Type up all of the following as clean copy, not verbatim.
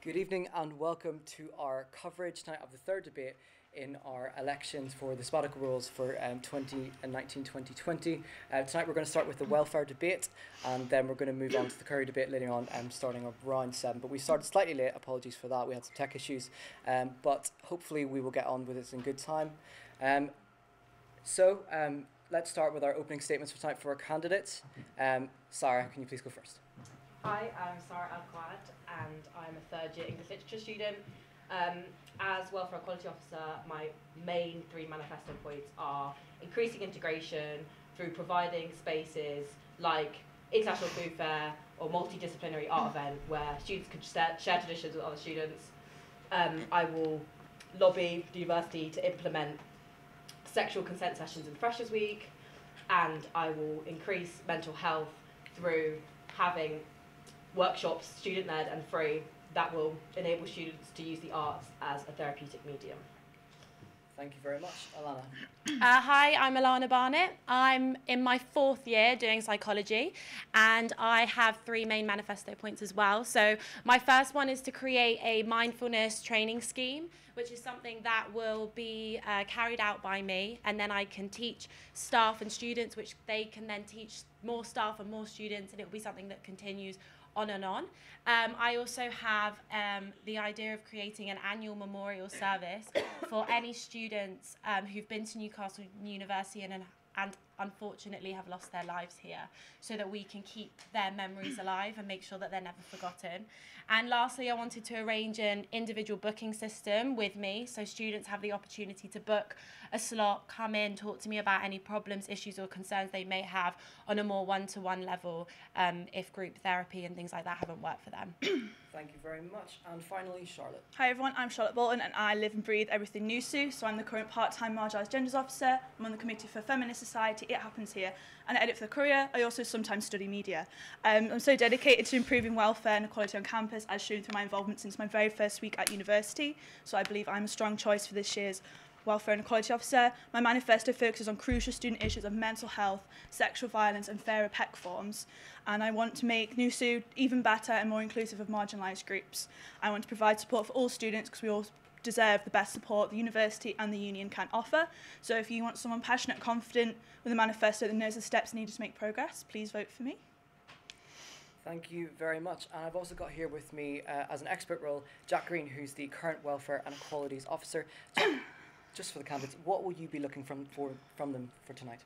Good evening and welcome to our coverage tonight of the third debate in our elections for the sabbatical rules for 2019-2020. Tonight we're going to start with the welfare debate and then we're going to move on to the Courier debate later on, starting around 7. But we started slightly late, apologies for that, we had some tech issues, but hopefully we will get on with it in good time. Let's start with our opening statements for tonight for our candidates. Sarah, can you please go first? Hi, I'm Sarah Al-Quad and I'm a third year English literature student. As Welfare and Equality Officer, my main three manifesto points are increasing integration through providing spaces like international food fair or multidisciplinary art event where students can share traditions with other students. I will lobby the university to implement sexual consent sessions in Freshers Week, and I will increase mental health through having workshops, student-led and free, that will enable students to use the arts as a therapeutic medium. Thank you very much. Alana. Hi, I'm Alana Barnett. I'm in my fourth year doing psychology and I have three main manifesto points as well. So my first one is to create a mindfulness training scheme, which is something that will be carried out by me, and then I can teach staff and students, which they can then teach more staff and more students, and it will be something that continues on and on. I also have the idea of creating an annual memorial service for any students who've been to Newcastle University and unfortunately have lost their lives here, so that we can keep their memories alive and make sure that they're never forgotten. And lastly, I wanted to arrange an individual booking system with me, so students have the opportunity to book a slot, come in, talk to me about any problems, issues or concerns they may have on a more one-to-one level if group therapy and things like that haven't worked for them. Thank you very much. And finally, Charlotte. Hi everyone, I'm Charlotte Bolton and I live and breathe everything NUSU. So I'm the current part-time marginalised genders officer. I'm on the committee for Feminist Society, It Happens Here, and I edit for the Courier. I also sometimes study media. I'm so dedicated to improving welfare and equality on campus, as shown through my involvement since my very first week at university. So I believe I'm a strong choice for this year's Welfare and Equality Officer. My manifesto focuses on crucial student issues of mental health, sexual violence and fairer PEC forms. And I want to make NUSU even better and more inclusive of marginalised groups. I want to provide support for all students because we all deserve the best support the university and the union can offer. So if you want someone passionate, confident with a manifesto that knows the steps needed to make progress, please vote for me. Thank you very much. And I've also got here with me as an expert role, Jack Green, who's the current Welfare and Equalities Officer. Jack, just for the candidates, what will you be looking from them for tonight?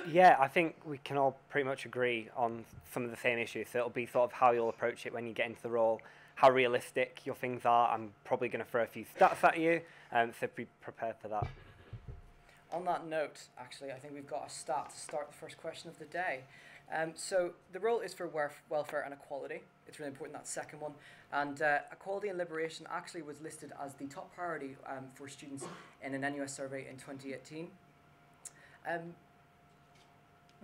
Yeah, I think we can all pretty much agree on some of the same issues. So it'll be sort of how you'll approach it when you get into the role, how realistic your things are. I'm probably going to throw a few stats at you, so be prepared for that. On that note, actually, I think we've got a stat to start the first question of the day. So the role is for welfare and equality. It's really important, that second one. And equality and liberation actually was listed as the top priority for students in an NUS survey in 2018.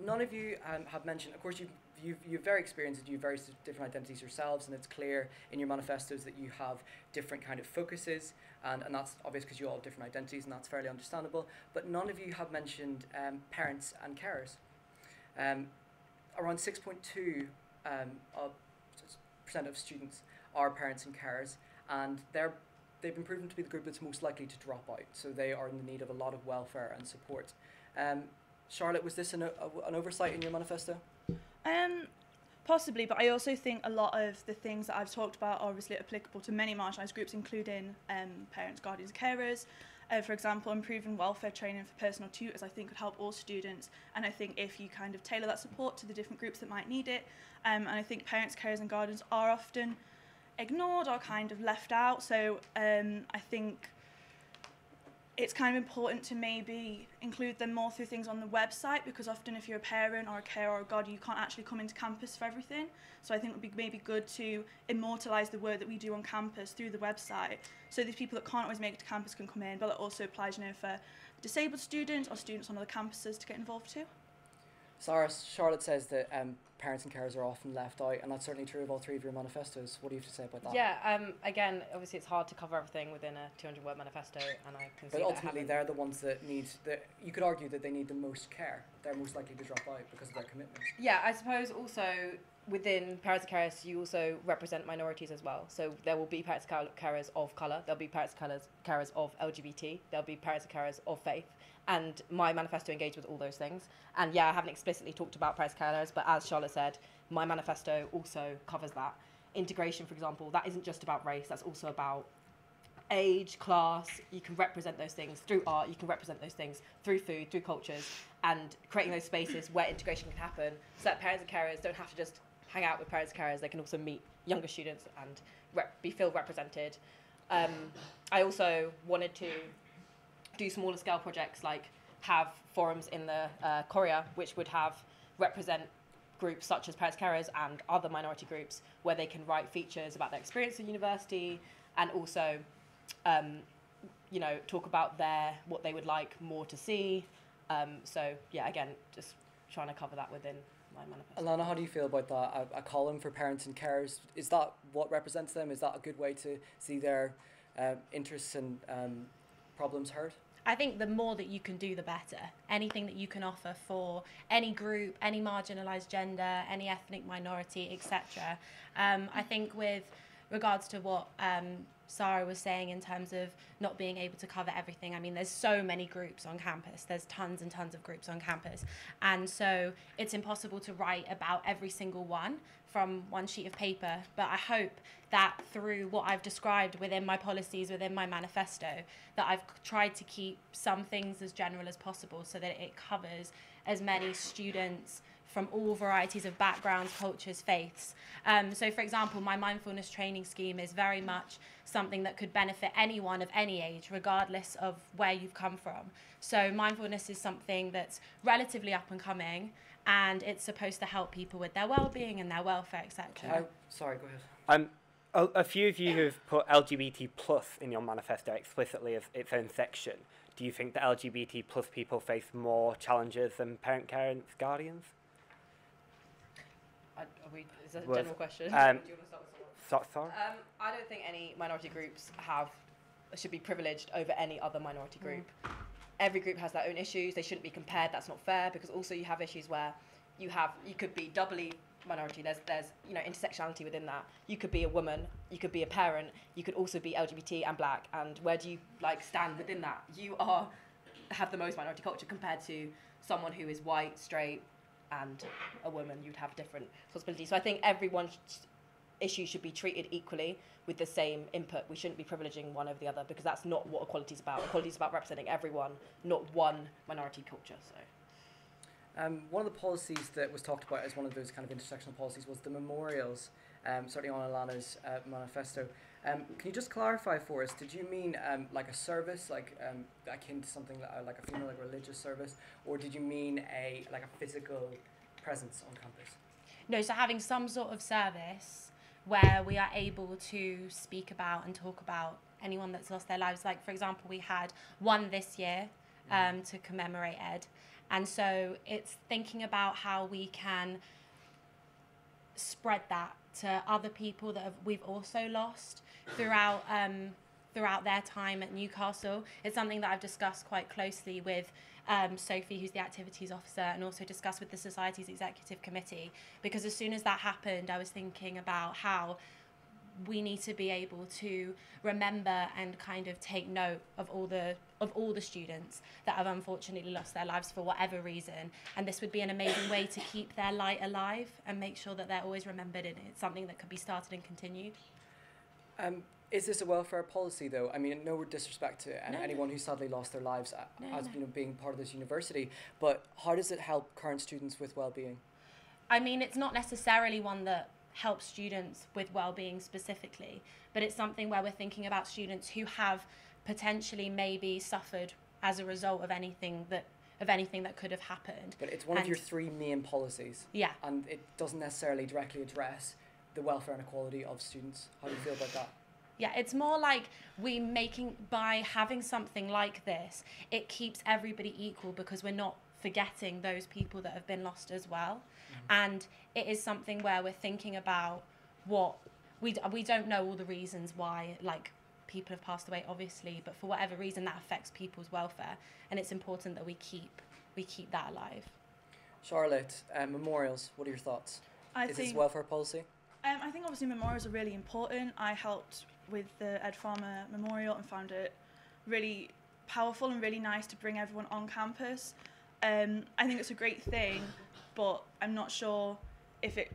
None of you have mentioned, of course, you're very experienced, you have very different identities yourselves, and it's clear in your manifestos that you have different kind of focuses, and that's obvious because you all have different identities, and that's fairly understandable. But none of you have mentioned parents and carers. Around 6.2% of students are parents and carers, and they've been proven to be the group that's most likely to drop out, so they are in the need of a lot of welfare and support. Charlotte, was this an oversight in your manifesto? Possibly, but I also think a lot of the things that I've talked about are obviously applicable to many marginalised groups, including parents, guardians, carers. For example, improving welfare training for personal tutors, I think, would help all students. And I think if you kind of tailor that support to the different groups that might need it, and I think parents, carers and guardians are often ignored or kind of left out. So I think it's kind of important to maybe include them more through things on the website, because often if you're a parent or a carer or a guardian, you can't actually come into campus for everything. So I think it would be maybe good to immortalise the work that we do on campus through the website, so these people that can't always make it to campus can come in, but it also applies, you know, for disabled students or students on other campuses to get involved too. Charlotte says that parents and carers are often left out, and that's certainly true of all three of your manifestos. What do you have to say about that? Yeah, again, obviously it's hard to cover everything within a 200-word manifesto, and I can see But ultimately they're the ones that need, you could argue that they need the most care. They're most likely to drop out because of their commitment. Yeah, I suppose also within parents and carers, you also represent minorities as well. So there will be parents and carers of colour, there'll be parents and carers of LGBT, there'll be parents and carers of faith. And my manifesto engaged with all those things. And yeah, I haven't explicitly talked about parents and carers, but as Charlotte said, my manifesto also covers that. Integration, for example, that isn't just about race, that's also about age, class. You can represent those things through art, you can represent those things through food, through cultures, and creating those spaces where integration can happen so that parents and carers don't have to just hang out with parents and carers, they can also meet younger students and feel represented. I also wanted to do smaller scale projects, like have forums in the Courier, which would represent groups such as parents carers and other minority groups, where they can write features about their experience in university, and also talk about what they would like more to see. So yeah, again, just trying to cover that within my manifesto. Alana, how do you feel about that? A column for parents and carers, is that what represents them? Is that a good way to see their interests and problems heard? I think the more that you can do, the better. Anything that you can offer for any group, any marginalised gender, any ethnic minority, etc. I think with regards to what Sarah was saying in terms of not being able to cover everything, I mean, there's so many groups on campus. There's tons and tons of groups on campus. And so it's impossible to write about every single one from one sheet of paper. But I hope that through what I've described within my policies, within my manifesto, that I've tried to keep some things as general as possible so that it covers as many students from all varieties of backgrounds, cultures, faiths. So for example, my mindfulness training scheme is very much something that could benefit anyone of any age, regardless of where you've come from. So mindfulness is something that's relatively up and coming, and it's supposed to help people with their well-being and their welfare, etc. Sorry, go ahead. A few of you have put LGBT plus in your manifesto explicitly as its own section. Do you think that LGBT plus people face more challenges than parents, guardians? Is that a general question? Do you want to start with someone? Sorry? I don't think any minority groups should be privileged over any other minority group. Every group has their own issues. They shouldn't be compared. That's not fair, because also you have issues where you could be doubly minority. There's intersectionality within that. You could be a woman, you could be a parent, you could also be LGBT and black. And where do you stand within that? You have the most minority culture compared to someone who is white, straight, and a woman. You'd have different responsibilities. So I think everyone's issue should be treated equally with the same input. We shouldn't be privileging one over the other, because that's not what equality is about. Equality is about representing everyone, not one minority culture. So. One of the policies that was talked about as one of those kind of intersectional policies was the memorials, certainly on Alana's manifesto. Can you just clarify for us, did you mean like a service, like akin to something like a funeral, like a religious service, or did you mean a physical presence on campus? No, so having some sort of service where we are able to speak about and talk about anyone that's lost their lives. Like, for example, we had one this year to commemorate Ed. And so it's thinking about how we can spread that to other people that we've also lost throughout their time at Newcastle. It's something that I've discussed quite closely with Sophie, who's the activities officer, and also discussed with the Society's executive committee, because as soon as that happened, I was thinking about how we need to be able to remember and kind of take note of all the students that have unfortunately lost their lives for whatever reason, and this would be an amazing way to keep their light alive and make sure that they're always remembered, and it's something that could be started and continued. Is this a welfare policy, though? I mean, no disrespect to anyone who sadly lost their lives as being part of this university, but how does it help current students with well-being? I mean, it's not necessarily one that helps students with well-being specifically, but it's something where we're thinking about students who have potentially maybe suffered as a result of anything that could have happened. But it's one of your three main policies. Yeah. And it doesn't necessarily directly address the welfare and equality of students. How do you feel about that? Yeah, it's more like by having something like this, it keeps everybody equal, because we're not forgetting those people that have been lost as well. And it is something where we're thinking about what we don't know all the reasons why, like, people have passed away, obviously, but for whatever reason that affects people's welfare, and it's important that we keep that alive. Charlotte, memorials, what are your thoughts? Is this welfare policy? I think obviously memorials are really important. I helped with the Ed Farmer Memorial and found it really powerful and really nice to bring everyone on campus. I think it's a great thing, but I'm not sure if it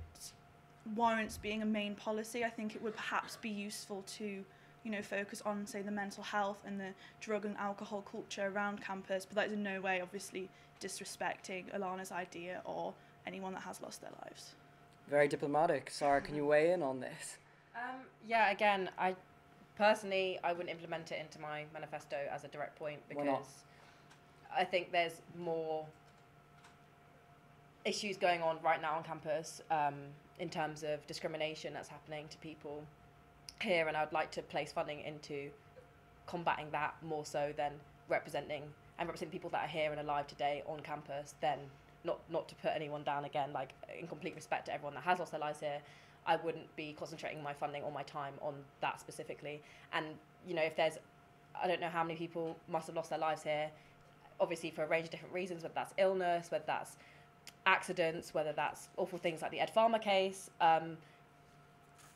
warrants being a main policy. I think it would perhaps be useful to, focus on, say, the mental health and the drug and alcohol culture around campus, but that is in no way, obviously, disrespecting Alana's idea or anyone that has lost their lives. Very diplomatic. Sarah, can you weigh in on this? Yeah, again, I wouldn't implement it into my manifesto as a direct point because I think there's more issues going on right now on campus in terms of discrimination that's happening to people here, and I'd like to place funding into combating that more so than representing people that are here and alive today on campus. Then not to put anyone down again, like in complete respect to everyone that has lost their lives here, I wouldn't be concentrating my funding or my time on that specifically. And if there's, I don't know how many people must have lost their lives here, obviously for a range of different reasons, whether that's illness, whether that's accidents, whether that's awful things like the Ed Farmer case.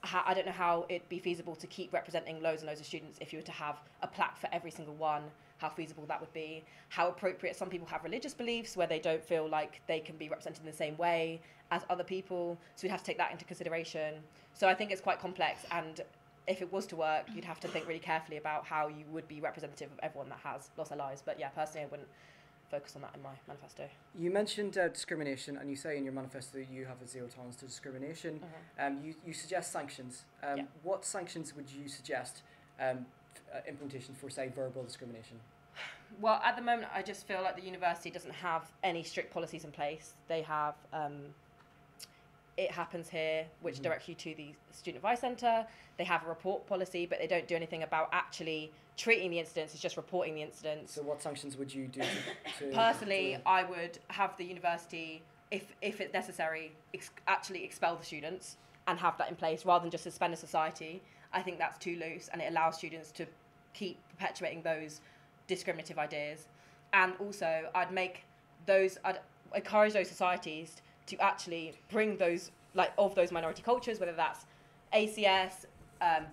I don't know how it'd be feasible to keep representing loads and loads of students if you were to have a plaque for every single one, how feasible that would be, how appropriate some people have religious beliefs where they don't feel like they can be represented in the same way as other people, so we'd have to take that into consideration. So I think it's quite complex, and if it was to work, you'd have to think really carefully about how you would be representative of everyone that has lost their lives. But yeah, personally, I wouldn't focus on that in my manifesto. You mentioned discrimination, and you say in your manifesto you have a zero tolerance to discrimination. You suggest sanctions. What sanctions would you suggest implementation for, say, verbal discrimination? Well, at the moment, I just feel like the university doesn't have any strict policies in place. They have It Happens Here, which directs you to the Student Advice Centre. They have a report policy, but they don't do anything about actually treating the incidents. It's just reporting the incidents. So what sanctions would you do to Personally, I would have the university, if it's necessary, actually expel the students and have that in place rather than just suspend a society. I think that's too loose, and it allows students to keep perpetuating those discriminative ideas. And also, I'd encourage those societies to actually bring those, of those minority cultures, whether that's ACS,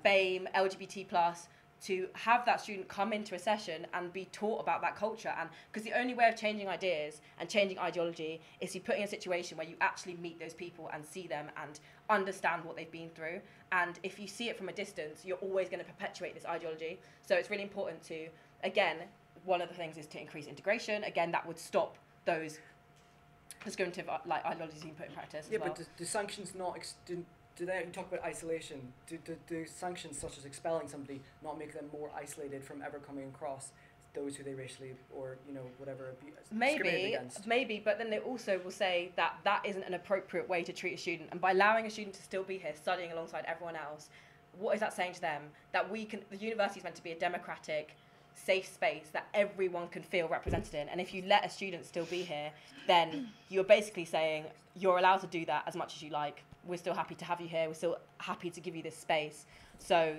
BAME, LGBT+, to have that student come into a session and be taught about that culture. And because the only way of changing ideas and changing ideology is to put in a situation where you actually meet those people and see them and understand what they've been through. And if you see it from a distance, you're always going to perpetuate this ideology. So it's really important to, again, one of the things is to increase integration. Again, that would stop those discriminative ideologies being put in practice. Yeah, but do sanctions not do they talk about isolation? Do sanctions such as expelling somebody not make them more isolated from ever coming across those who they racially or whatever discriminated against? Maybe, but then they also will say that that isn't an appropriate way to treat a student, and by allowing a student to still be here studying alongside everyone else, what is that saying to them? That the university is meant to be a democratic, safe space that everyone can feel represented in, and if you let a student still be here, then you're basically saying you're allowed to do that as much as you like. We're still happy to have you here. We're still happy to give you this space. So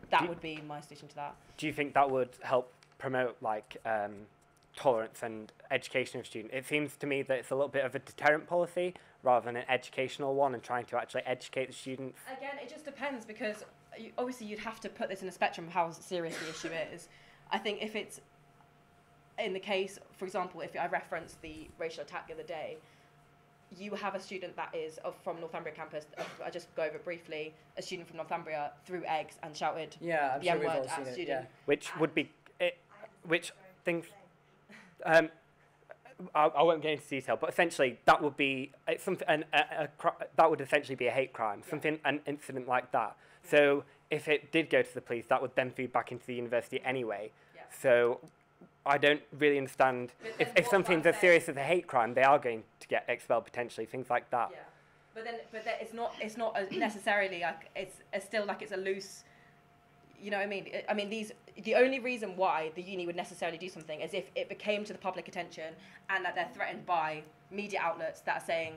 that would be my solution to that. Do you think that would help promote tolerance and education of students? It seems to me that it's a little bit of a deterrent policy rather than an educational one, and trying to actually educate the students. Again, it just depends, because obviously you'd have to put this in a spectrum of how serious the issue is. I think if it's in the case, for example, if I referenced the racial attack the other day, you have a student that is from Northumbria campus. I just go over it briefly. A student from Northumbria threw eggs and shouted the N-word at a student. Yeah. Which would be, which things, I won't get into detail, but essentially that would be that would essentially be a hate crime, an incident like that. So if it did go to the police, that would then feed back into the university anyway. Yeah. So I don't really understand, if something's as serious as a hate crime, they are going to get expelled potentially, things like that. Yeah, but it's not necessarily like it's still like it's a loose, you know what I mean? I mean, the only reason why the uni would necessarily do something is if it became to the public attention and that they're threatened by media outlets that are saying,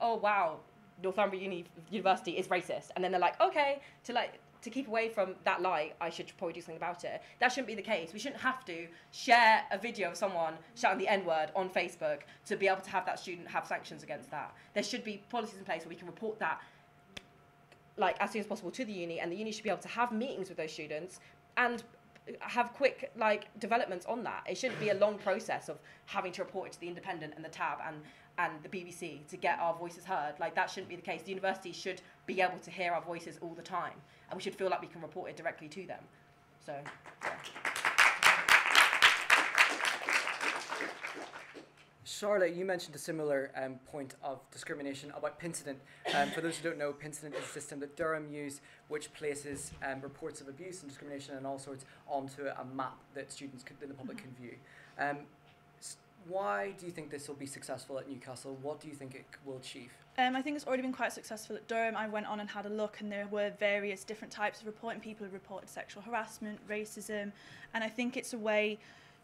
oh wow, Northumbria University is racist, and then they're like, okay, to to keep away from that light, I should probably do something about it. That shouldn't be the case. We shouldn't have to share a video of someone shouting the N-word on Facebook to be able to have that student have sanctions against that. There should be policies in place where we can report that like as soon as possible to the uni, and the uni should be able to have meetings with those students and have quick like developments on that. It shouldn't be a long process of having to report it to the Independent and the Tab and the BBC to get our voices heard. Like that shouldn't be the case. The university should be able to hear our voices all the time, and we should feel like we can report it directly to them. So, yeah. Charlotte, you mentioned a similar point of discrimination about Pincident. For those who don't know, Pincident is a system that Durham use, which places reports of abuse and discrimination and all sorts onto a map that students in the public can view. Why do you think this will be successful at Newcastle? What do you think it will achieve? I think it's already been quite successful at Durham. I went on and had a look, and there were various different types of reporting. People who reported sexual harassment, racism, and I think it's a way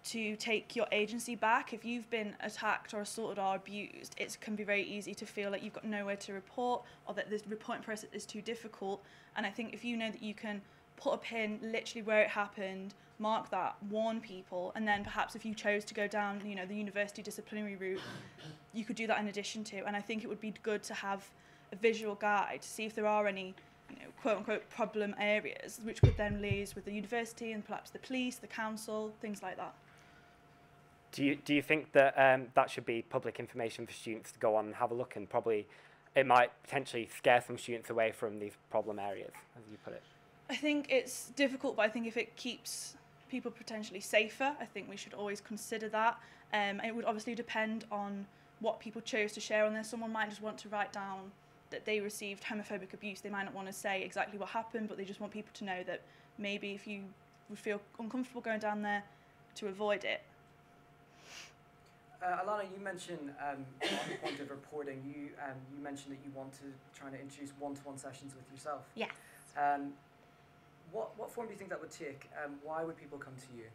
to take your agency back. If you've been attacked or assaulted or abused, it can be very easy to feel like you've got nowhere to report, or that the reporting process is too difficult. And I think if you know that you can put a pin literally where it happened, mark that, warn people, and then perhaps if you chose to go down, you know, the university disciplinary route, you could do that in addition to. And I think it would be good to have a visual guide to see if there are any, you know, quote unquote problem areas, which could then liaise with the university and perhaps the police, the council, things like that. Do you think that that should be public information for students to go on and have a look, and probably it might potentially scare some students away from these problem areas, as you put it? I think it's difficult, but I think if it keeps people potentially safer, I think we should always consider that. It would obviously depend on what people chose to share on there. Someone might just want to write down that they received homophobic abuse. They might not want to say exactly what happened, but they just want people to know that maybe if you would feel uncomfortable going down there, to avoid it. Alana, you mentioned on the point of reporting, you mentioned that you want to try to introduce one-to-one sessions with yourself. Yes. What form do you think that would take? Why would people come to you?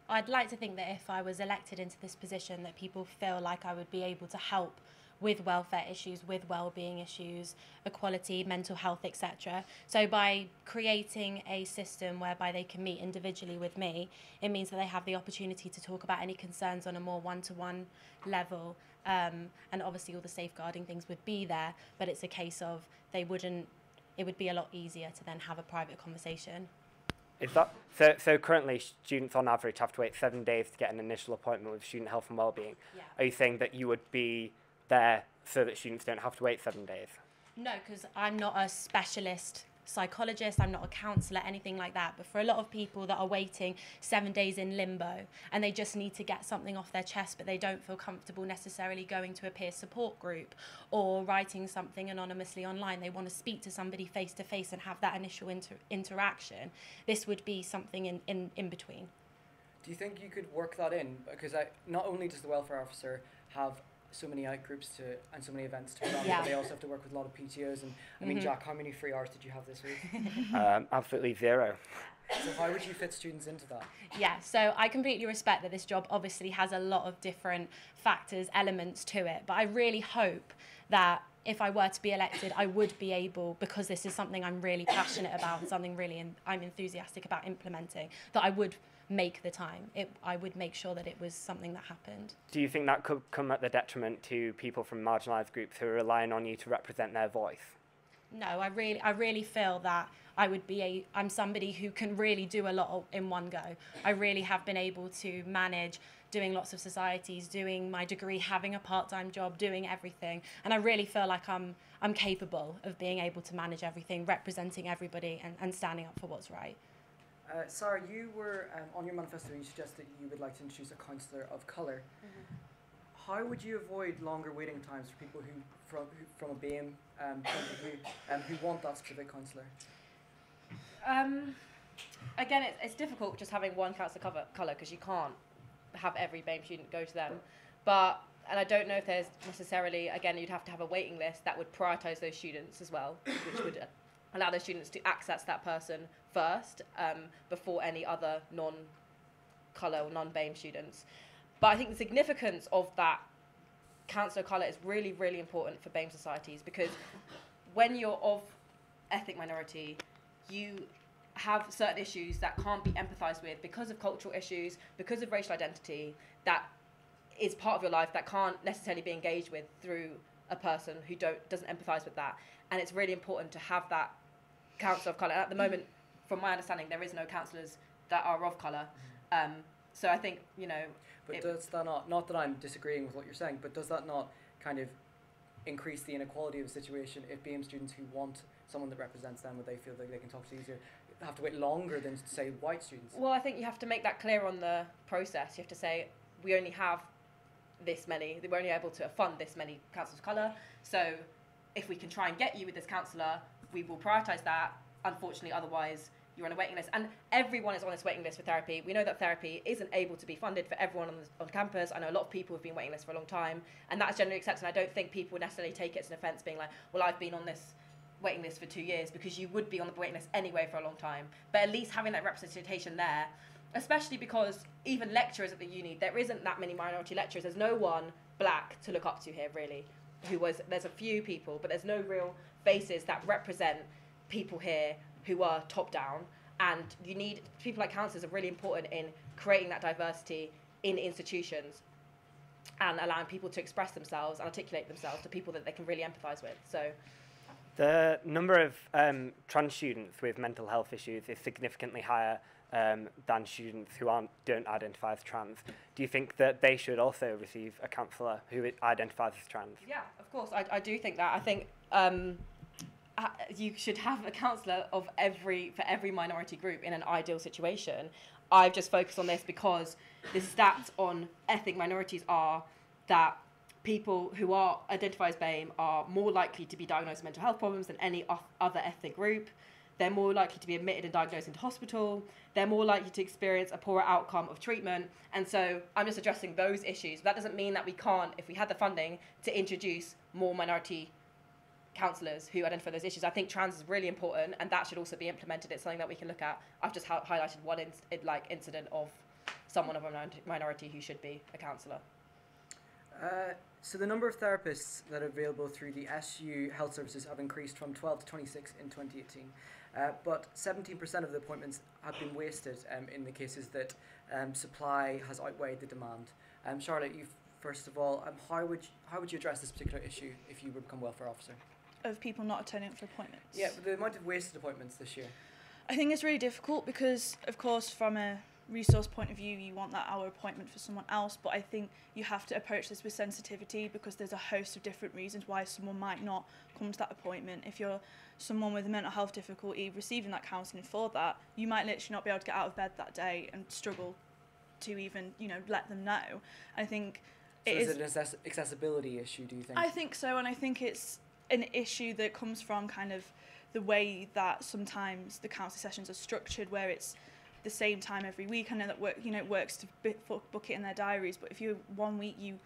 I'd like to think that if I was elected into this position, that people feel like I would be able to help with welfare issues, with well-being issues, equality, mental health, etc. So by creating a system whereby they can meet individually with me, it means that they have the opportunity to talk about any concerns on a more one-to-one level, and obviously all the safeguarding things would be there, but it's a case of it would be a lot easier to then have a private conversation. Is that so? Currently, students on average have to wait 7 days to get an initial appointment with student health and wellbeing. Yeah. Are you saying that you would be there so that students don't have to wait 7 days? No, because I'm not a specialist psychologist, I'm not a counsellor, anything like that. But for a lot of people that are waiting 7 days in limbo and they just need to get something off their chest, but they don't feel comfortable necessarily going to a peer support group or writing something anonymously online, they want to speak to somebody face to face and have that initial interaction, this would be something in between. Do you think you could work that in? Because not only does the welfare officer have so many outgroups and so many events to run, but they also have to work with a lot of PTOs. And I mean, Jack, how many free hours did you have this week? Absolutely zero. So how would you fit students into that? Yeah, so I completely respect that this job obviously has a lot of different factors, elements to it, but I really hope that if I were to be elected, I would be able, because this is something I'm really passionate about and something really I'm enthusiastic about implementing, that I would make the time. I would make sure that it was something that happened. Do you think that could come at the detriment to people from marginalised groups who are relying on you to represent their voice? No, I really feel that I'm somebody who can really do a lot in one go. I really have been able to manage doing lots of societies, doing my degree, having a part-time job, doing everything. And I really feel like I'm capable of being able to manage everything, representing everybody and standing up for what's right. Sarah, you were on your manifesto, you suggested you would like to introduce a counsellor of colour. How would you avoid longer waiting times for people who from a BAME point of view, who want that specific counsellor? Again, it's difficult just having one counsellor colour because you can't have every BAME student go to them. And I don't know if there's necessarily, again, you'd have to have a waiting list that would prioritise those students as well, which would allow those students to access that person first before any other non-colour or non-BAME students. But I think the significance of that counsellor colour is really, really important for BAME societies, because when you're of ethnic minority, you have certain issues that can't be empathised with because of cultural issues, because of racial identity, that is part of your life that can't necessarily be engaged with through a person who doesn't empathise with that. And it's really important to have that counsellor of colour. At the moment, from my understanding, there is no counsellors that are of colour. So I think, you know... But does that not that I'm disagreeing with what you're saying, but does that not kind of increase the inequality of the situation if BAME students who want someone that represents them, where they feel that they can talk to easier, have to wait longer than, say, white students? Well, I think you have to make that clear on the process. You have to say, we only have this many, we're only able to fund this many counsellors of colour, so if we can try and get you with this counsellor, we will prioritise that. Unfortunately, otherwise, you're on a waiting list. And everyone is on this waiting list for therapy. We know that therapy isn't able to be funded for everyone on campus. I know a lot of people have been waiting lists for a long time, and that's generally accepted. And I don't think people necessarily take it as an offence, being like, well, I've been on this waiting list for 2 years, because you would be on the waiting list anyway for a long time. But at least having that representation there, especially because even lecturers at the uni, there isn't that many minority lecturers. There's no one black to look up to here, really. There's a few people, but there's no real faces that represent people here who are top down. And you need people like counsellors are really important in creating that diversity in institutions and allowing people to express themselves and articulate themselves to people that they can really empathise with. So the number of trans students with mental health issues is significantly higher than students who don't identify as trans. Do you think that they should also receive a counsellor who identifies as trans? Yeah, of course, I do think that. I think you should have a counsellor for every minority group in an ideal situation. I've just focused on this because the stats on ethnic minorities are that people who are identified as BAME are more likely to be diagnosed with mental health problems than any other ethnic group. They're more likely to be admitted and diagnosed into hospital. They're more likely to experience a poorer outcome of treatment. And so I'm just addressing those issues. That doesn't mean that we can't, if we had the funding, to introduce more minority counsellors who identify those issues. I think trans is really important, and that should also be implemented. It's something that we can look at. I've just highlighted one incident of someone of a minority who should be a counsellor. So the number of therapists that are available through the SU health services have increased from 12 to 26 in 2018. But 17% of the appointments have been wasted in the cases that supply has outweighed the demand. Charlotte, you first of all, how would you address this particular issue if you would become welfare officer? Of people not turning up for appointments. Yeah, the amount of wasted appointments this year. I think it's really difficult because, of course, from a resource point of view, you want that hour appointment for someone else, but I think you have to approach this with sensitivity because there's a host of different reasons why someone might not come to that appointment. If you're someone with a mental health difficulty receiving that counselling for that, you might literally not be able to get out of bed that day and struggle to even, let them know. I think is it an accessibility issue, do you think? I think so, and I think it's an issue that comes from kind of the way that sometimes the counselling sessions are structured, where it's the same time every week. I know that it works to book it in their diaries, but if you 1 week you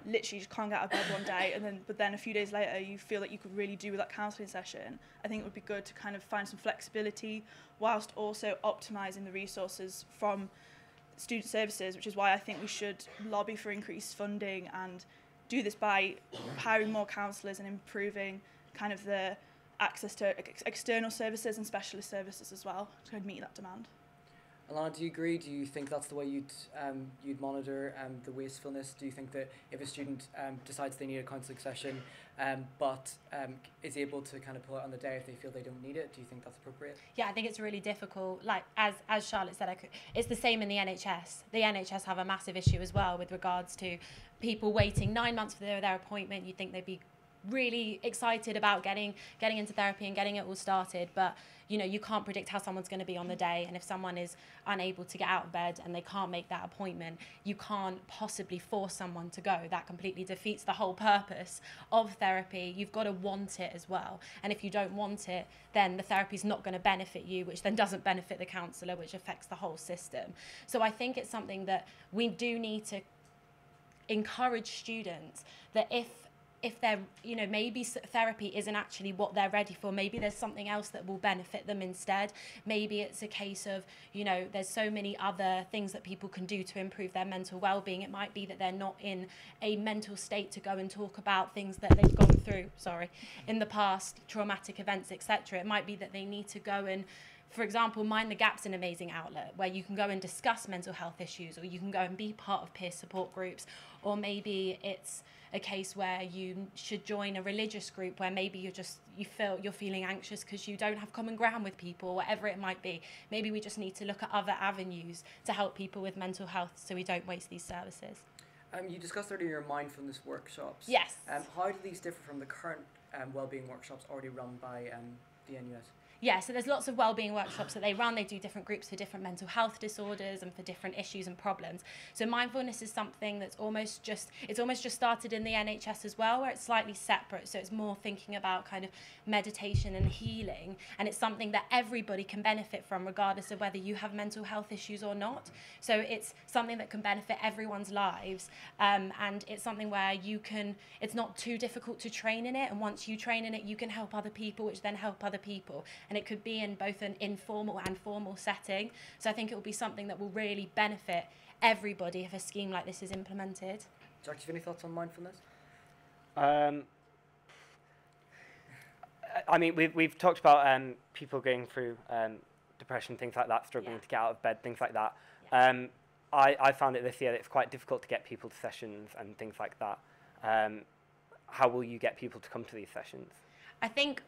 literally just can't get out of bed one day, but then a few days later you feel that you could really do with that counselling session, I think it would be good to kind of find some flexibility whilst also optimising the resources from student services, which is why I think we should lobby for increased funding and do this by hiring more counsellors and improving kind of the access to external services and specialist services as well to meet that demand. Alana, do you agree? Do you think that's the way you'd monitor the wastefulness? Do you think that if a student decides they need a counselling session but is able to kind of pull it on the day if they feel they don't need it, do you think that's appropriate? Yeah, I think it's really difficult. Like, as Charlotte said, it's the same in the NHS. The NHS have a massive issue as well with regards to people waiting 9 months for their appointment. You'd think they'd be really excited about getting into therapy and getting it all started, but you can't predict how someone's going to be on the day, and if someone is unable to get out of bed and they can't make that appointment, you can't possibly force someone to go. That completely defeats the whole purpose of therapy. You've got to want it as well, and if you don't want it, then the therapy's not going to benefit you, which then doesn't benefit the counsellor, which affects the whole system. So I think it's something that we do need to encourage students, that if they're, maybe therapy isn't actually what they're ready for, maybe there's something else that will benefit them instead. Maybe it's a case of, there's so many other things that people can do to improve their mental well-being. It might be that they're not in a mental state to go and talk about things that they've gone through, in the past, traumatic events, etc. It might be that they need to go and for example, Mind the Gap's an amazing outlet where you can go and discuss mental health issues, or you can go and be part of peer support groups, or maybe it's a case where you should join a religious group where maybe you're feeling anxious because you don't have common ground with people, whatever it might be. Maybe we just need to look at other avenues to help people with mental health so we don't waste these services. You discussed earlier your mindfulness workshops. Yes. How do these differ from the current wellbeing workshops already run by the NUS? Yeah, so there's lots of wellbeing workshops that they run. They do different groups for different mental health disorders and for different issues and problems. So mindfulness is something that's almost just started in the NHS as well, where it's slightly separate. So it's more thinking about kind of meditation and healing. And it's something that everybody can benefit from, regardless of whether you have mental health issues or not. So it's something that can benefit everyone's lives. And it's something where it's not too difficult to train in it. And once you train in it, you can help other people, which then help other people. And it could be in both an informal and formal setting. So I think it will be something that will really benefit everybody if a scheme like this is implemented. Jack, do you have any thoughts on mindfulness? I mean, we've talked about people going through depression, things like that, struggling to get out of bed, things like that. Yeah. I found it this year that it's quite difficult to get people to sessions and things like that. How will you get people to come to these sessions? I think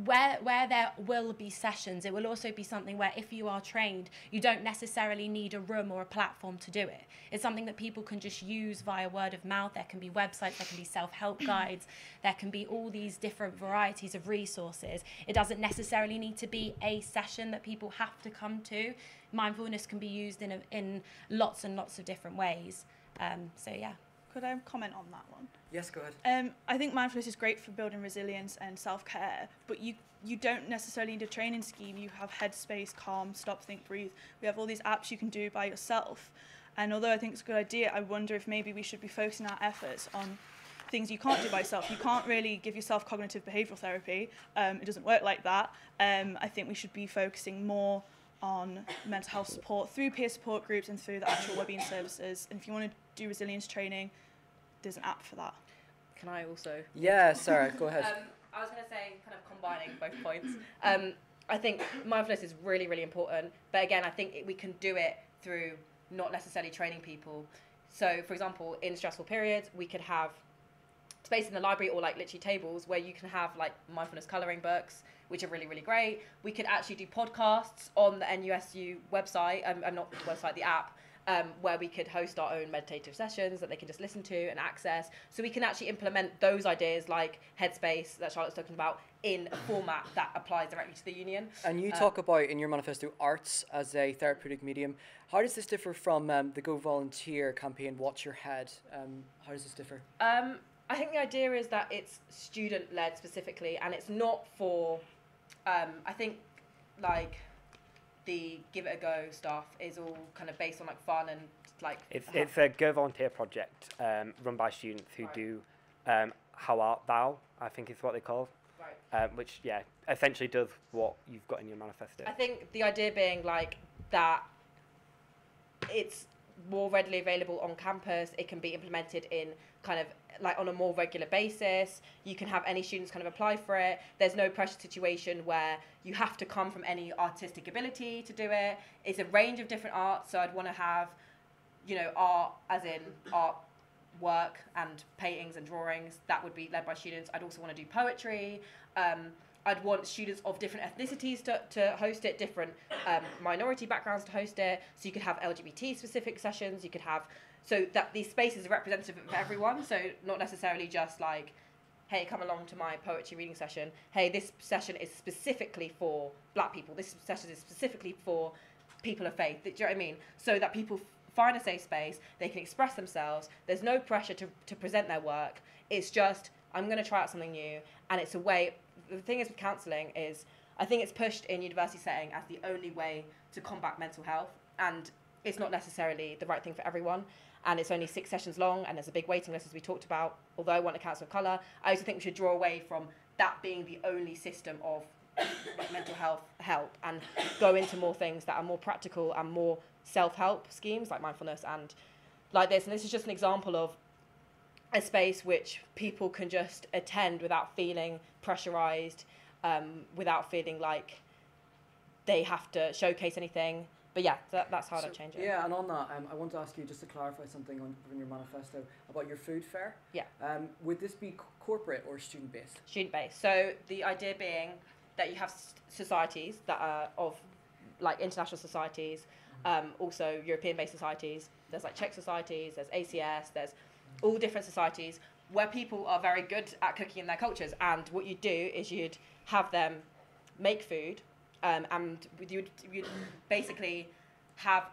where there will be sessions, it will also be something where if you are trained, you don't necessarily need a room or a platform to do it. It's something that people can just use via word of mouth. There can be websites, there can be self-help guides, there can be all these different varieties of resources. It doesn't necessarily need to be a session that people have to come to. Mindfulness can be used in lots and lots of different ways. So yeah. Could I comment on that one? Yes, go ahead. I think mindfulness is great for building resilience and self-care, but you don't necessarily need a training scheme. You have Headspace, Calm, Stop, Think, Breathe. We have all these apps you can do by yourself. And although I think it's a good idea, I wonder if maybe we should be focusing our efforts on things you can't do by yourself. You can't really give yourself cognitive behavioural therapy. It doesn't work like that. I think we should be focusing more on mental health support through peer support groups and through the actual wellbeing services. And if you want to do resilience training, there's an app for that. Can I also? Yeah, Sarah, go ahead. I was going to say, kind of combining both points. I think mindfulness is really, really important. But again, I think we can do it through not necessarily training people. So, for example, in stressful periods, we could have space in the library or like literally tables where you can have like mindfulness colouring books, which are really, really great. We could actually do podcasts on the NUSU website, not the website, the app, where we could host our own meditative sessions that they can just listen to and access. So we can actually implement those ideas like Headspace that Charlotte's talking about in a format that applies directly to the union. And you talk about in your manifesto arts as a therapeutic medium. How does this differ from the Go Volunteer campaign, Watch Your Head? How does this differ? I think the idea is that it's student-led specifically, and it's not for, I think, like, the Give It a Go stuff is all kind of based on like fun and like... It's a Go Volunteer project run by students who do How Art Thou, I think is what they call, which, yeah, essentially does what you've got in your manifesto. I think the idea being like that it's more readily available on campus, it can be implemented in kind of like on a more regular basis. You can have any students kind of apply for it. There's no pressure situation where you have to come from any artistic ability to do it. It's a range of different arts, so I'd want to have, you know, art as in art work and paintings and drawings that would be led by students. I'd also want to do poetry. I'd want students of different ethnicities to host it, different minority backgrounds to host it. So you could have LGBT specific sessions, you could have, so that these spaces are representative of everyone. So not necessarily just like, hey, come along to my poetry reading session. Hey, this session is specifically for Black people. This session is specifically for people of faith. Do you know what I mean? So that people find a safe space, they can express themselves. There's no pressure to present their work. It's just, I'm going to try out something new. And it's a way, the thing is with counselling is, I think it's pushed in university setting as the only way to combat mental health. And it's not necessarily the right thing for everyone. And it's only 6 sessions long, and there's a big waiting list, as we talked about. Although I want a counsellor of colour, I also think we should draw away from that being the only system of mental health help and go into more things that are more practical and more self-help schemes like mindfulness and like this. And this is just an example of a space which people can just attend without feeling pressurised, without feeling like they have to showcase anything. But yeah, that's how I'd change it. Yeah, and on that, I want to ask you just to clarify something on your manifesto about your food fair. Yeah. Would this be corporate or student based? Student based. So the idea being that you have societies that are of like international societies, also European based societies. There's like Czech societies, there's ACS, there's all different societies where people are very good at cooking in their cultures. And what you do is you'd have them make food. And you'd basically have,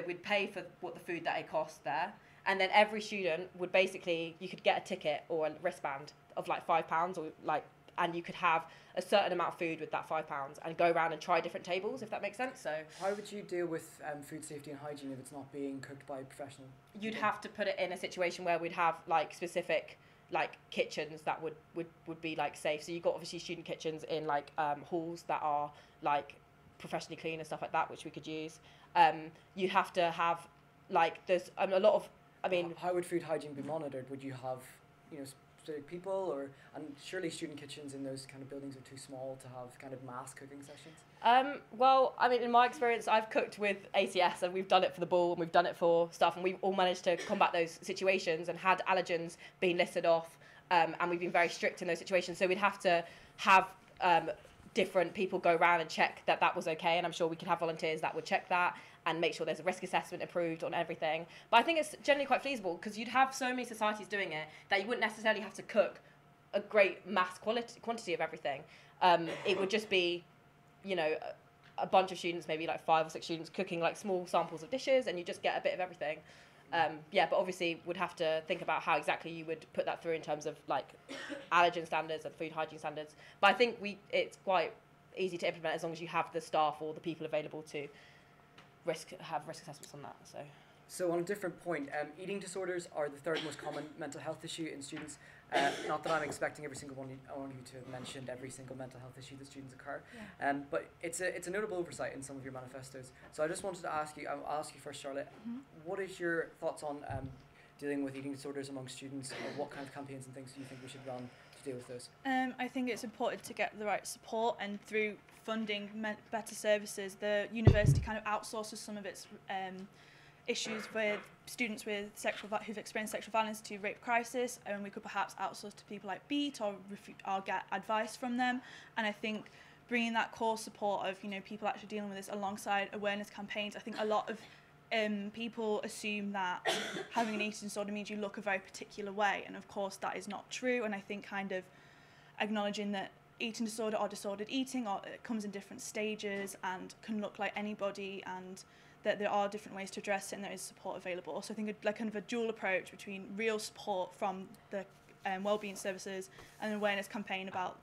we'd pay for what the food that it costs there. And then every student would basically, you could get a ticket or a wristband of like £5 or like, and you could have a certain amount of food with that £5 and go around and try different tables, if that makes sense. So how would you deal with food safety and hygiene if it's not being cooked by a professional? You'd have to put it in a situation where we'd have like specific like kitchens that would be like safe. So you've got obviously student kitchens in like halls that are like professionally clean and stuff like that, which we could use. You'd have to have like there's a lot of, I mean, how would food hygiene be monitored? Would you have specific people, or and surely student kitchens in those kind of buildings are too small to have kind of mass cooking sessions? Well, I mean, in my experience, I've cooked with ACS and we've done it for the ball and we've done it for stuff, and we've all managed to combat those situations and had allergens being listed off, and we've been very strict in those situations. So we'd have to have different people go around and check that that was okay, and I'm sure we could have volunteers that would check that and make sure there's a risk assessment approved on everything. But I think it's generally quite feasible because you'd have so many societies doing it that you wouldn't necessarily have to cook a great mass quantity of everything. It would just be, a bunch of students, maybe like 5 or 6 students cooking like small samples of dishes, and you just get a bit of everything. But obviously would have to think about how exactly you would put that through in terms of like allergen standards and food hygiene standards. But I think it's quite easy to implement as long as you have the staff or the people available to have risk assessments on that. So on a different point, eating disorders are the 3rd most common mental health issue in students. Not that I'm expecting every single one of you to have mentioned every single mental health issue that students occur, but it's a notable oversight in some of your manifestos. So I just wanted to ask you, I'll ask you first, Charlotte, what is your thoughts on dealing with eating disorders among students, or what kind of campaigns and things do you think we should run to deal with those? I think it's important to get the right support, and through funding better services, the university kind of outsources some of its issues with students with who've experienced sexual violence to rape crisis, and we could perhaps outsource to people like BEAT or get advice from them. And I think bringing that core support of people actually dealing with this alongside awareness campaigns, I think a lot of people assume that having an eating disorder means you look a very particular way, and of course that is not true. And I think kind of acknowledging that eating disorder or disordered eating, or it comes in different stages and can look like anybody, and that there are different ways to address it and there is support available. So I think like kind of a dual approach between real support from the wellbeing services and an awareness campaign about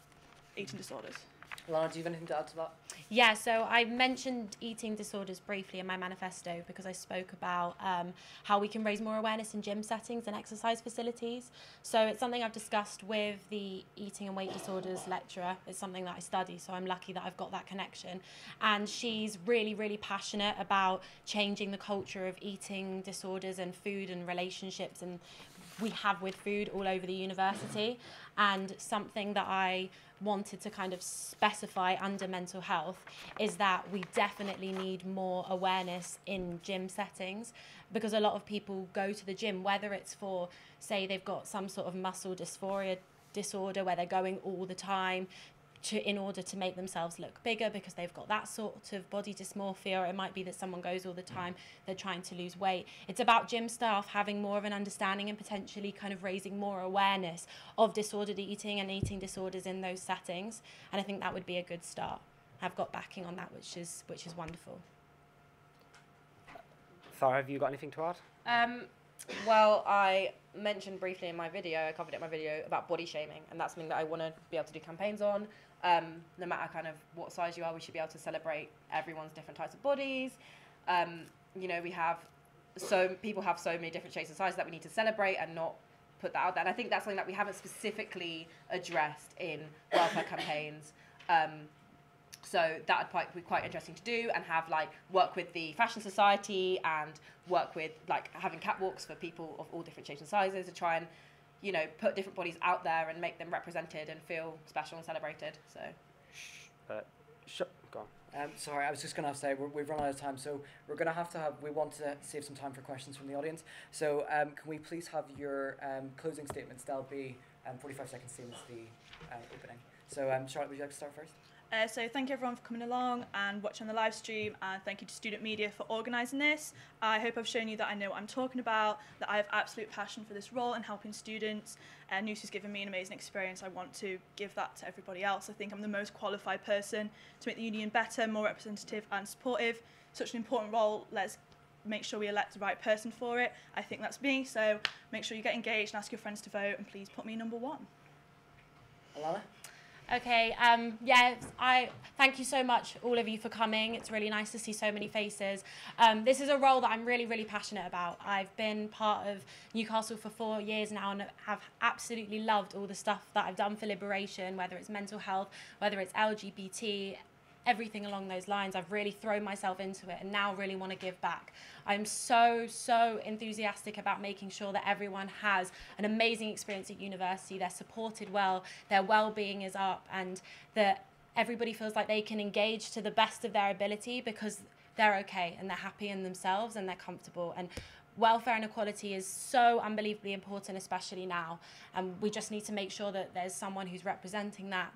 eating disorders. Lana, do you have anything to add to that? Yeah, so I mentioned eating disorders briefly in my manifesto because I spoke about how we can raise more awareness in gym settings and exercise facilities. So it's something I've discussed with the eating and weight disorders lecturer. It's something that I study, so I'm lucky that I've got that connection. And she's really, really passionate about changing the culture of eating disorders and food and relationships and we have with food all over the university. And something that I wanted to kind of specify under mental health is that we definitely need more awareness in gym settings, because a lot of people go to the gym, whether it's for, say, they've got some sort of muscle dysphoria disorder where they're going all the time in order to make themselves look bigger because they've got that sort of body dysmorphia, or it might be that someone goes all the time, they're trying to lose weight. It's about gym staff having more of an understanding and potentially kind of raising more awareness of disordered eating and eating disorders in those settings, and I think that would be a good start. I've got backing on that, which is wonderful. Sarah, have you got anything to add? Well, I mentioned briefly in my video, I covered it in my video about body shaming, and that's something that I want to be able to do campaigns on. No matter kind of what size you are, we should be able to celebrate everyone's different types of bodies. We have people have so many different shapes and sizes that we need to celebrate and not put that out there. And I think that's something that we haven't specifically addressed in welfare campaigns. So that would be quite interesting to do, and have work with the Fashion Society and work with having catwalks for people of all different shapes and sizes to try and put different bodies out there and make them represented and feel special and celebrated. So Go on. Sorry, I was just going to say we've run out of time, so we're going to have, we want to save some time for questions from the audience. So can we please have your closing statements? They'll be 45 seconds, same as the opening. So Charlotte, would you like to start first? So thank you everyone for coming along and watching the live stream, and thank you to Student Media for organising this. I hope I've shown you that I know what I'm talking about, that I have absolute passion for this role and helping students. NUSU's given me an amazing experience. I want to give that to everybody else. I think I'm the most qualified person to make the union better, more representative and supportive. Such an important role, let's make sure we elect the right person for it. I think that's me, so make sure you get engaged and ask your friends to vote, and please put me number 1. Alana? Okay, yeah, I thank you so much, all of you, for coming. It's really nice to see so many faces. This is a role that I'm really, really passionate about. I've been part of Newcastle for 4 years now and have absolutely loved all the stuff that I've done for liberation, whether it's mental health, whether it's LGBT, everything along those lines. I've really thrown myself into it and now really want to give back. I'm so enthusiastic about making sure that everyone has an amazing experience at university, they're supported well, their well-being is up, and that everybody feels like they can engage to the best of their ability because they're okay and they're happy in themselves and they're comfortable. And welfare and equality is so unbelievably important, especially now. And we just need to make sure that there's someone who's representing that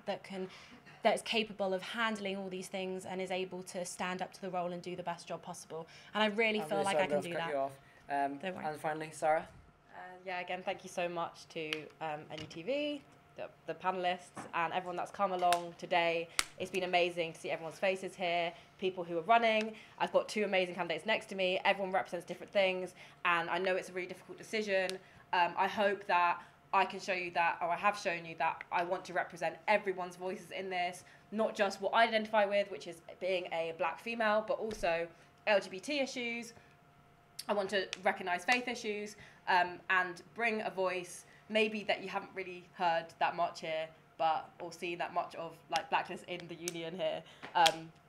is capable of handling all these things and is able to stand up to the role and do the best job possible. And I really feel like I can do that. And finally, Sarah? Yeah, again, thank you so much to NUTV, the panellists, and everyone that's come along today. It's been amazing to see everyone's faces here, people who are running. I've got 2 amazing candidates next to me. Everyone represents different things, and I know it's a really difficult decision. I hope that I can show you that, or I have shown you that I want to represent everyone's voices in this, not just what I identify with, which is being a black female, but also LGBT issues. I want to recognise faith issues and bring a voice maybe that you haven't really heard that much here, or seen that much of, like blackness in the union here,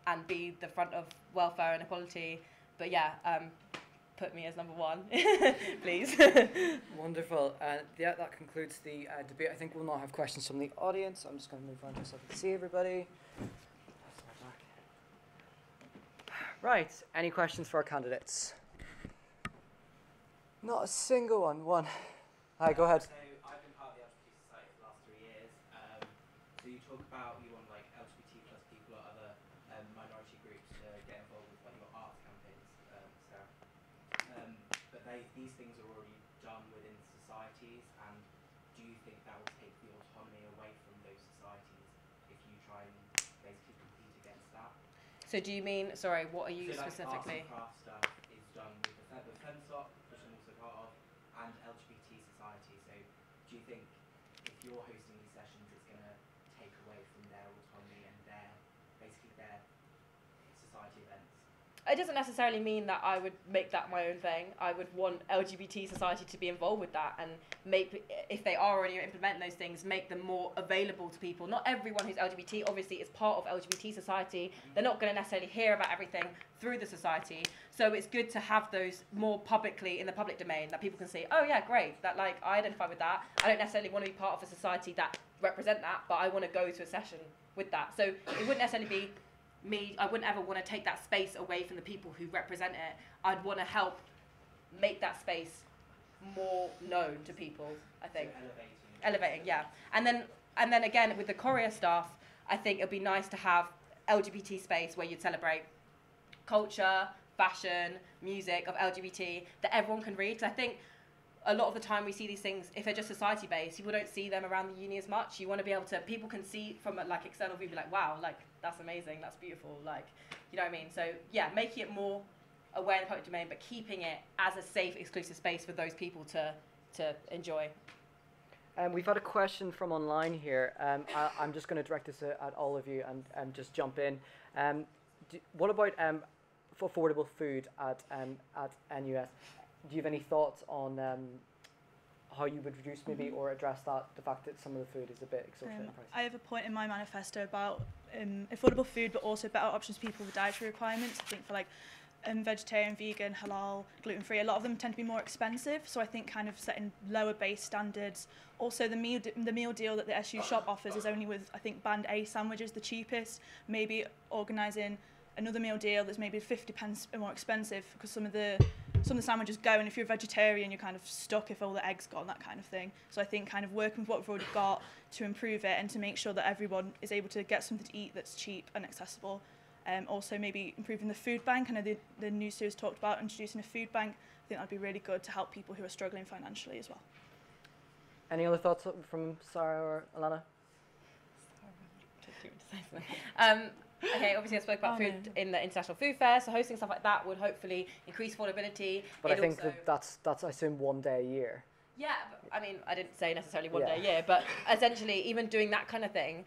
and be the front of welfare and equality. But yeah, put me as number 1, please. Wonderful. Yeah, that concludes the debate. I think we'll now have questions from the audience. I'm just going to move on just so I can see everybody. Right, any questions for our candidates? Not a single one. Hi, go ahead. So I've been part of the LGBT Society for the last 3 years. So you talk about you want like LGBT plus people or other minority groups to get involved with like your arts campaigns, Sarah. But these things are already done within societies, and do you think that will take the autonomy away from those societies if you try and basically compete against that? So do you mean, sorry, what are you so specifically? Like arts and craft stuff is done with the FEMSOC, which I'm also part of, and LGBT society. So do you think if you're hosting these sessions, it's going to take away from their autonomy and their society events? It doesn't necessarily mean that I would make that my own thing. I would want LGBT society to be involved with that and make, if they are already implementing those things, make them more available to people. Not everyone who's LGBT obviously is part of LGBT society. They're not going to necessarily hear about everything through the society. So it's good to have those more publicly in the public domain, that people can see, oh yeah, great, that like I identify with that. I don't necessarily want to be part of a society that represent that, but I want to go to a session with that. So it wouldn't necessarily be me. I wouldn't ever want to take that space away from the people who represent it. I'd want to help make that space more known to people, I think. So elevating, yeah. And then again with the Courier stuff, I think it'd be nice to have LGBT space where you'd celebrate culture, fashion, music of LGBT that everyone can read. 'Cause I think a lot of the time we see these things, if they're just society based, people don't see them around the uni as much. You want to be able to, people can see from a like external view, be like, wow, like that's amazing, that's beautiful, like, you know what I mean? So yeah, making it more aware in the public domain, but keeping it as a safe, exclusive space for those people to enjoy. We've had a question from online here. I'm just going to direct this at all of you and just jump in. What about affordable food at NUS? Do you have any thoughts on how you would reduce maybe or address the fact that some of the food is a bit extortionate in price? I have a point in my manifesto about affordable food, but also better options for people with dietary requirements. I think for like vegetarian, vegan, halal, gluten-free, a lot of them tend to be more expensive. So I think kind of setting lower base standards. Also, the meal deal that the SU shop offers is only with, I think, band A sandwiches, the cheapest. Maybe organising another meal deal that's maybe 50p more expensive, because some of the sandwiches go, and if you're a vegetarian, you're kind of stuck if all the eggs gone, that kind of thing. So I think kind of working with what we've already got to improve it and to make sure that everyone is able to get something to eat that's cheap and accessible. Also maybe improving the food bank. I know the NUSU has talked about introducing a food bank. I think that'd be really good to help people who are struggling financially as well. Any other thoughts from Sarah or Alana? Okay, obviously I spoke about food in the International Food Fair, so hosting stuff like that would hopefully increase affordability. But I think that's I assume 1 day a year. Yeah, but, I mean, I didn't say necessarily 1 day a year, but essentially even doing that kind of thing,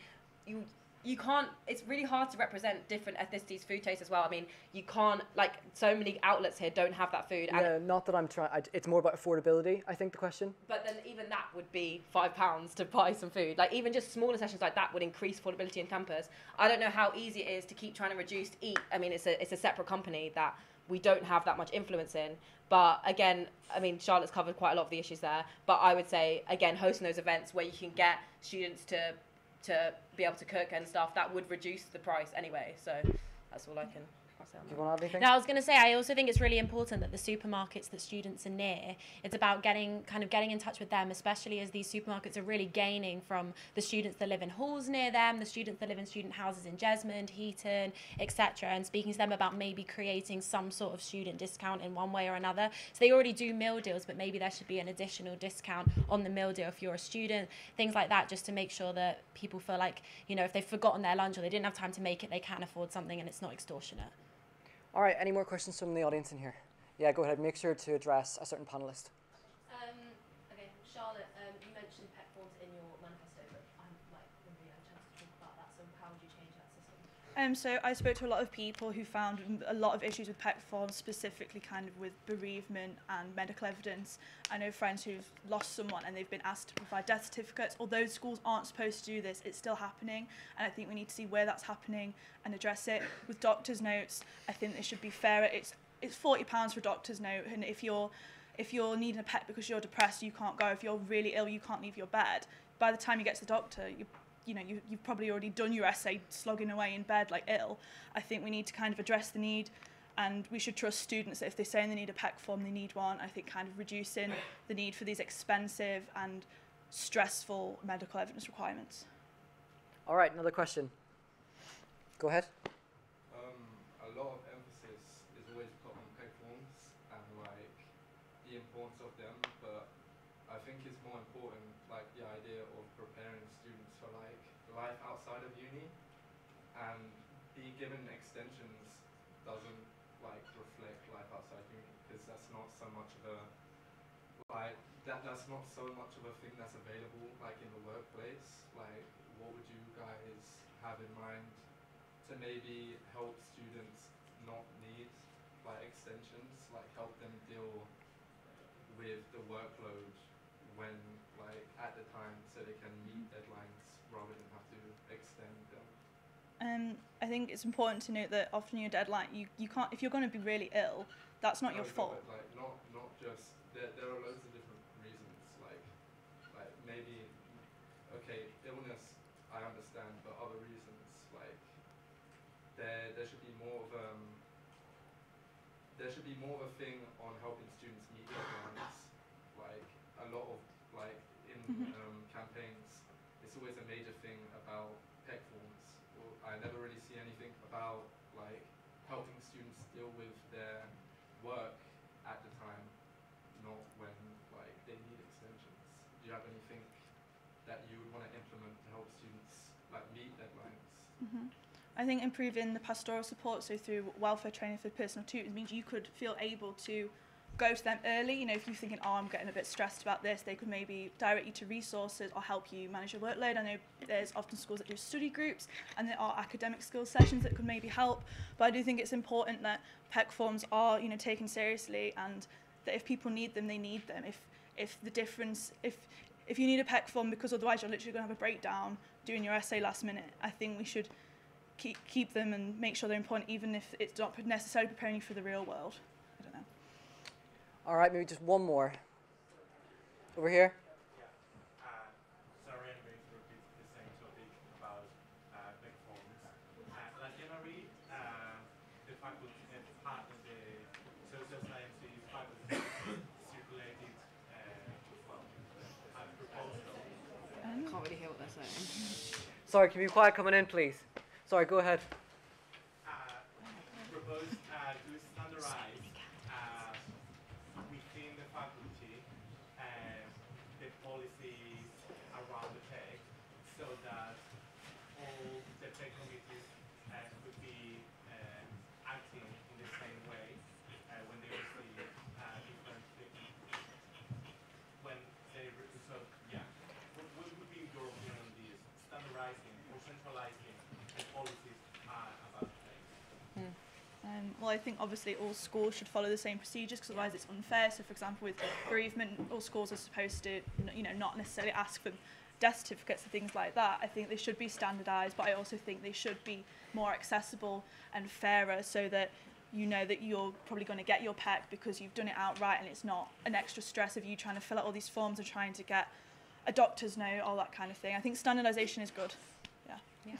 you can't, it's really hard to represent different ethnicities' food tastes as well. I mean, you can't, like, so many outlets here don't have that food. Yeah, not that I'm trying, it's more about affordability, I think, the question. But then even that would be £5 to buy some food. Like, even just smaller sessions like that would increase affordability in campus. I don't know how easy it is to keep trying to reduce eat. I mean, it's a separate company that we don't have that much influence in. But again, I mean, Charlotte's covered quite a lot of the issues there. But I would say, again, hosting those events where you can get students to be able to cook and stuff, that would reduce the price anyway. So that's all I can say on that. Do you want to add anything? No, I was going to say, I also think it's really important that the supermarkets that students are near, it's about getting in touch with them, especially as these supermarkets are really gaining from the students that live in halls near them, the students that live in student houses in Jesmond, Heaton, etc., and speaking to them about maybe creating some sort of student discount in one way or another. So they already do meal deals, but maybe there should be an additional discount on the meal deal if you're a student, things like that, just to make sure that people feel like, you know, if they've forgotten their lunch or they didn't have time to make it, they can afford something and it's not extortionate. All right, any more questions from the audience in here? Yeah, go ahead. Make sure to address a certain panelist. Okay, Charlotte, you mentioned PEC forms in your manifesto, but I'm like, when we had a chance to talk about that, so how would you change that system? So I spoke to a lot of people who found a lot of issues with PEC forms, specifically kind of with bereavement and medical evidence. I know friends who've lost someone and they've been asked to provide death certificates. Although schools aren't supposed to do this, it's still happening, and I think we need to see where that's happening and address it. With doctor's notes, I think it should be fairer. It's £40 for a doctor's note, and if you're needing a PEC because you're depressed, you can't go. If you're really ill, you can't leave your bed. By the time you get to the doctor, you've probably already done your essay slogging away in bed like ill. I think we need to kind of address the need, and we should trust students that if they're saying they need a PEC form, they need one. I think kind of reducing the need for these expensive and stressful medical evidence requirements. All right, another question. Go ahead. A lot of emphasis is always put on PEC forms and like the importance of them, but I think it's more important like the idea of preparing students for like life outside of uni, and being given extensions doesn't like reflect life outside uni, because that's not so much of a that's not so much of a thing that's available like in the workplace. Like, what would you guys have in mind to maybe help students not need like extensions, like help them deal with the workload when like at the time, so they can meet deadlines rather than have to extend them? I think it's important to note that often your deadline, you can't, if you're going to be really ill, that's not your fault. Like not just there are loads of different reasons, like maybe okay, illness I understand, but other reasons like there should be more of a thing on helping students meet deadlines. Like a lot of like in campaigns, it's always a major thing about PEC forms. Well, I never really see anything about like helping students deal with their work at the time, not when like they need extensions. Do you have anything that you would want to implement to help students like meet deadlines? I think improving the pastoral support, so through welfare training for personal tutors, means you could feel able to go to them early. You know, if you're thinking, oh, I'm getting a bit stressed about this, they could maybe direct you to resources or help you manage your workload. I know there's often schools that do study groups, and there are academic skills sessions that could maybe help. But I do think it's important that PEC forms are, you know, taken seriously, and that if people need them, they need them. If you need a PEC form because otherwise you're literally going to have a breakdown doing your essay last minute, I think we should keep them and make sure they're important, even if it's not necessarily preparing you for the real world. I don't know. All right, maybe just one more. Over here. Sorry, I'm going to repeat the same topic about big forms. Like generally, the faculty, the social sciences faculty circulated, well, a proposal. Can't really hear what they're saying. Sorry, can you be quiet coming in, please? Sorry, go ahead. Proposed to standardize within the faculty the policies around the tech, so that all the tech committees could be acting in the same way when they receive different things. When they so yeah, what would be your opinion on this? Standardizing or centralizing the policies about tech? Well, I think obviously all schools should follow the same procedures, because otherwise it's unfair. So, for example, with bereavement, all schools are supposed to, not necessarily ask for death certificates and things like that. I think they should be standardised, but I also think they should be more accessible and fairer, so that you know that you're probably going to get your PEC because you've done it outright, and it's not an extra stress of you trying to fill out all these forms and trying to get a doctor's note, all that kind of thing. I think standardisation is good. Yeah.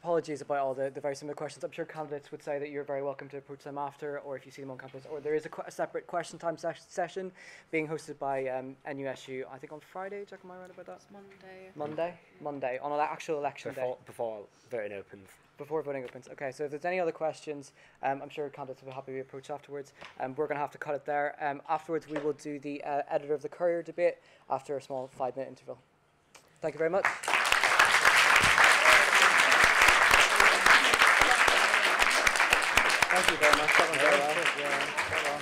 Apologies about all the very similar questions. I'm sure candidates would say that you're very welcome to approach them after, or if you see them on campus, or there is a separate question time session being hosted by NUSU, I think on Friday. Jack, am I right about that? It's Monday, on an actual election day. Before voting opens. Before voting opens. Okay, so if there's any other questions, I'm sure candidates will be happy to be approached afterwards. We're going to have to cut it there. Afterwards, we will do the editor of the Courier debate after a small 5-minute interval. Thank you very much. Thank you very much. That went very well. Yeah, well.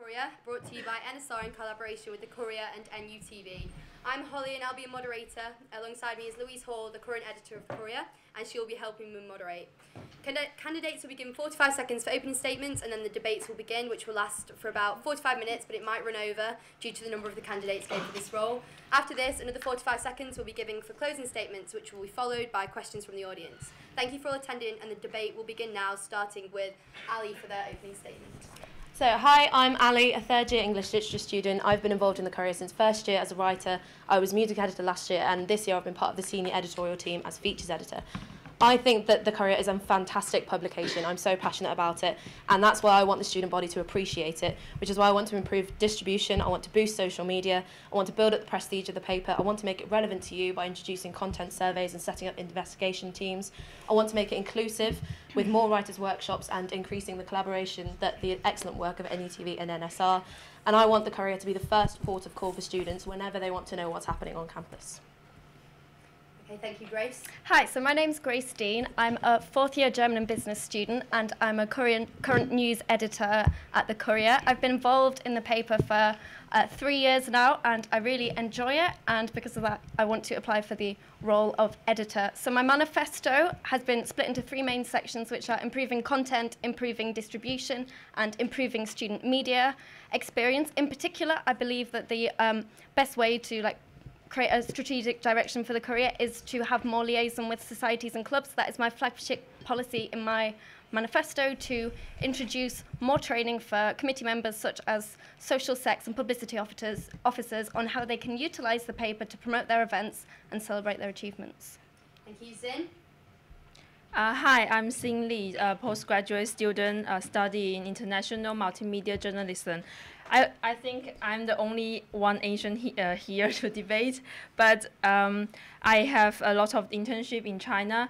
Courier, brought to you by NSR in collaboration with the Courier and NUTV. I'm Holly and I'll be a moderator. Alongside me is Louise Hall, the current editor of the Courier, and she'll be helping me moderate. Candidates will be given 45 seconds for opening statements, and then the debates will begin, which will last for about 45 minutes, but it might run over due to the number of the candidates going for this role. After this, another 45 seconds will be given for closing statements, which will be followed by questions from the audience. Thank you for all attending, and the debate will begin now, starting with Ali for their opening statement. So, hi, I'm Ali, a third-year English literature student. I've been involved in the Courier since first year as a writer. I was music editor last year, and this year I've been part of the senior editorial team as features editor. I think that the Courier is a fantastic publication. I'm so passionate about it, and that's why I want the student body to appreciate it, which is why I want to improve distribution, I want to boost social media, I want to build up the prestige of the paper, I want to make it relevant to you by introducing content surveys and setting up investigation teams. I want to make it inclusive with more writers' workshops and increasing the collaboration that the excellent work of NUTV and NSR. And I want the Courier to be the first port of call for students whenever they want to know what's happening on campus. Okay, thank you, Grace. Hi, so my name's Grace Dean. I'm a fourth-year German and business student, and I'm a current news editor at the Courier. I've been involved in the paper for 3 years now, and I really enjoy it, and because of that, I want to apply for the role of editor. So my manifesto has been split into 3 main sections, which are improving content, improving distribution, and improving student media experience. In particular, I believe that the best way to create a strategic direction for the Courier is to have more liaison with societies and clubs. That is my flagship policy in my manifesto, to introduce more training for committee members such as social sex and publicity officers on how they can utilise the paper to promote their events and celebrate their achievements. Thank you, Zin. Hi, I'm Xin Li, a postgraduate student studying international multimedia journalism. I think I'm the only one Asian here to debate, but I have a lot of internship in China,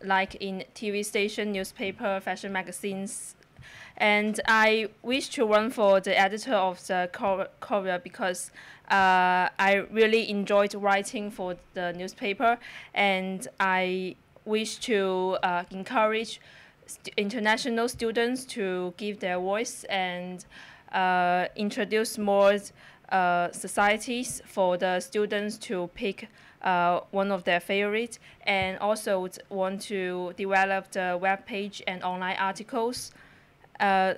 like in TV station, newspaper, fashion magazines, and I wish to run for the editor of the Courier because I really enjoyed writing for the newspaper, and I wish to encourage international students to give their voice and introduce more societies for the students to pick one of their favorites, and also want to develop the web page and online articles.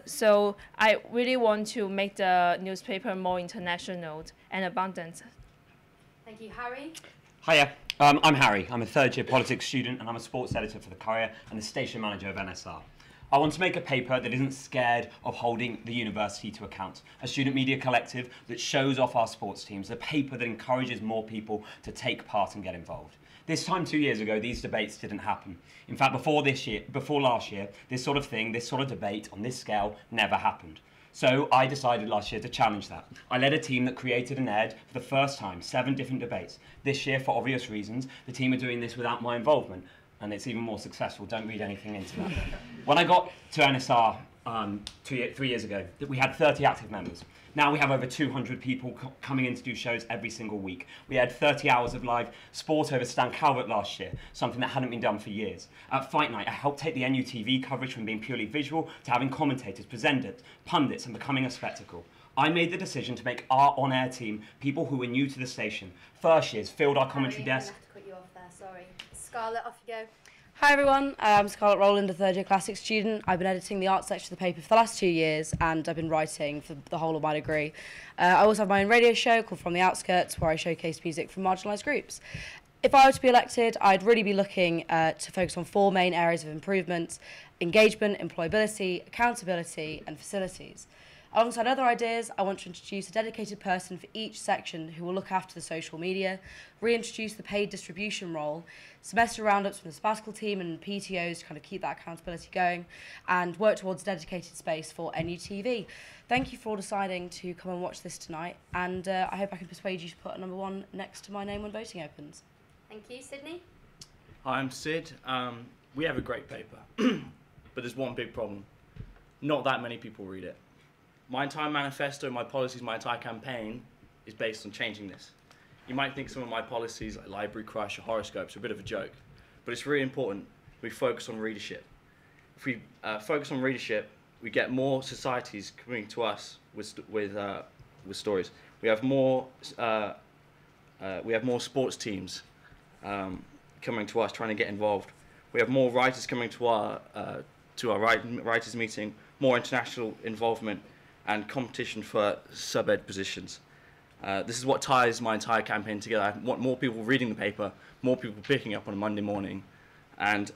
So I really want to make the newspaper more international and abundant. Thank you, Harry. Hiya, I'm Harry. I'm a third-year politics student, and I'm a sports editor for the Courier and the station manager of NSR. I want to make a paper that isn't scared of holding the university to account, a student media collective that shows off our sports teams, a paper that encourages more people to take part and get involved. This time 2 years ago, these debates didn't happen. In fact, before last year, this sort of debate on this scale never happened. So I decided last year to challenge that. I led a team that created and aired for the first time 7 different debates. This year, for obvious reasons, the team are doing this without my involvement, and it's even more successful. Don't read anything into that. When I got to NSR 3 years ago, we had 30 active members. Now we have over 200 people coming in to do shows every single week. We had 30 hours of live sport over Stan Calvert last year, something that hadn't been done for years. At Fight Night, I helped take the NUTV coverage from being purely visual to having commentators, presenters, pundits, and becoming a spectacle. I made the decision to make our on-air team people who were new to the station. First years filled our commentary desk. I have to cut you off there, sorry. Scarlett, off you go. Hi everyone, I'm Scarlett Rowland, a third-year classics student. I've been editing the art section of the paper for the last 2 years, and I've been writing for the whole of my degree. I also have my own radio show called From the Outskirts, where I showcase music from marginalised groups. If I were to be elected, I'd really be looking to focus on 4 main areas of improvement: engagement, employability, accountability, and facilities. Alongside other ideas, I want to introduce a dedicated person for each section who will look after the social media, reintroduce the paid distribution role, semester roundups from the sabbatical team and PTOs to kind of keep that accountability going, and work towards a dedicated space for NUTV. Thank you for all deciding to come and watch this tonight, and I hope I can persuade you to put number 1 next to my name when voting opens. Thank you, Sydney. Hi, I'm Sid. We have a great paper, but there's one big problem. Not that many people read it. My entire manifesto, my policies, my entire campaign is based on changing this. You might think some of my policies, like Library Crush or horoscopes, are a bit of a joke, but it's really important we focus on readership. If we focus on readership, we get more societies coming to us with stories. We have more sports teams coming to us trying to get involved. We have more writers coming to our writers meeting, more international involvement and competition for sub-ed positions. This is what ties my entire campaign together. I want more people reading the paper, more people picking up on a Monday morning, and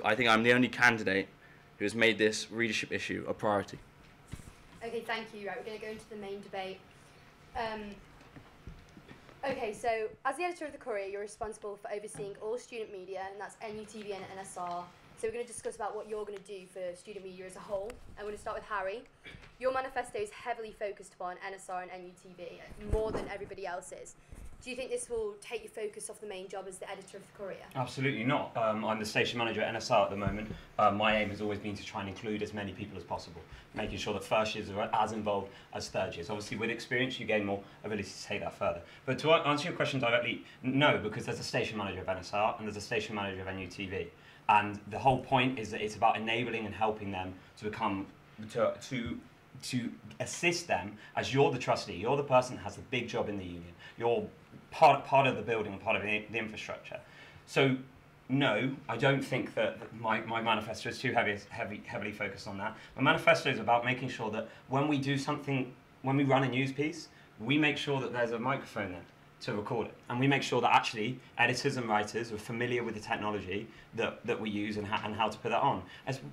I think I'm the only candidate who has made this readership issue a priority. Okay, thank you. Right, we're going to go into the main debate. Okay, so as the editor of the Courier, you're responsible for overseeing all student media, and that's NUTV and NSR. So we're going to discuss about what you're going to do for student media as a whole. I'm going to start with Harry. Your manifesto is heavily focused upon NSR and NUTV, more than everybody else's. Do you think this will take your focus off the main job as the editor of the Courier? Absolutely not. I'm the station manager at NSR at the moment. My aim has always been to try and include as many people as possible, making sure that first years are as involved as third years. Obviously, with experience, you gain more ability to take that further. But to answer your question directly, no, because there's a station manager of NSR and there's a station manager of NUTV. And the whole point is that it's about enabling and helping them to become, to assist them, as you're the trustee, you're the person that has the big job in the union. You're part of the building and part of the infrastructure. So no, I don't think that my manifesto is too heavily focused on that. My manifesto is about making sure that when we do something, when we run a news piece, we make sure that there's a microphone there to record it. And we make sure that actually editors and writers are familiar with the technology that we use and how to put that on.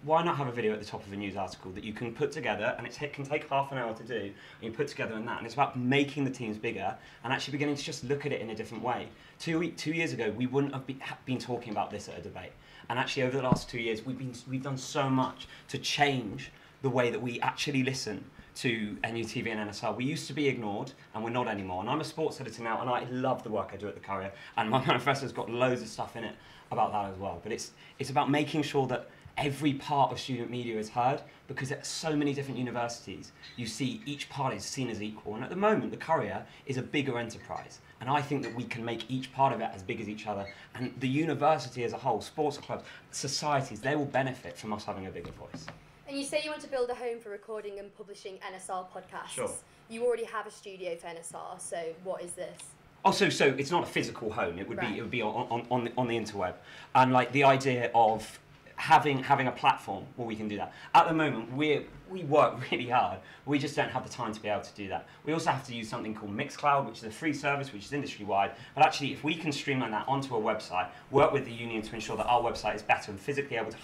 Why not have a video at the top of a news article that you can put together, and it can take half an hour to do, and you put together in that. And it's about making the teams bigger and actually beginning to just look at it in a different way. 2 years ago, we wouldn't have been talking about this at a debate. And actually over the last 2 years, we've done so much to change the way that we actually listen to NUTV and NSR. We used to be ignored, and we're not anymore. And I'm a sports editor now, and I love the work I do at the Courier, and my manifesto's got loads of stuff in it about that as well. But it's about making sure that every part of student media is heard, because at so many different universities, you see each part is seen as equal. And at the moment, the Courier is a bigger enterprise. And I think that we can make each part of it as big as each other. And the university as a whole, sports clubs, societies, they will benefit from us having a bigger voice. And you say you want to build a home for recording and publishing NSR podcasts. Sure. You already have a studio for NSR, so what is this? Oh, so it's not a physical home. It would Right. be on the interweb, and like the idea of having a platform where we can do that. At the moment, we work really hard. We just don't have the time to be able to do that. We also have to use something called Mixcloud, which is a free service, which is industry-wide. But actually, if we can streamline that onto a website, work with the union to ensure that our website is better and physically able to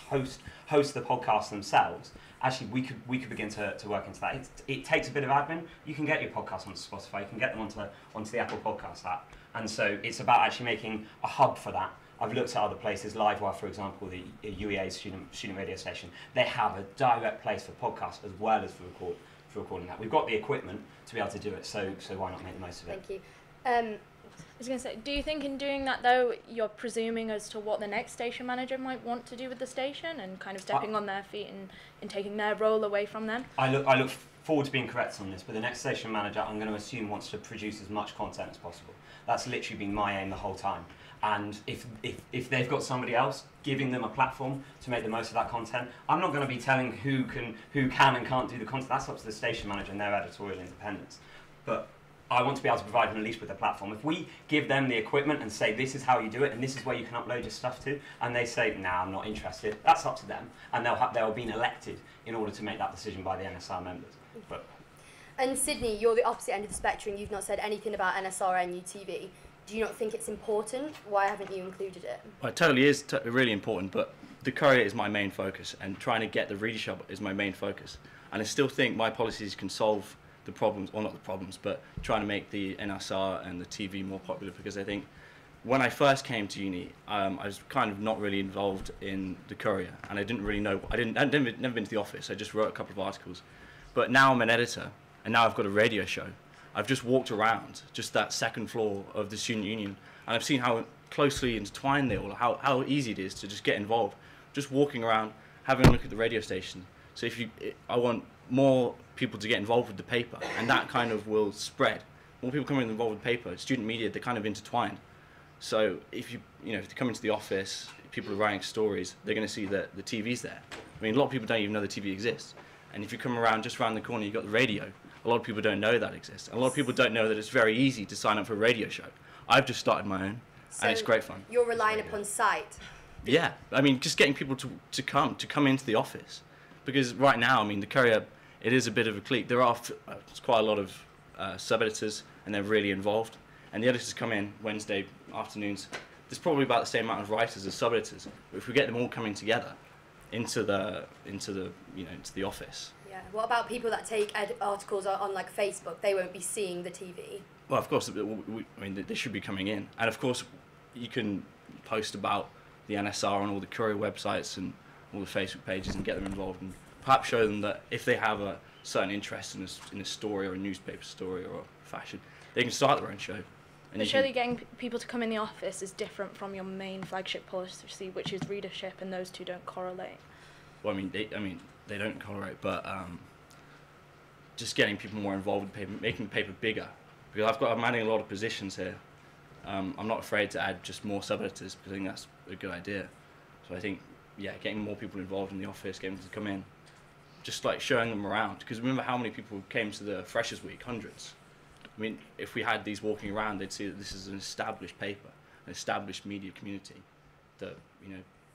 host the podcasts themselves, actually we could begin to work into that. It takes a bit of admin. You can get your podcasts onto Spotify. You can get them onto the Apple Podcast app. And so it's about actually making a hub for that. I've looked at other places, Livewire, for example, the UEA student radio station. They have a direct place for podcasts as well as for recording that. We've got the equipment to be able to do it, so why not make the most of it? Thank you. I was going to say, do you think in doing that, though, you're presuming as to what the next station manager might want to do with the station and kind of stepping on their feet and taking their role away from them? I look forward to being correct on this, but the next station manager, I'm going to assume, wants to produce as much content as possible. That's literally been my aim the whole time. And if they've got somebody else giving them a platform to make the most of that content, I'm not going to be telling who can and can't do the content. That's up to the station manager and their editorial independence. But I want to be able to provide them at least with a platform. If we give them the equipment and say, this is how you do it, and this is where you can upload your stuff to, and they say, nah, I'm not interested, that's up to them. And they'll have been elected in order to make that decision by the NSR members. But And Sydney, you're the opposite end of the spectrum. You've not said anything about NSR and UTV. Do you not think it's important? Why haven't you included it? Well, it totally is really important, but the Courier is my main focus, and trying to get the readership is my main focus. And I still think my policies can solve the problems, or not the problems, but trying to make the NSR and the TV more popular, because I think when I first came to uni, I was kind of not really involved in the Courier, and I didn't really know, I'd never been to the office, I just wrote a couple of articles. But now I'm an editor, and now I've got a radio show. I've just walked around just that second floor of the student union, and I've seen how closely intertwined they all are, how easy it is to just get involved. Just walking around, having a look at the radio station. So I want more people to get involved with the paper, and that kind of will spread. More people coming involved with paper, student media, they're kind of intertwined. So if you come into the office, people are writing stories, they're going to see that the TV's there. I mean, a lot of people don't even know the TV exists. And if you come around just around the corner, you've got the radio. A lot of people don't know that exists. A lot of people don't know that it's very easy to sign up for a radio show. I've just started my own, and it's great fun. You're relying upon sight. Yeah, I mean, just getting people to come into the office, because right now, I mean, the Courier, it is a bit of a clique. There are it's quite a lot of sub-editors, and they're really involved. And the editors come in Wednesday afternoons. There's probably about the same amount of writers as sub-editors, but if we get them all coming together into the office. Yeah. What about people that take articles on like Facebook? They won't be seeing the TV. Well, of course, I mean, they should be coming in, and of course, you can post about the NSR on all the Courier websites and all the Facebook pages and get them involved, and perhaps show them that if they have a certain interest in a story or a newspaper story or fashion, they can start their own show. And But surely getting people to come in the office is different from your main flagship policy, which is readership, and those two don't correlate. Well, I mean, they don't correlate, but just getting people more involved in paper, making the paper bigger. Because I'm adding a lot of positions here. I'm not afraid to add just more sub-editors because I think that's a good idea. So I think, yeah, getting more people involved in the office, getting them to come in, just like showing them around. Because remember how many people came to the Freshers' Week? Hundreds. I mean, if we had these walking around, they'd see that this is an established paper, an established media community that,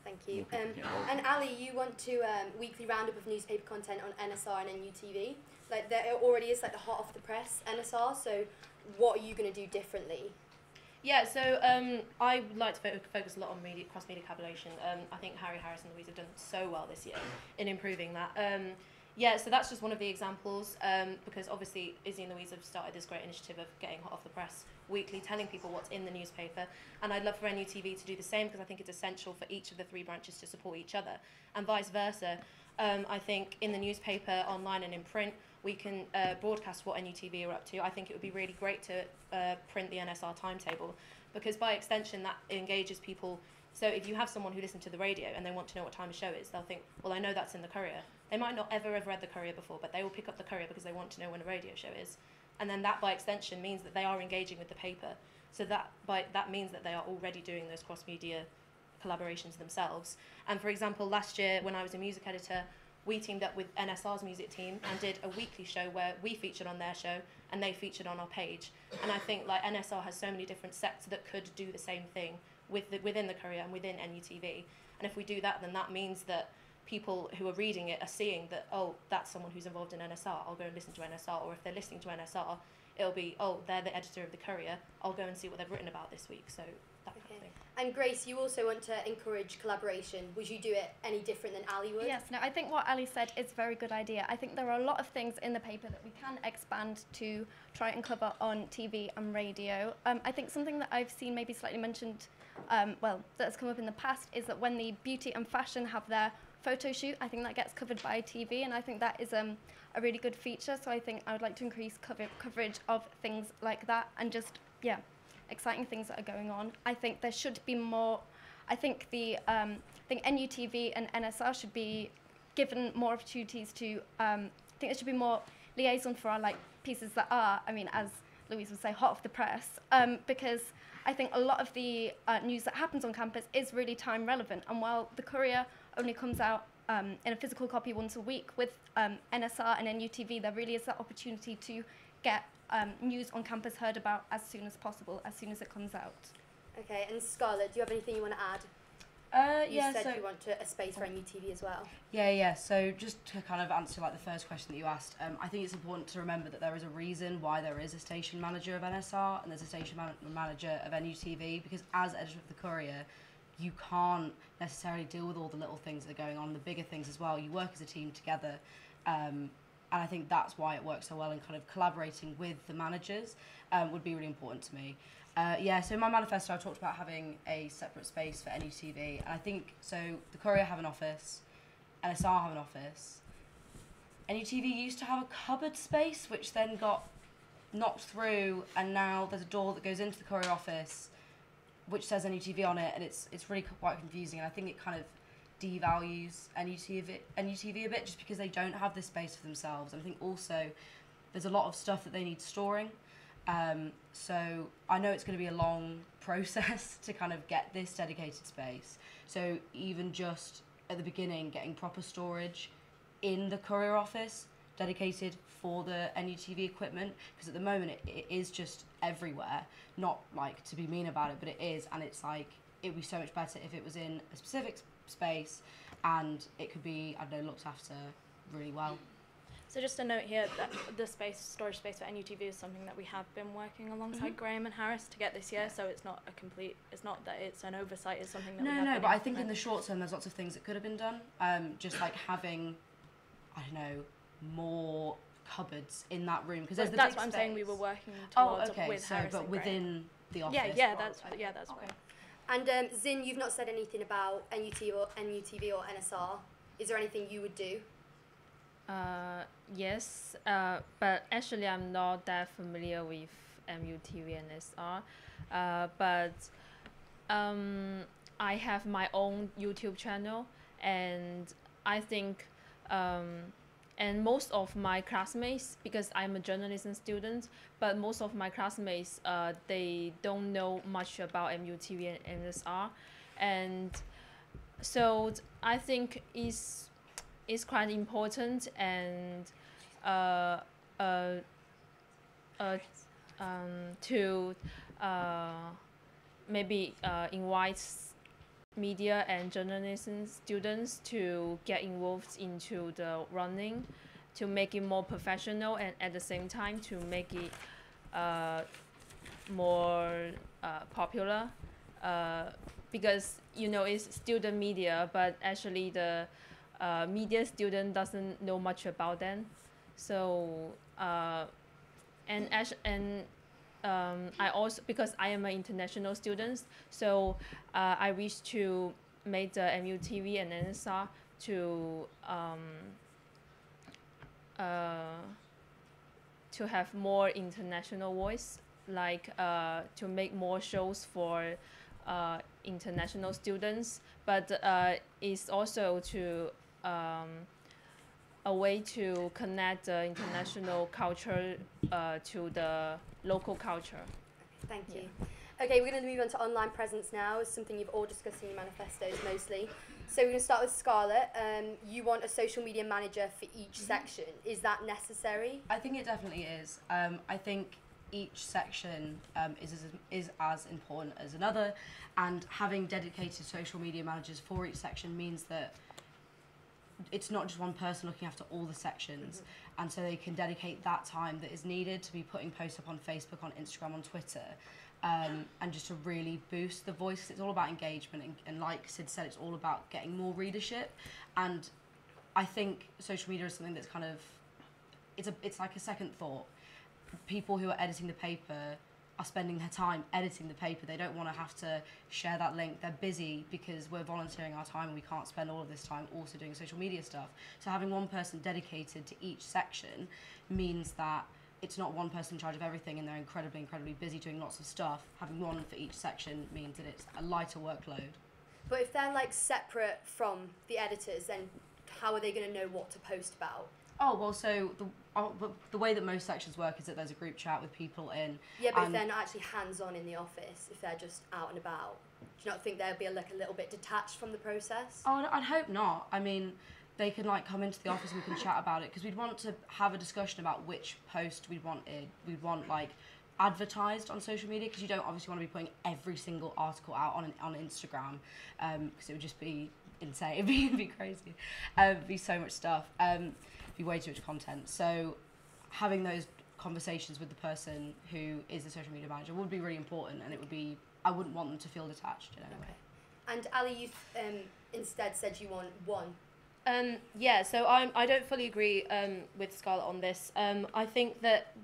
Thank you. And Ali, you want to weekly roundup of newspaper content on NSR and NUTV. Like there already is like the hot off the press NSR. So what are you going to do differently? Yeah, so I would like to focus a lot on cross-media collaboration. I think Harry, Harris and Louise have done so well this year in improving that. Yeah, so that's just one of the examples, because obviously Izzy and Louise have started this great initiative of getting hot off the press weekly, telling people what's in the newspaper, and I'd love for NUTV to do the same because I think it's essential for each of the three branches to support each other, and vice versa. I think in the newspaper, online and in print, we can broadcast what NUTV are up to. I think it would be really great to print the NSR timetable, because by extension that engages people. So if you have someone who listens to the radio and they want to know what time a show is, they'll think, well, I know that's in the Courier. They might not ever have read the Courier before, but they will pick up the Courier because they want to know when a radio show is. And then that, by extension, means that they are engaging with the paper. So that means that they are already doing those cross-media collaborations themselves. And for example, last year when I was a music editor, we teamed up with NSR's music team and did a weekly show where we featured on their show and they featured on our page. And I think like NSR has so many different sects that could do the same thing within the Courier and within NUTV. And if we do that, then that means that people who are reading it are seeing that, oh, that's someone who's involved in NSR, I'll go and listen to NSR. Or if they're listening to NSR, it'll be, oh, they're the editor of the Courier, I'll go and see what they've written about this week. So that kind of thing. And Grace, you also want to encourage collaboration. Would you do it any different than Ali would? Yes, no, I think what Ali said is a very good idea. I think there are a lot of things in the paper that we can expand to try and cover on TV and radio. I think something that I've seen maybe slightly mentioned, that's come up in the past, is that when the beauty and fashion have their photo shoot, I think that gets covered by TV, and I think that is a really good feature. So I think I would like to increase coverage of things like that, and just, yeah, exciting things that are going on. I think there should be more. I think NUTV and NSR should be given more opportunities to. I think there should be more liaison for our pieces that are, as Louise would say, hot off the press, because I think a lot of the news that happens on campus is really time relevant. And while the Courier only comes out in a physical copy once a week, with NSR and NUTV, there really is that opportunity to get news on campus heard about as soon as possible, as soon as it comes out. Okay, and Scarlett, do you have anything you want to add? You said you want a space for NUTV as well. Yeah. So just to kind of answer the first question that you asked, I think it's important to remember that there is a reason why there is a station manager of NSR and there's a station manager of NUTV, because as editor of the Courier, you can't necessarily deal with all the little things that are going on, the bigger things as well. You work as a team together, and I think that's why it works so well, and kind of collaborating with the managers would be really important to me. So in my manifesto I talked about having a separate space for NUTV, and I think, so the Courier have an office, NSR have an office, NUTV used to have a cupboard space which then got knocked through, and now there's a door that goes into the Courier office which says NUTV on it, and it's really quite confusing, and I think it kind of devalues NUTV a bit, just because they don't have this space for themselves. And I think also there's a lot of stuff that they need storing, so I know it's going to be a long process to kind of get this dedicated space, so even just at the beginning getting proper storage in the Courier office dedicated for the NUTV equipment, because at the moment it is just everywhere. Not like to be mean about it, but it is, and it's like it would be so much better if it was in a specific space and it could be, I don't know, looked after really well. So just a note here that the storage space for NUTV is something that we have been working alongside Graham and Harris to get this year. So it's not that it's an oversight. It's something that No, but I think in the short term there's lots of things that could have been done. Just like having, I don't know, more cupboards in that room, because there's the that's big what I'm space. saying. We were working towards with so, Harris but and within Graham. the office. That's right. And Zin, you've not said anything about NUTV or NSR. Is there anything you would do? Yes, but actually I'm not that familiar with MUTV and SR, but I have my own YouTube channel, and I think and most of my classmates, because I'm a journalism student, but most of my classmates they don't know much about MUTV and NSR, and so I think it's quite important, and to maybe invite media and journalism students to get involved into the running, to make it more professional, and at the same time to make it more popular, because it's student media, but actually the media student doesn't know much about them. So I also, because I am an international student, so I wish to make the MUTV and NSR to have more international voice, like to make more shows for international students, but it's also to a way to connect the international culture to the local culture. Thank you. Okay, we're going to move on to online presence now. It's something you've all discussed in your manifestos mostly. So we're going to start with Scarlett. You want a social media manager for each section. Is that necessary? I think it definitely is. I think each section is as important as another, and having dedicated social media managers for each section means that it's not just one person looking after all the sections, and so they can dedicate that time that is needed to be putting posts up on Facebook, on Instagram, on Twitter, and just to really boost the voice. It's all about engagement, and like Sid said, it's all about getting more readership. And I think social media is something that's kind of, it's like a second thought. People who are editing the paper are spending their time editing the paper. They don't want to have to share that link. They're busy because we're volunteering our time and we can't spend all of this time also doing social media stuff. So having one person dedicated to each section means that it's not one person in charge of everything and they're incredibly busy doing lots of stuff. Having one for each section means that it's a lighter workload. But if they're like separate from the editors, then how are they going to know what to post about? Oh, well, so the way that most sections work is that there's a group chat with people in. Yeah, but if they're not actually hands-on in the office, if they're just out and about, do you not think they'll be like a little bit detached from the process? Oh, I'd hope not. I mean, they can like come into the office and we can chat about it, because we'd want to have a discussion about which post we'd want like advertised on social media, because you don't obviously want to be putting every single article out on Instagram, because it would just be insane. It'd be crazy. It'd be so much stuff. Be way too much content. So having those conversations with the person who is the social media manager would be really important, and it would be, I wouldn't want them to feel detached in any way. And Ali, you instead said you want one. Yeah, so I don't fully agree with Scarlett on this. I think that,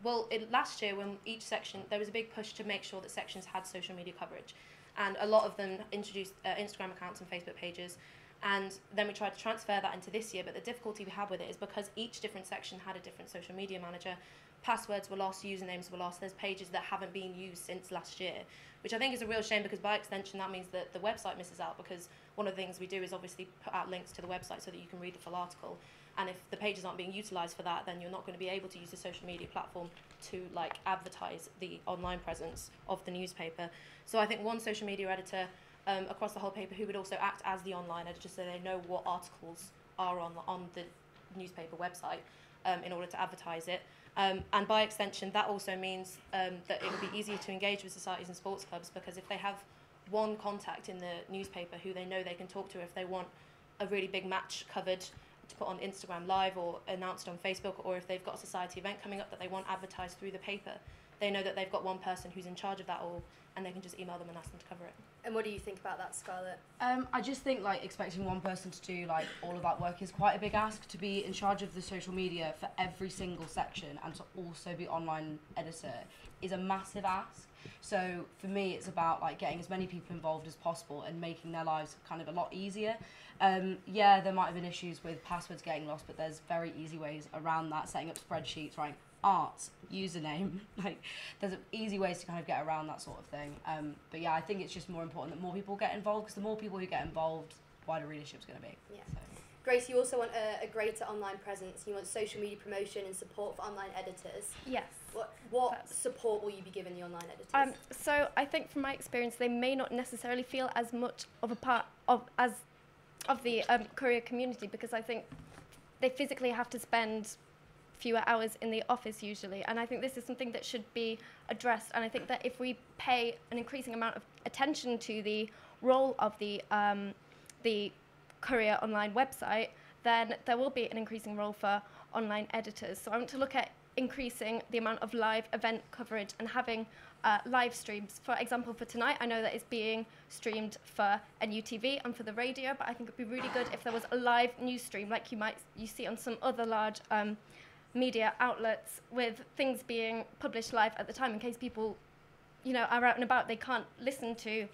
last year when each section, there was a big push to make sure that sections had social media coverage, and a lot of them introduced Instagram accounts and Facebook pages. And then we tried to transfer that into this year, but the difficulty we had with it is because each different section had a different social media manager, passwords were lost, usernames were lost, there's pages that haven't been used since last year, which I think is a real shame, because by extension that means that the website misses out, because one of the things we do is obviously put out links to the website so that you can read the full article. And if the pages aren't being utilised for that, then you're not going to be able to use the social media platform to like advertise the online presence of the newspaper. So I think one social media editor across the whole paper who would also act as the online editor, so they know what articles are on newspaper website in order to advertise it. And by extension, that also means that it would be easier to engage with societies and sports clubs, because if they have one contact in the newspaper who they know they can talk to if they want a really big match covered to put on Instagram Live or announced on Facebook, or if they've got a society event coming up that they want advertised through the paper, they know that they've got one person who's in charge of that all, and they can just email them and ask them to cover it. And what do you think about that, Scarlett? I just think like expecting one person to do like all of that work is quite a big ask. To be in charge of the social media for every single section and to also be online editor is a massive ask. So for me, it's about like getting as many people involved as possible and making their lives kind of a lot easier. Yeah, there might have been issues with passwords getting lost, but there's very easy ways around that. Setting up spreadsheets, right? Arts, username, like there's easy ways to kind of get around that sort of thing. But yeah, I think it's just more important that more people get involved, because the more people who get involved, wider readership's going to be. Yeah. So. Grace, you also want a greater online presence. You want social media promotion and support for online editors. Yes. What support will you be giving the online editors? So I think from my experience, they may not necessarily feel as much of a part of the Courier community, because I think they physically have to spend fewer hours in the office usually, and I think this is something that should be addressed. And I think that if we pay an increasing amount of attention to the role of the Courier online website, then there will be an increasing role for online editors. So I want to look at increasing the amount of live event coverage and having live streams. For example, for tonight, I know that it's being streamed for NUTV and for the radio, but I think it'd be really good if there was a live news stream like you see on some other large media outlets, with things being published live at the time, in case people, are out and about, they can't listen to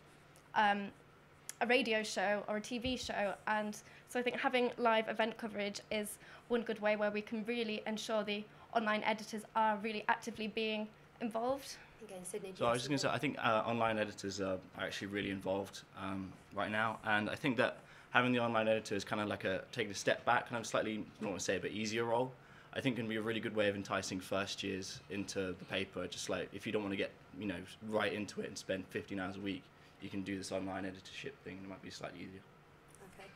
a radio show or a TV show. And so I think having live event coverage is one good way where we can really ensure the online editors are really actively being involved. Again, Sydney. So I was just going to say, I think online editors are actually really involved right now, and I think that having the online editor is kind of like taking a step back, kind of slightly, I don't want to say, but easier role. I think can be a really good way of enticing first years into the paper. Just like if you don't want to get right into it and spend 15 hours a week, you can do this online editorship thing, and it might be slightly easier. Okay.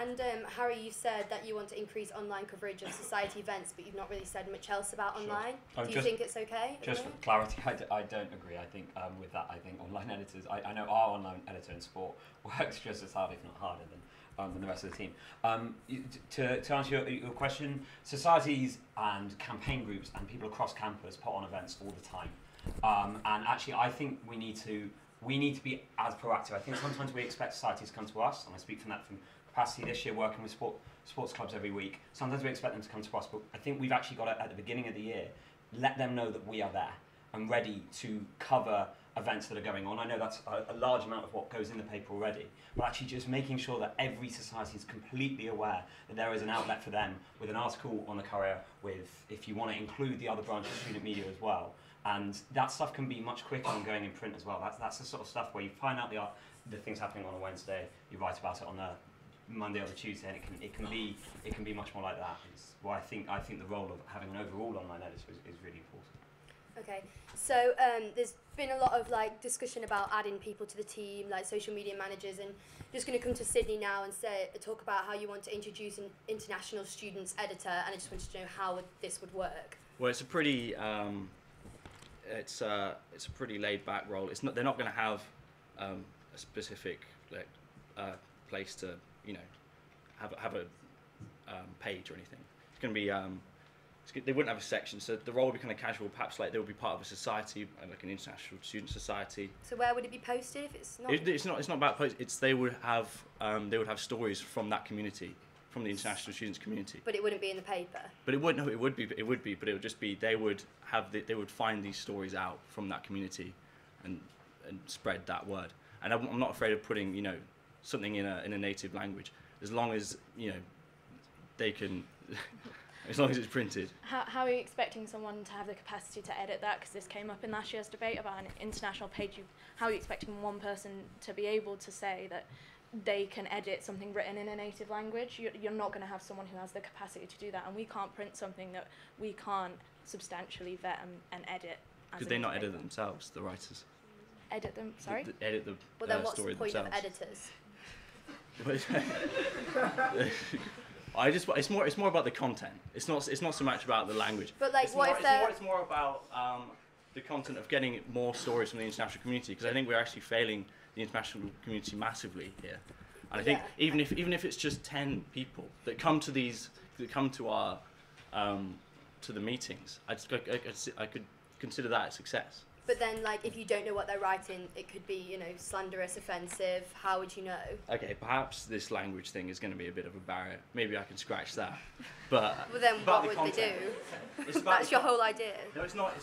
And Harry, you said that you want to increase online coverage of society events, but you've not really said much else about online. Do you think it's okay? Just for clarity, I don't agree. I think with that, I think online editors, I know our online editor in sport works just as hard, if not harder, than the rest of the team. To answer your question, societies and campaign groups and people across campus put on events all the time. And actually, I think we need to be as proactive. I think sometimes we expect societies to come to us, and I speak from that from capacity this year, working with sports clubs every week. Sometimes we expect them to come to us, but I think we've actually got to, at the beginning of the year, let them know that we are there and ready to cover events that are going on. I know that's a large amount of what goes in the paper already, but actually just making sure that every society is completely aware that there is an outlet for them, with an article on the Courier, with, if you want to include the other branch of student media as well. And that stuff can be much quicker than going in print as well. That's the sort of stuff where you find out the things happening on a Wednesday, you write about it on a Monday or the Tuesday, and it can be much more like that. It's why I think the role of having an overall online editor is really important. Okay, so there's been a lot of discussion about adding people to the team, like social media managers, and just going to come to Sydney now and talk about how you want to introduce an international students editor, and I just wanted to know how this would work. Well, it's a pretty it's a pretty laid back role. They're not going to have a specific place to have a page or anything. It's going to be they wouldn't have a section, so the role would be kind of casual. Perhaps they would be part of a society, like an international student society. So where would it be posted if it's not? It's not about post. They would have stories from that community, from the international students community. But it wouldn't be in the paper. But it would. No, it would be. But it would just be they would find these stories out from that community, and spread that word. And I'm not afraid of putting something in a native language, as long as they can. As long as it's printed. How are you expecting someone to have the capacity to edit that? Because this came up in last year's debate about an international page. How are you expecting one person to be able to say that they can edit something written in a native language? You're not going to have someone who has the capacity to do that, and we can't print something that we can't substantially vet and edit. Could they not edit themselves, the writers? Edit them, sorry? Edit the well, then what's story the point themselves. of editors? It's more about the content. It's not so much about the language. But like, It's more about the content of getting more stories from the international community, because I think we're actually failing the international community massively here. And I think even if it's just 10 people that come to our to the meetings, I could consider that a success. But then, like, if you don't know what they're writing, it could be, you know, slanderous, offensive. How would you know? Okay, perhaps this language thing is going to be a bit of a barrier. Maybe I can scratch that. But well, then what would they do? That's your whole idea. No, it's not.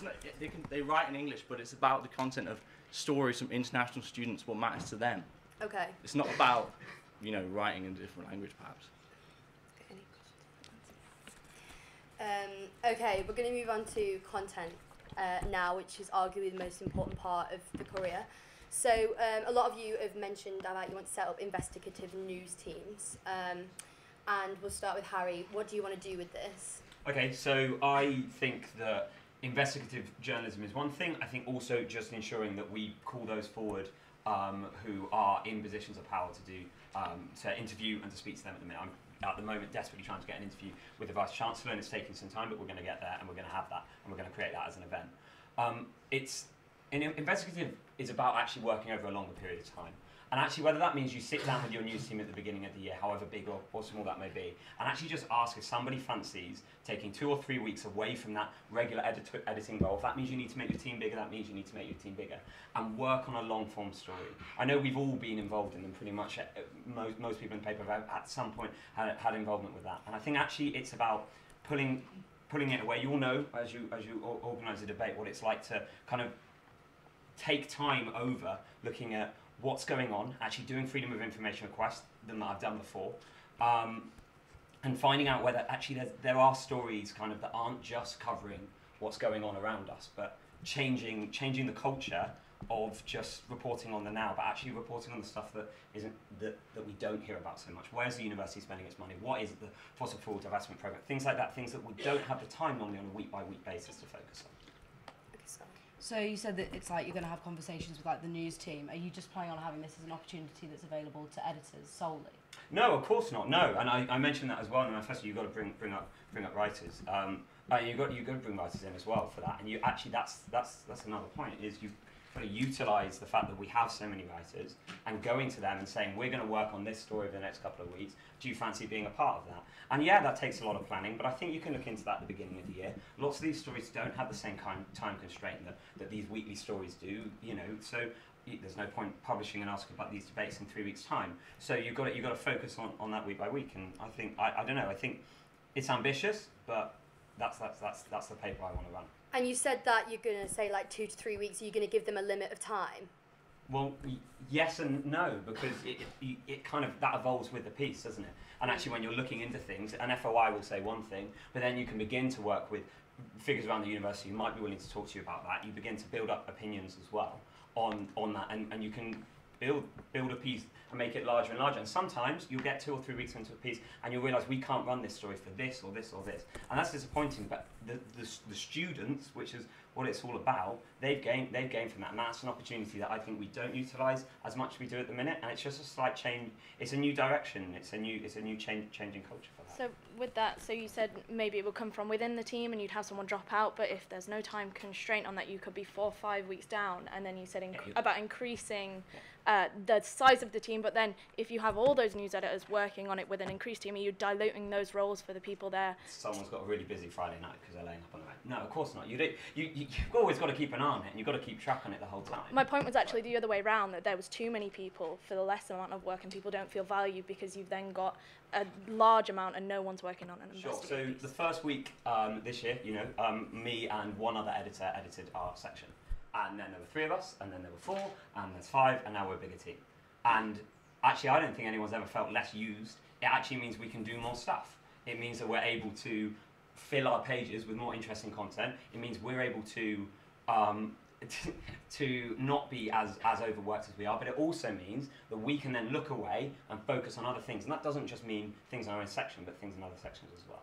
They write in English, but it's about the content of stories from international students. What matters to them. Okay. It's not about, you know, writing in a different language, perhaps. Okay, we're going to move on to content now, which is arguably the most important part of the Courier. So a lot of you have mentioned that you want to set up investigative news teams. And we'll start with Harry. What do you want to do with this? Okay, so I think that investigative journalism is one thing. I think also just ensuring that we call those forward who are in positions of power to interview and to speak to them at the minute. I'm at the moment desperately trying to get an interview with the Vice-Chancellor, and it's taking some time, but we're going to get there, and we're going to have that, and we're going to create that as an event. Investigative is about actually working over a longer period of time. And actually, whether that means you sit down with your news team at the beginning of the year, however big or small that may be, and actually just ask if somebody fancies taking 2 or 3 weeks away from that regular editing role. If that means you need to make your team bigger, that means you need to make your team bigger. And work on a long-form story. I know we've all been involved in them pretty much. Most people in the paper have at some point had involvement with that. And I think actually it's about pulling it away. You all know, as you organise a debate, what it's like to kind of take time over looking at what's going on, actually doing freedom of information requests than I've done before, and finding out whether actually there are stories kind of that aren't just covering what's going on around us, but changing the culture of just reporting on the now, but actually reporting on the stuff that we don't hear about so much. Where's the university spending its money? What is the fossil fuel divestment program? Things like that, things that we don't have the time normally on a week-by-week basis to focus on. So you said that it's like you're going to have conversations with like the news team. Are you just planning on having this as an opportunity that's available to editors solely? No, of course not. No, and I mentioned that as well in the manifesto. You've got to bring up writers. You've got to bring writers in as well for that. And you actually that's another point is you've got to utilise the fact that we have so many writers and going to them and saying we're going to work on this story over the next couple of weeks. Do you fancy being a part of that? And yeah, that takes a lot of planning, but I think you can look into that at the beginning of the year. Lots of these stories don't have the same kind of time constraint that these weekly stories do, you know, so there's no point publishing an article about these debates in 3 weeks' time. So you've got to focus on that week by week, and I think, I don't know, I think it's ambitious, but that's the paper I want to run. And you said that you're going to say like 2 to 3 weeks, are you going to give them a limit of time? Well, yes and no, because it kind of, that evolves with the piece, doesn't it? And actually when you're looking into things, an FOI will say one thing, but then you can begin to work with figures around the university who might be willing to talk to you about that. You begin to build up opinions as well on that, and you can build a piece and make it larger and larger. And sometimes you'll get 2 or 3 weeks into a piece and you'll realise we can't run this story for this or this or this. And that's disappointing, but the students, which is what it's all about, they've gained from that. And that's an opportunity that I think we don't utilise as much as we do at the minute. And it's just a slight change. It's a new direction. It's a new changing culture for that. So with that, so you said maybe it would come from within the team and you'd have someone drop out, but if there's no time constraint on that, you could be 4 or 5 weeks down. And then you said about increasing the size of the team, but then if you have all those news editors working on it with an increased team, are you diluting those roles for the people there? Someone's got a really busy Friday night because they're laying up on the bed. No, of course not. You've always got to keep an eye on it, and you've got to keep track on it the whole time. My point was actually the other way around, that there was too many people for the less amount of work, and people don't feel valued because you've then got a large amount and no one's working on an investigative Sure. So piece. the first week this year, me and one other editor edited our section. And then there were 3 of us, and then there were 4, and there's 5, and now we're a bigger team. And actually, I don't think anyone's ever felt less used. It actually means we can do more stuff. It means that we're able to fill our pages with more interesting content. It means we're able to to not be as overworked as we are, but it also means that we can then look away and focus on other things. And that doesn't just mean things in our own section, but things in other sections as well.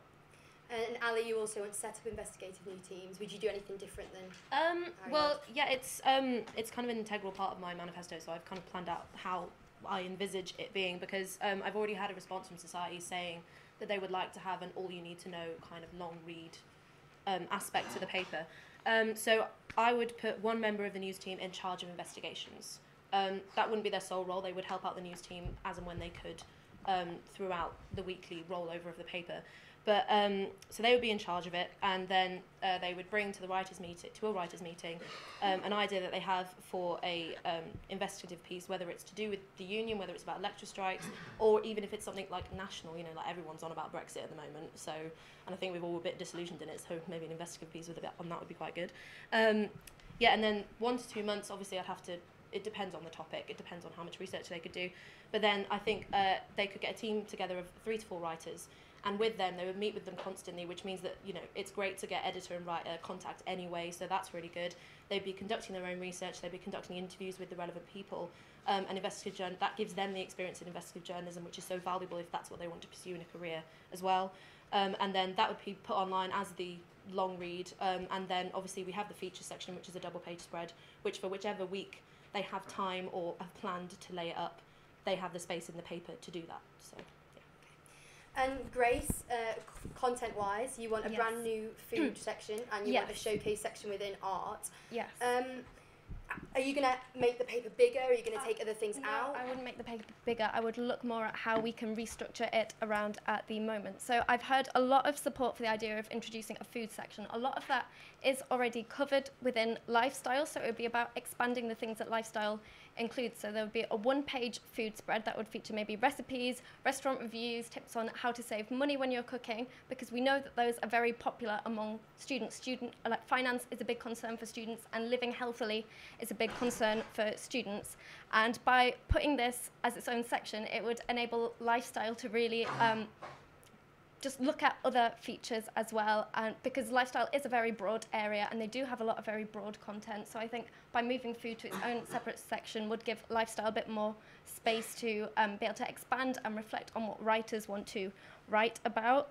And Ali, you also want to set up investigative new teams. Would you do anything different than? Well, yeah, it's kind of an integral part of my manifesto. So I've kind of planned out how I envisage it being, because I've already had a response from society saying that they would like to have an all you need to know kind of long read aspect to the paper. So I would put one member of the news team in charge of investigations. That wouldn't be their sole role. They would help out the news team as and when they could throughout the weekly rollover of the paper. But so they would be in charge of it, and then they would bring to a writers' meeting an idea that they have for a investigative piece, whether it's to do with the union, whether it's about lecture strikes, or even if it's something like national. You know, like everyone's on about Brexit at the moment. So, and I think we've all a bit disillusioned in it. So maybe an investigative piece with a bit on that would be quite good. Yeah, and then 1 to 2 months. Obviously, I'd have to. It depends on the topic. It depends on how much research they could do. But then I think they could get a team together of 3 to 4 writers. And with them, they would meet with them constantly, which means that, you know, it's great to get editor and writer contact anyway, so that's really good. They'd be conducting their own research, they'd be conducting interviews with the relevant people, and that gives them the experience in investigative journalism, which is so valuable if that's what they want to pursue in a career as well. And then that would be put online as the long read, and then obviously we have the feature section, which is a double-page spread, which for whichever week they have time or have planned to lay it up, they have the space in the paper to do that. So. And Grace, content-wise, you want a Yes. brand new food section, and you want a showcase section within art. Yes. Are you going to make the paper bigger? Are you going to take other things out? I wouldn't make the paper bigger. I would look more at how we can restructure it around at the moment. So I've heard a lot of support for the idea of introducing a food section. A lot of that is already covered within lifestyle, so it would be about expanding the things that lifestyle includes. So there would be a 1-page food spread that would feature maybe recipes, restaurant reviews, tips on how to save money when you're cooking, because we know that those are very popular among students. Like finance is a big concern for students, and living healthily is a big concern for students. And by putting this as its own section, it would enable lifestyle to really just look at other features as well, and because lifestyle is a very broad area and they do have a lot of very broad content, so I think by moving food to its own separate section would give lifestyle a bit more space to be able to expand and reflect on what writers want to write about.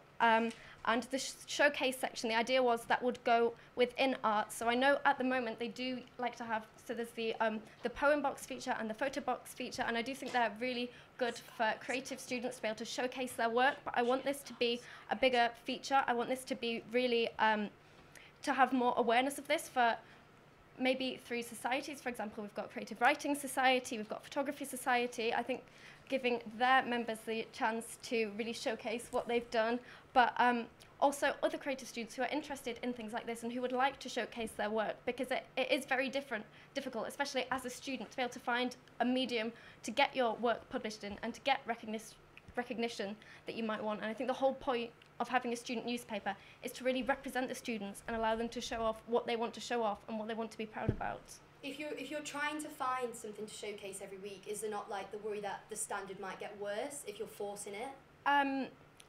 And the showcase section, the idea was that would go within art. So I know at the moment they do like to have, so there's the poem box feature and the photo box feature, and I do think they're really good for creative students to be able to showcase their work, but I want this to be a bigger feature. I want this to be really, to have more awareness of this for maybe through societies. For example, we've got Creative Writing Society, we've got Photography Society. I think giving their members the chance to really showcase what they've done, but also other creative students who are interested in things like this and who would like to showcase their work, because it is very difficult, especially as a student, to be able to find a medium to get your work published in and to get recognition that you might want. And I think the whole point of having a student newspaper is to really represent the students and allow them to show off what they want to show off and what they want to be proud about. If you're trying to find something to showcase every week, is there not like the worry that the standard might get worse if you're forcing it?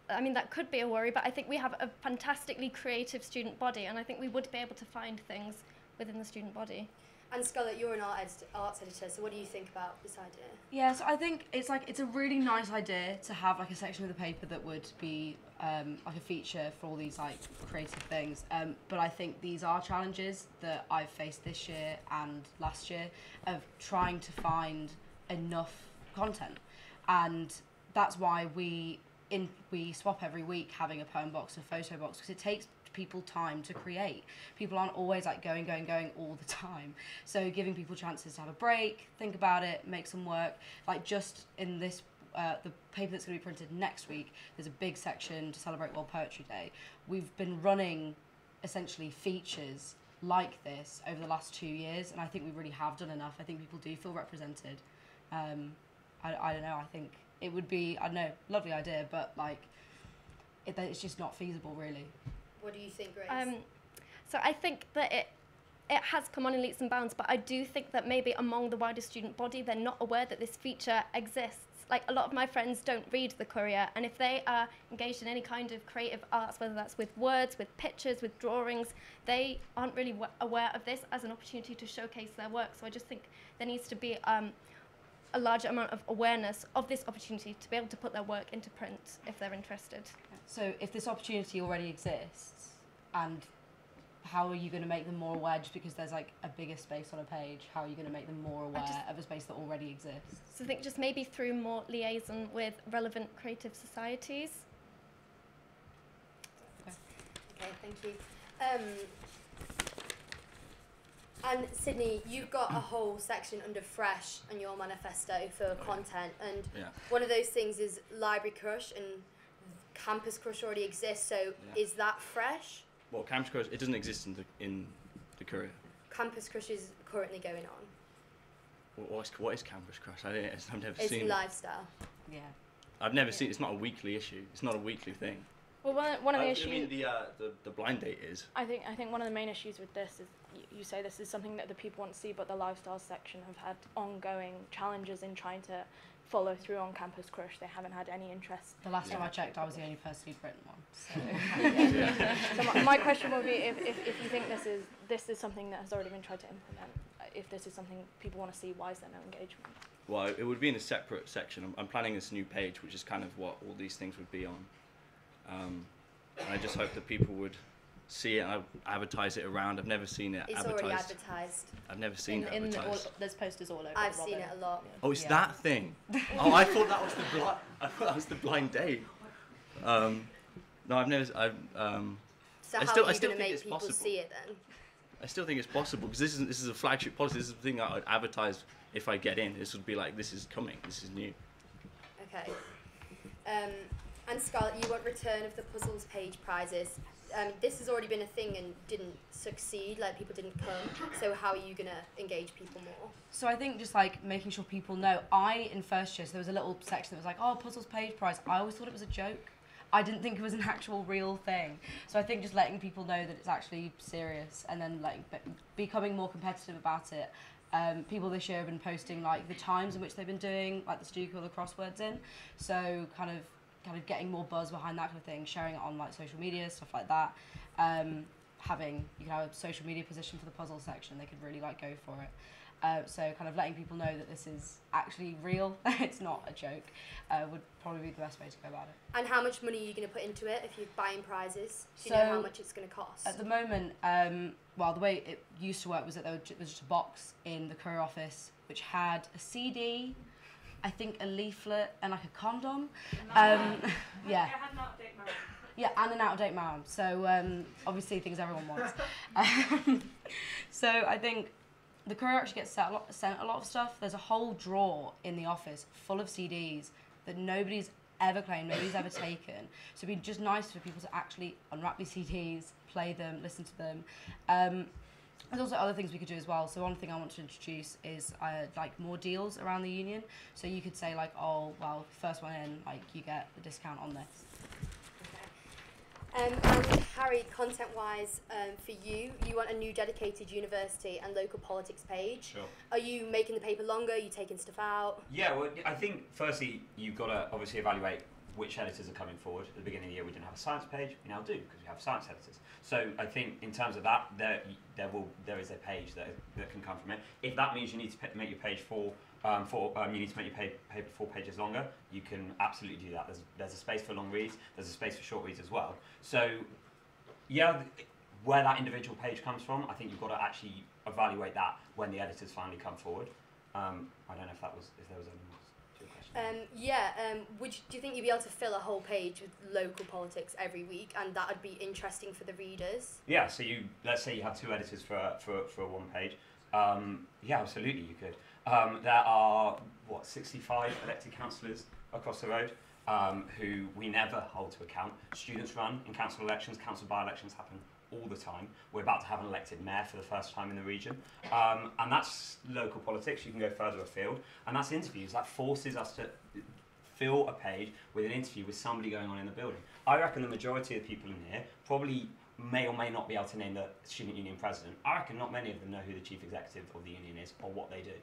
I mean, that could be a worry, but I think we have a fantastically creative student body, and I think we would be able to find things within the student body. And Scarlett, you're an arts editor, so what do you think about this idea? Yeah, so I think it's a really nice idea to have like a section of the paper that would be like a feature for all these like creative things. But I think these are challenges that I've faced this year and last year of trying to find enough content, and that's why we swap every week, having a poem box and photo box, because it takes people time to create. People aren't always like going all the time, so giving people chances to have a break, think about it, make some work. Like just in this the paper that's going to be printed next week, there's a big section to celebrate World Poetry Day. We've been running essentially features like this over the last 2 years, and I think we really have done enough. I think people do feel represented. I don't know, I think it would be, I don't know, lovely idea, but like it's just not feasible really. What do you think, Grace? So I think that it has come on in leaps and bounds, but I do think that maybe among the wider student body, they're not aware that this feature exists. Like a lot of my friends don't read the Courier, and if they are engaged in any kind of creative arts, whether that's with words, with pictures, with drawings, they aren't really aware of this as an opportunity to showcase their work. So I just think there needs to be a larger amount of awareness of this opportunity to be able to put their work into print if they're interested. So if this opportunity already exists and how are you going to make them more aware just because there's like a bigger space on a page? How are you going to make them more aware of a space that already exists? So I think just maybe through more liaison with relevant creative societies. Okay, thank you. And Sydney, you've got a whole section under Fresh on your manifesto for content, and one of those things is Library Crush, and Campus Crush already exists, so is that Fresh? Well, Campus Crush, it doesn't exist in the Courier. Campus Crush is currently going on. What is Campus Crush? I've never seen it. It's lifestyle. Yeah. I've never seen it. It's not a weekly issue. It's not a weekly thing. Well, one of the issues. I mean, the blind date is. I think one of the main issues with this is you say this is something that the people want to see, but the lifestyle section have had ongoing challenges in trying to follow through on Campus Crush. They haven't had any interest. The last time I checked, I was the only person who'd written one. So, so my question would be if you think this is something that has already been tried to implement, if this is something people want to see, why is there no engagement? Well, it would be in a separate section. I'm planning this new page, which is kind of what all these things would be on. And I just hope that people would see it and advertise it around. I've never seen it advertised. It's already advertised. I've never seen it advertised. There's posters all over. I've seen it a lot. Oh, it's that thing. Oh, I thought that was the blind date. No, I've never. So how are you going to make people see it then? I still think it's possible because this is a flagship policy. This is the thing that I'd advertise if I get in. This would be like, this is coming. This is new. Okay. And Scarlett, you want return of the puzzles page prizes. This has already been a thing and didn't succeed, like people didn't come. So how are you going to engage people more? So I think just like making sure people know. In first year, so there was a little section that was like, oh, puzzles page prize. I always thought it was a joke. I didn't think it was an actual real thing. So I think just letting people know that it's actually serious and then like becoming more competitive about it. People this year have been posting like the times in which they've been doing like the Sudoku or the crosswords in. So kind of getting more buzz behind that kind of thing, sharing it on like social media, stuff like that. You can have a social media position for the puzzle section, they could really like go for it. So kind of letting people know that this is actually real, it's not a joke, would probably be the best way to go about it. And how much money are you going to put into it if you're buying prizes? Do you know how much it's going to cost? At the moment, the way it used to work was that there was just a box in the Courier office which had a CD, I think a leaflet and like a condom. Yeah, and an out-of-date mount. So obviously things everyone wants. So I think the Courier actually gets sent a lot of stuff. There's a whole drawer in the office full of CDs that nobody's ever claimed, nobody's ever taken. So it'd be just nice for people to actually unwrap these CDs, play them, listen to them. There's also other things we could do as well. So one thing I want to introduce is like more deals around the union. So you could say like, oh, well, first one in, like you get the discount on this. And Harry, content-wise, for you want a new dedicated university and local politics page. Sure. Are you making the paper longer? Are you taking stuff out? Yeah, well, I think firstly you've got to obviously evaluate which editors are coming forward. At the beginning of the year we didn't have a science page, we now do because we have science editors. So I think in terms of that, there is a page that can come from it. If that means you need to make your page you need to make your paper 4 pages longer, you can absolutely do that. There's a space for long reads, there's a space for short reads as well. So yeah, where that individual page comes from, I think you've got to actually evaluate that when the editors finally come forward. I don't know if there was any more to your question. Do you think you'd be able to fill a whole page with local politics every week, and that would be interesting for the readers? Yeah, so let's say you have 2 editors for one page. Yeah, absolutely you could. There are 65 elected councillors across the road who we never hold to account. Students run in council elections, council by-elections happen all the time. We're about to have an elected mayor for the first time in the region. And that's local politics. You can go further afield. And that's interviews. That forces us to fill a page with an interview with somebody going on in the building. I reckon the majority of the people in here probably may or may not be able to name the student union president. I reckon not many of them know who the chief executive of the union is or what they do.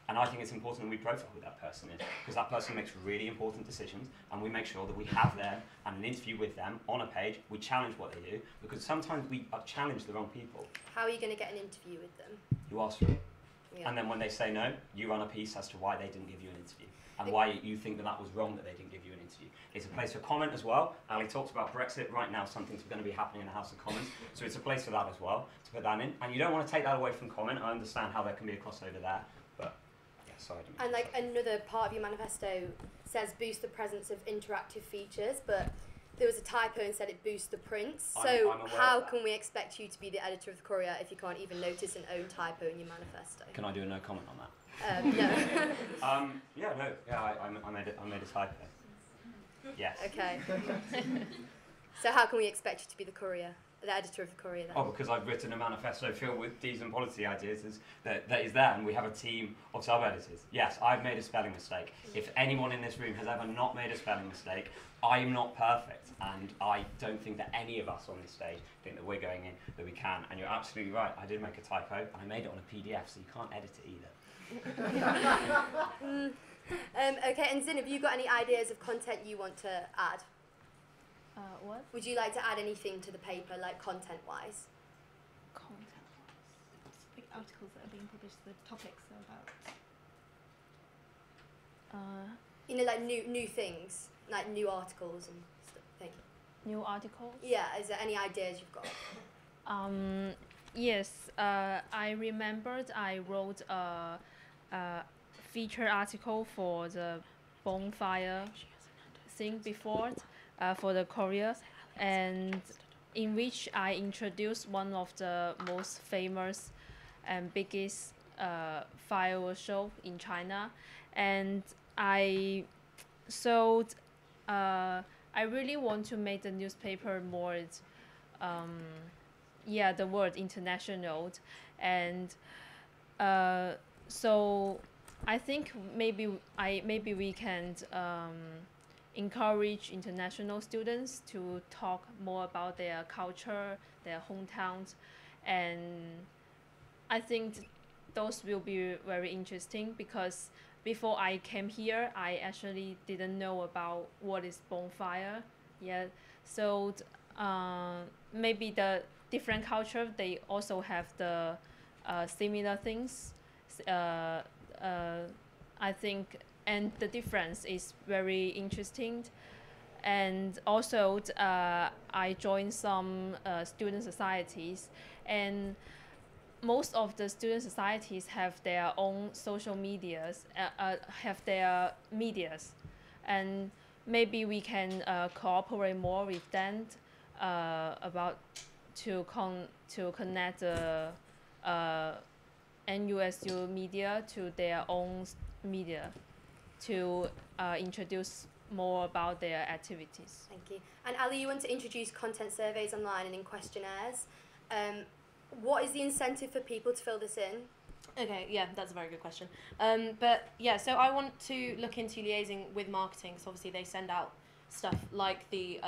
And I think it's important that we profile who that person is, because that person makes really important decisions, and we make sure that we have them and an interview with them on a page. We challenge what they do, because sometimes we challenge the wrong people. How are you going to get an interview with them? You ask for it. Yeah. And then when they say no, you run a piece as to why they didn't give you an interview and why you think that was wrong that they didn't give you an interview. It's a place for comment as well. Ali talks about Brexit. Right now, something's going to be happening in the House of Commons, so it's a place for that as well, to put that in. And you don't want to take that away from comment. I understand how there can be a crossover there, but yeah, sorry. I didn't And like another part of your manifesto says boost the presence of interactive features, but there was a typo and said it boosts the prints. So I'm aware how of that. can we expect you to be the editor of the Courier if you can't even notice an own typo in your manifesto? Can I do a no comment on that? No. I made a typo. Yes. Okay. So how can we expect you to be the Courier, the editor of the Courier then? Oh, because I've written a manifesto filled with decent policy ideas that is there, and we have a team of sub-editors. Yes, I've made a spelling mistake. If anyone in this room has ever not made a spelling mistake, I'm not perfect, and I don't think that any of us on this stage think that we're going in, that we can. And you're absolutely right, I did make a typo, and I made it on a PDF, so you can't edit it either. Okay, and Zin, have you got any ideas of content you want to add? What? Would you like to add anything to the paper, like content-wise? Content-wise? Specific articles that are being published, the topics about... You know, like new things, like new articles and stuff. Thank you. New articles? Yeah, is there any ideas you've got? Yes, I remembered I wrote a feature article for the bonfire thing before for the Courier, and in which I introduced one of the most famous and biggest fireworks show in China, and I really want to make the newspaper more the word international, and so I think maybe we can encourage international students to talk more about their culture, their hometowns, and I think those will be very interesting, because before I came here, I actually didn't know about what is bonfire yet. So maybe the different culture, they also have the similar things. I think, and the difference is very interesting. And also, I joined some student societies, and most of the student societies have their own social medias, have their medias, and maybe we can cooperate more with them about to connect the NUSU media to their own media, to introduce more about their activities. Thank you. And Ali, you want to introduce content surveys online and in questionnaires. What is the incentive for people to fill this in? Okay, yeah, that's a very good question. But yeah, so I want to look into liaising with marketing. So obviously they send out stuff like the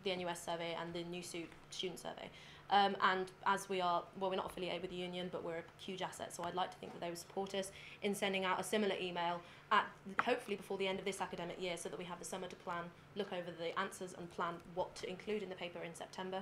NUS survey and the NUSU student survey. And as we're not affiliated with the union, but we're a huge asset, so I'd like to think that they would support us in sending out a similar email hopefully before the end of this academic year, so that we have the summer to look over the answers and plan what to include in the paper in September.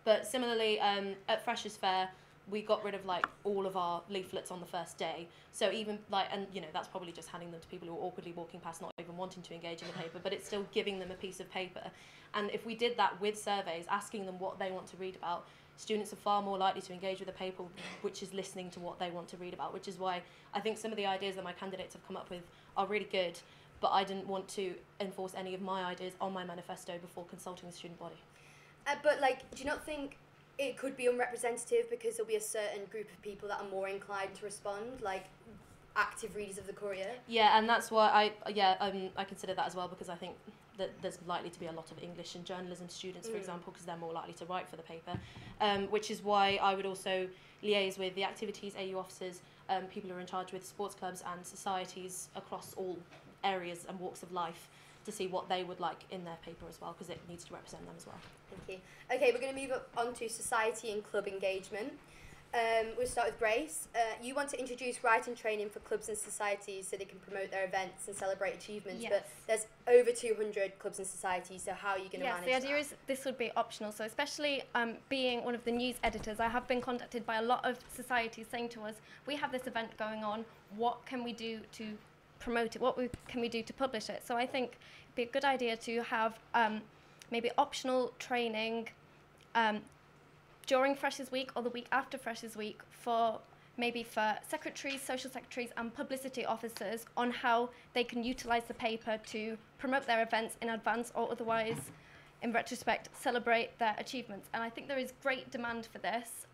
But similarly, at Freshers' Fair, we got rid of all of our leaflets on the first day. So even and that's probably just handing them to people who are awkwardly walking past, not even wanting to engage in the paper, but it's still giving them a piece of paper. And if we did that with surveys, asking them what they want to read about, students are far more likely to engage with the paper, which is listening to what they want to read about, which is why I think some of the ideas that my candidates have come up with are really good, but I didn't want to enforce any of my ideas on my manifesto before consulting the student body. But do you not think it could be unrepresentative, because there'll be a certain group of people that are more inclined to respond, like active readers of the Courier? Yeah, and that's why I consider that as well, because I think that there's likely to be a lot of English and journalism students, for example, because they're more likely to write for the paper, which is why I would also liaise with the activities AU officers, people who are in charge with sports clubs and societies across all areas and walks of life, to see what they would like in their paper as well, because it needs to represent them as well. Thank you. Okay, we're going to move on to society and club engagement. We'll start with Grace. You want to introduce writing training for clubs and societies so they can promote their events and celebrate achievements, Yes. but there's over 200 clubs and societies, so how are you going to Yes, manage the idea that? is this would be optional. So especially being one of the news editors, I have been contacted by a lot of societies saying to us, we have this event going on, what can we do to promote it? Can we do to publish it? So I think it'd be a good idea to have maybe optional training during Freshers Week or the week after Freshers Week for secretaries, social secretaries and publicity officers on how they can utilise the paper to promote their events in advance or otherwise, in retrospect, celebrate their achievements. And I think there is great demand for this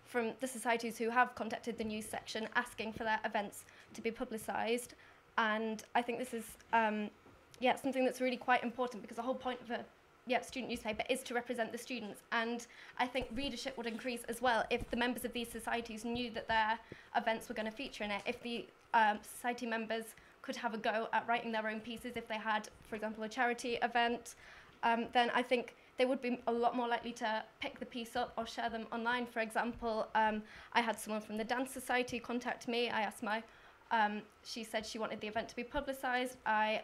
from the societies who have contacted the news section asking for their events to be publicised. And I think this is something that's really quite important, because the whole point of a student newspaper is to represent the students, and I think readership would increase as well if the members of these societies knew that their events were going to feature in it. If the society members could have a go at writing their own pieces, if they had, for example, a charity event, then I think they would be a lot more likely to pick the piece up or share them online. For example, I had someone from the Dance Society contact me. I asked she said she wanted the event to be publicised. I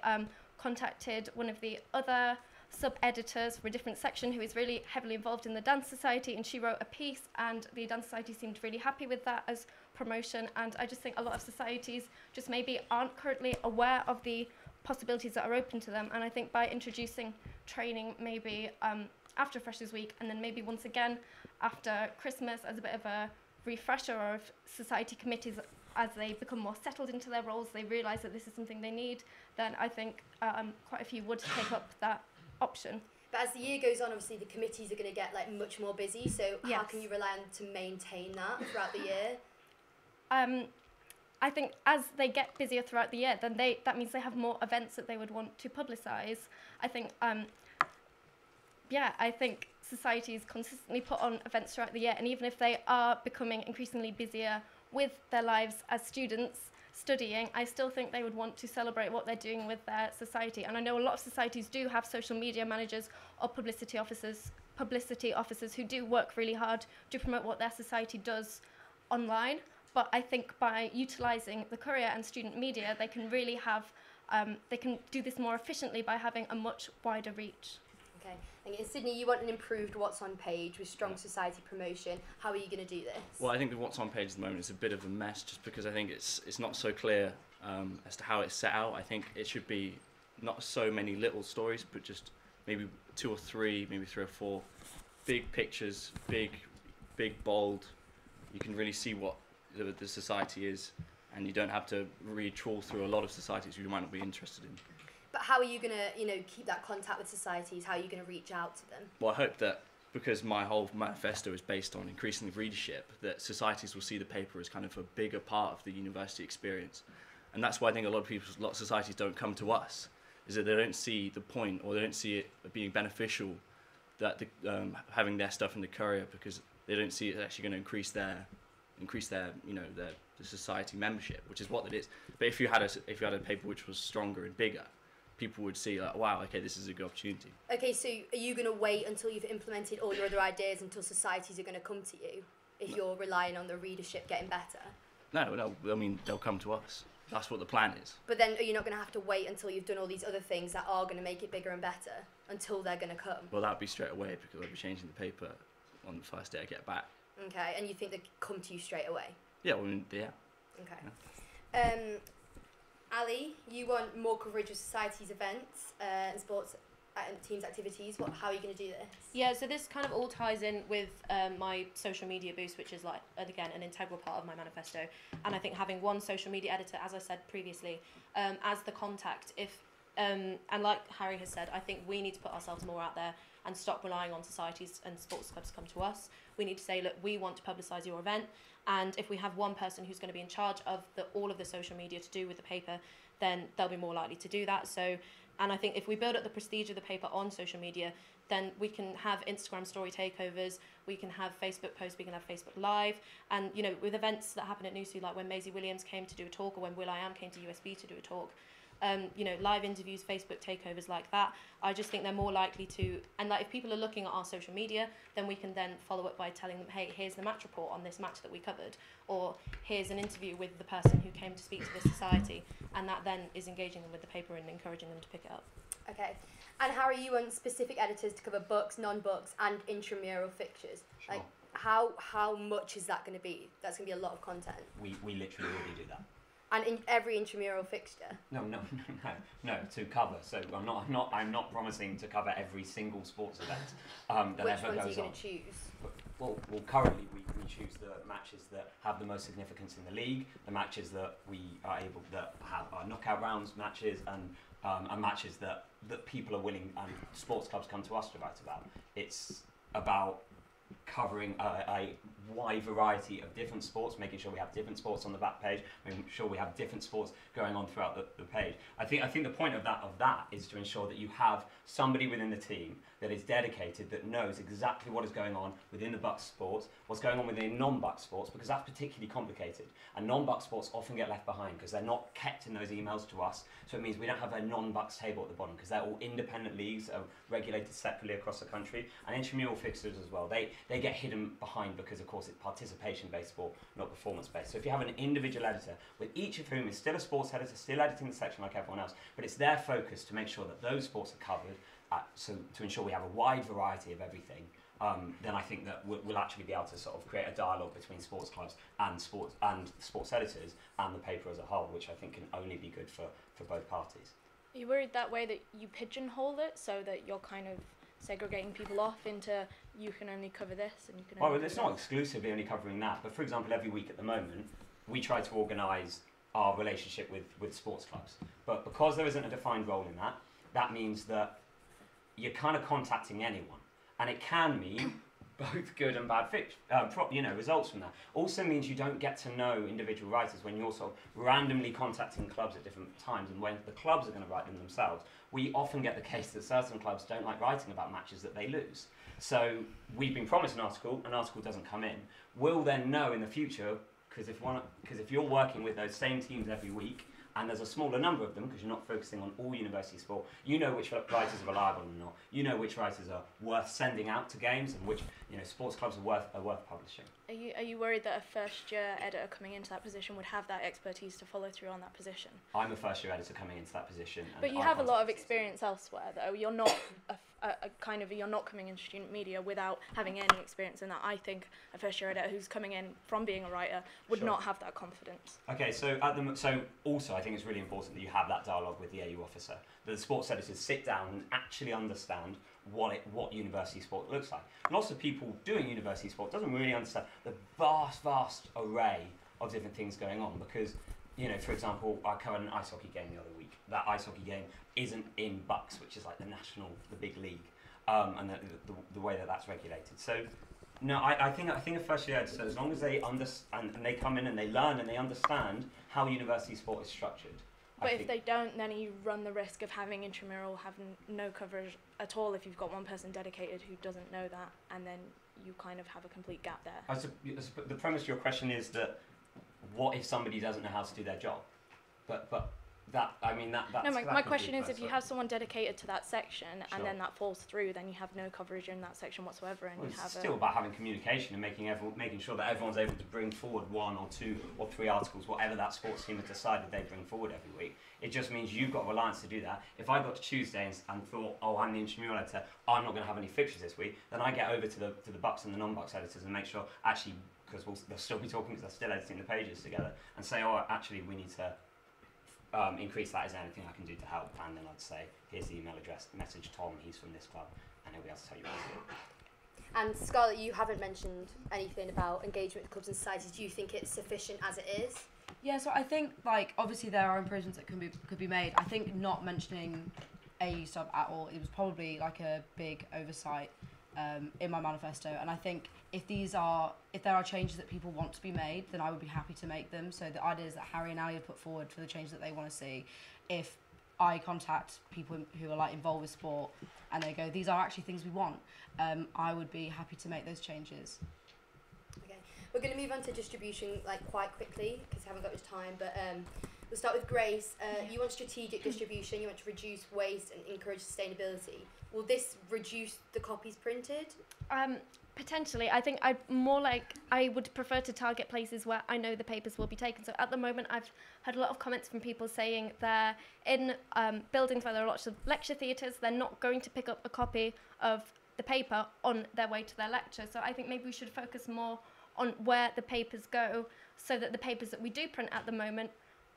contacted one of the other sub-editors for a different section who is really heavily involved in the Dance Society, and she wrote a piece, and the Dance Society seemed really happy with that as promotion. And I just think a lot of societies just maybe aren't currently aware of the possibilities that are open to them, and I think by introducing training maybe after Freshers Week, and then maybe once again after Christmas as a bit of a refresher, or if society committees, as they become more settled into their roles, they realise that this is something they need, then I think quite a few would take up that option. But as the year goes on, obviously the committees are going to get much more busy, so how can you rely on to maintain that throughout the year? I think as they get busier throughout the year, then that means they have more events that they would want to publicise. I think I think societies consistently put on events throughout the year, and even if they are becoming increasingly busier with their lives as students studying, I still think they would want to celebrate what they're doing with their society. And I know a lot of societies do have social media managers or publicity officers who do work really hard to promote what their society does online. But I think by utilising the Courier and student media, they can really have, they can do this more efficiently by having a much wider reach. Okay. And in Sydney, you want an improved What's On page with strong society promotion. How are you going to do this? Well, I think the What's On page at the moment is a bit of a mess, just because I think it's not so clear as to how it's set out. I think it should be not so many little stories, but just maybe 2 or 3, maybe 3 or 4 big pictures, big, bold. You can really see what the society is, and you don't have to trawl through a lot of societies you might not be interested in. But how are you going to, keep that contact with societies? How are you going to reach out to them? Well, I hope that because my whole manifesto is based on increasing readership, that societies will see the paper as kind of a bigger part of the university experience. And that's why I think a lot of societies don't come to us, is that they don't see the point, or they don't see it being beneficial that having their stuff in the Courier, because they don't see it actually going to increase their the society membership, which is what it is. But if you had a paper which was stronger and bigger, people would see wow, okay, this is a good opportunity. Okay, so are you going to wait until you've implemented all your other ideas until societies are going to come to you if you're relying on the readership getting better? No, I mean, they'll come to us. That's what the plan is. But then are you not going to have to wait until you've done all these other things that are going to make it bigger and better until they're going to come? Well, that would be straight away, because I'll be changing the paper on the first day I get back. Okay, and you think they come to you straight away? Yeah, well, yeah. Okay. Yeah. Ali, you want more coverage of society's events and sports and teams' activities. How are you going to do this? Yeah, so this kind of all ties in with my social media boost, which is again, an integral part of my manifesto. And I think having one social media editor, as I said previously, as the contact, and like Harry has said, I think we need to put ourselves more out there and stop relying on societies and sports clubs to come to us. We need to say, look, we want to publicise your event, and if we have one person who's going to be in charge of all of the social media to do with the paper, then they'll be more likely to do that. So, and I think if we build up the prestige of the paper on social media, then we can have Instagram story takeovers, we can have Facebook posts, we can have Facebook Live, and with events that happen at NUSU, like when Maisie Williams came to do a talk, or when will.i.am came to USB to do a talk, you know, live interviews, Facebook takeovers like that. I just think they're more likely to, and like if people are looking at our social media, then we can then follow up by telling them, hey, here's the match report on this match that we covered, or here's an interview with the person who came to speak to this society, and that then is engaging them with the paper and encouraging them to pick it up. Okay. And Harry, you want specific editors to cover books, non-books, and intramural fixtures. Sure. Like, how much is that going to be? That's going to be a lot of content. We literally already do that. And in every intramural fixture. No, to cover. So I'm not promising to cover every single sports event that Which ever ones goes are you going on. to choose? Well, currently we choose the matches that have the most significance in the league, the matches that we are able that have our knockout rounds matches, and matches that people are willing and sports clubs come to us to write about. It's about covering a wide variety of different sports, making sure we have different sports on the back page, making sure we have different sports going on throughout the page. I think the point of that is to ensure that you have somebody within the team that is dedicated, that knows exactly what is going on within the Bucks sports, what's going on within non-Bucks sports, because that's particularly complicated. And non-Bucks sports often get left behind because they're not kept in those emails to us. So it means we don't have a non-Bucks table at the bottom because they're all independent leagues that are regulated separately across the country. And intramural fixtures as well, they get hidden behind because of course it's participation-based sport, not performance-based. So if you have an individual editor, with each of whom is still a sports editor, still editing the section like everyone else, but it's their focus to make sure that those sports are covered, so to ensure we have a wide variety of everything, then I think that we'll actually be able to sort of create a dialogue between sports clubs and sports editors and the paper as a whole, which I think can only be good for both parties. Are you worried that way that you pigeonhole it so that you're kind of segregating people off into you can only cover this and you can only Well, it's not exclusively only covering that, but for example, every week at the moment, we try to organise our relationship with sports clubs. But because there isn't a defined role in that, that means that you're kind of contacting anyone. And it can mean both good and bad results from that. Also means you don't get to know individual writers when you're sort of randomly contacting clubs at different times, and when the clubs are going to write them themselves. We often get the case that certain clubs don't like writing about matches that they lose. So we've been promised an article doesn't come in. We'll then know in the future, because if you're working with those same teams every week, and there's a smaller number of them because you're not focusing on all university sport, you know which writers are reliable and not. You know which writers are worth sending out to games and which sports clubs are worth publishing. Are you worried that a first-year editor coming into that position would have that expertise to follow through on that position? I'm a first-year editor coming into that position. But you have a lot of experience elsewhere, though. You're not you're not coming into student media without having any experience in that. I think a first-year editor who's coming in from being a writer would not have that confidence. Okay, so also I think it's really important that you have that dialogue with the AU officer, that the sports editors sit down and actually understand what university sport looks like. And also people doing university sport doesn't really understand the vast array of different things going on, because, for example, I covered an ice hockey game the other week. That ice hockey game isn't in Bucks, which is like the big league, and the way that that's regulated. So, no, I think a first year editor, as long as they understand and they come in and they learn and they understand how university sport is structured. But if they don't, then you run the risk of having intramural having no coverage at all if you've got one person dedicated who doesn't know that, and then you kind of have a complete gap there. The premise of your question is that what if somebody doesn't know how to do their job? But that's no, my question is, if you have someone dedicated to that section and then Sure. that falls through, then you have no coverage in that section whatsoever, and Well, you have it's still about having communication and making sure that everyone's able to bring forward 1 or 2 or 3 articles, whatever that sports team has decided they bring forward every week. It just means you've got reliance to do that. If I got to Tuesday and thought, oh, I'm the intramural editor, I'm not going to have any fixtures this week, then I get over to the Bucks and the non-Bucks editors and make sure, actually, because they'll still be talking because they're still editing the pages together, and say, oh, actually, we need to increase that. Is there anything I can do to help? And then I'd say, here's the email address, message Tom, he's from this club, and he'll be able to tell you what to do. And Scarlett, you haven't mentioned anything about engagement with clubs and societies. Do you think it's sufficient as it is? Yeah, so I think, obviously there are improvements that could be made. I think not mentioning AU sub at all, it was probably a big oversight in my manifesto. And I think if there are changes that people want to be made, then I would be happy to make them. So the ideas that Harry and Ali have put forward for the change that they want to see, if I contact people who are involved with sport and they go, these are actually things we want, I would be happy to make those changes. Okay, we're going to move on to distribution quite quickly because we haven't got much time, but We'll start with Grace. You want strategic distribution, you want to reduce waste and encourage sustainability. Will this reduce the copies printed? Potentially. I think I would prefer to target places where I know the papers will be taken. So at the moment, I've had a lot of comments from people saying they're in buildings where there are lots of lecture theatres, they're not going to pick up a copy of the paper on their way to their lecture. So I think maybe we should focus more on where the papers go, so that the papers that we do print at the moment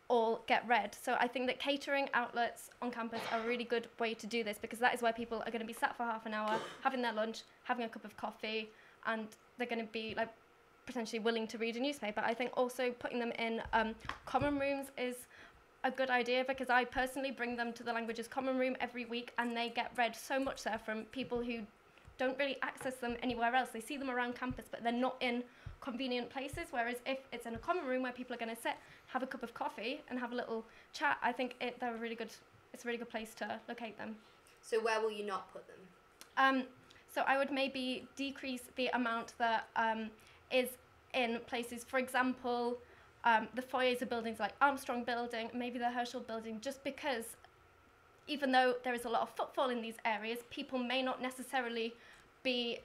all get read. So I think that catering outlets on campus are a really good way to do this, because that is where people are going to be sat for half an hour, having their lunch, having a cup of coffee, and they're going to be like potentially willing to read a newspaper. I think also putting them in common rooms is a good idea, because I personally bring them to the languages common room every week, and they get read so much there from people who don't really access them anywhere else. They see them around campus, but they're not in convenient places, whereas if it's in a common room where people are going to sit, have a cup of coffee and have a little chat, I think it's a really good place to locate them. So where will you not put them? So I would maybe decrease the amount that is in places, for example, the foyers of buildings like Armstrong Building, maybe the Herschel Building, just because even though there is a lot of footfall in these areas, people may not necessarily be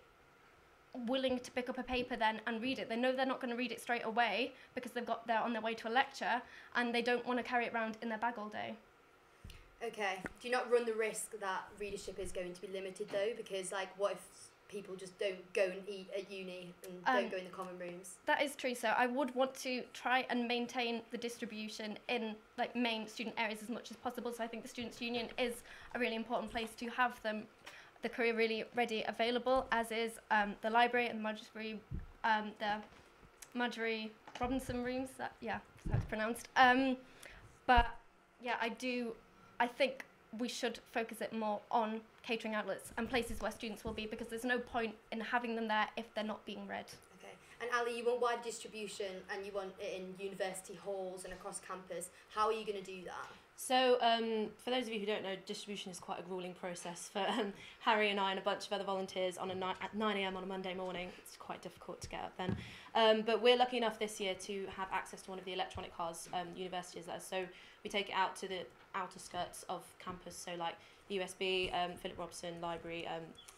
willing to pick up a paper then and read it. They know they're not going to read it straight away because they're on their way to a lecture, and they don't want to carry it around in their bag all day. Okay. Do you not run the risk that readership is going to be limited though? Because like, what if people just don't go and eat at uni and don't go in the common rooms? That is true. So I would want to try and maintain the distribution in like main student areas as much as possible. So I think the Students' Union is a really important place to have them, the Courier really ready available, as is the library and the Marjorie Robinson rooms. That's how it's pronounced. But yeah, I think we should focus it more on catering outlets and places where students will be, because there's no point in having them there if they're not being read. Okay. And Ali, you want wide distribution and you want it in university halls and across campus. How are you going to do that? So for those of you who don't know, distribution is quite a gruelling process for Harry and I and a bunch of other volunteers at 9 a.m. on a Monday morning. It's quite difficult to get up then. But we're lucky enough this year to have access to one of the electronic cars university has. So we take it out to the outer skirts of campus, so like USB, Philip Robson Library,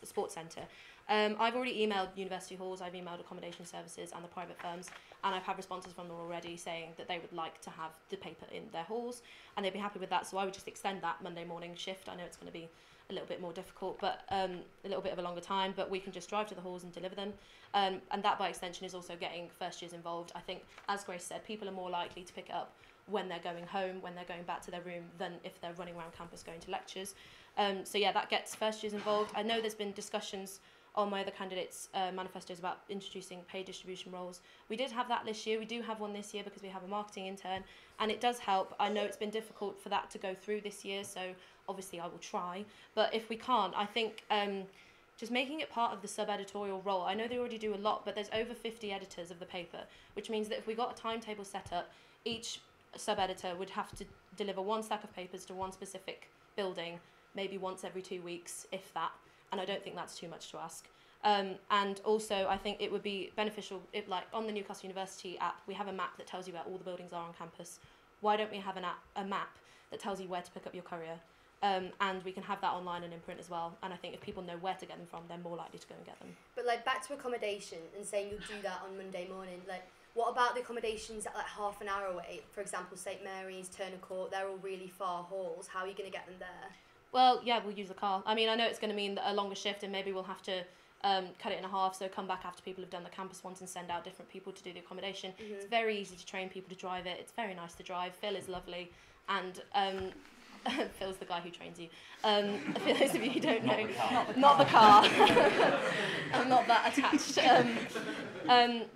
the Sports Centre. I've already emailed university halls, I've emailed accommodation services and the private firms, and I've had responses from them already saying that they would like to have the paper in their halls and they'd be happy with that. So I would just extend that Monday morning shift. I know it's going to be a little bit more difficult, but a little bit of a longer time, but we can just drive to the halls and deliver them. And that by extension is also getting first years involved. I think, as Grace said, people are more likely to pick it up when they're going home, when they're going back to their room, than if they're running around campus going to lectures. So yeah, that gets first years involved. I know there's been discussions on my other candidates' manifestos about introducing paid distribution roles. We did have that this year. We do have one this year because we have a marketing intern, and it does help. I know it's been difficult for that to go through this year, so obviously I will try. But if we can't, I think just making it part of the sub-editorial role. I know they already do a lot, but there's over 50 editors of the paper, which means that if we got a timetable set up, each sub-editor would have to deliver one stack of papers to one specific building, maybe once every 2 weeks, if that. And I don't think that's too much to ask. And also, I think it would be beneficial if, like, on the Newcastle University app, we have a map that tells you where all the buildings are on campus. Why don't we have a map that tells you where to pick up your courier? And we can have that online and in print as well. And I think if people know where to get them from, they're more likely to go and get them. But, like, back to accommodation and saying you'll do that on Monday morning, like, what about the accommodations at, like, half an hour away? For example, St Mary's, Turner Court, they're all really far halls. How are you going to get them there? Well, yeah, we'll use the car. I mean, I know it's going to mean a longer shift, and maybe we'll have to cut it in half, so come back after people have done the campus ones and send out different people to do the accommodation. Mm-hmm. It's very easy to train people to drive it. It's very nice to drive. Phil is lovely, and Phil's the guy who trains you. For those of you who don't know, not the car. I'm not that attached.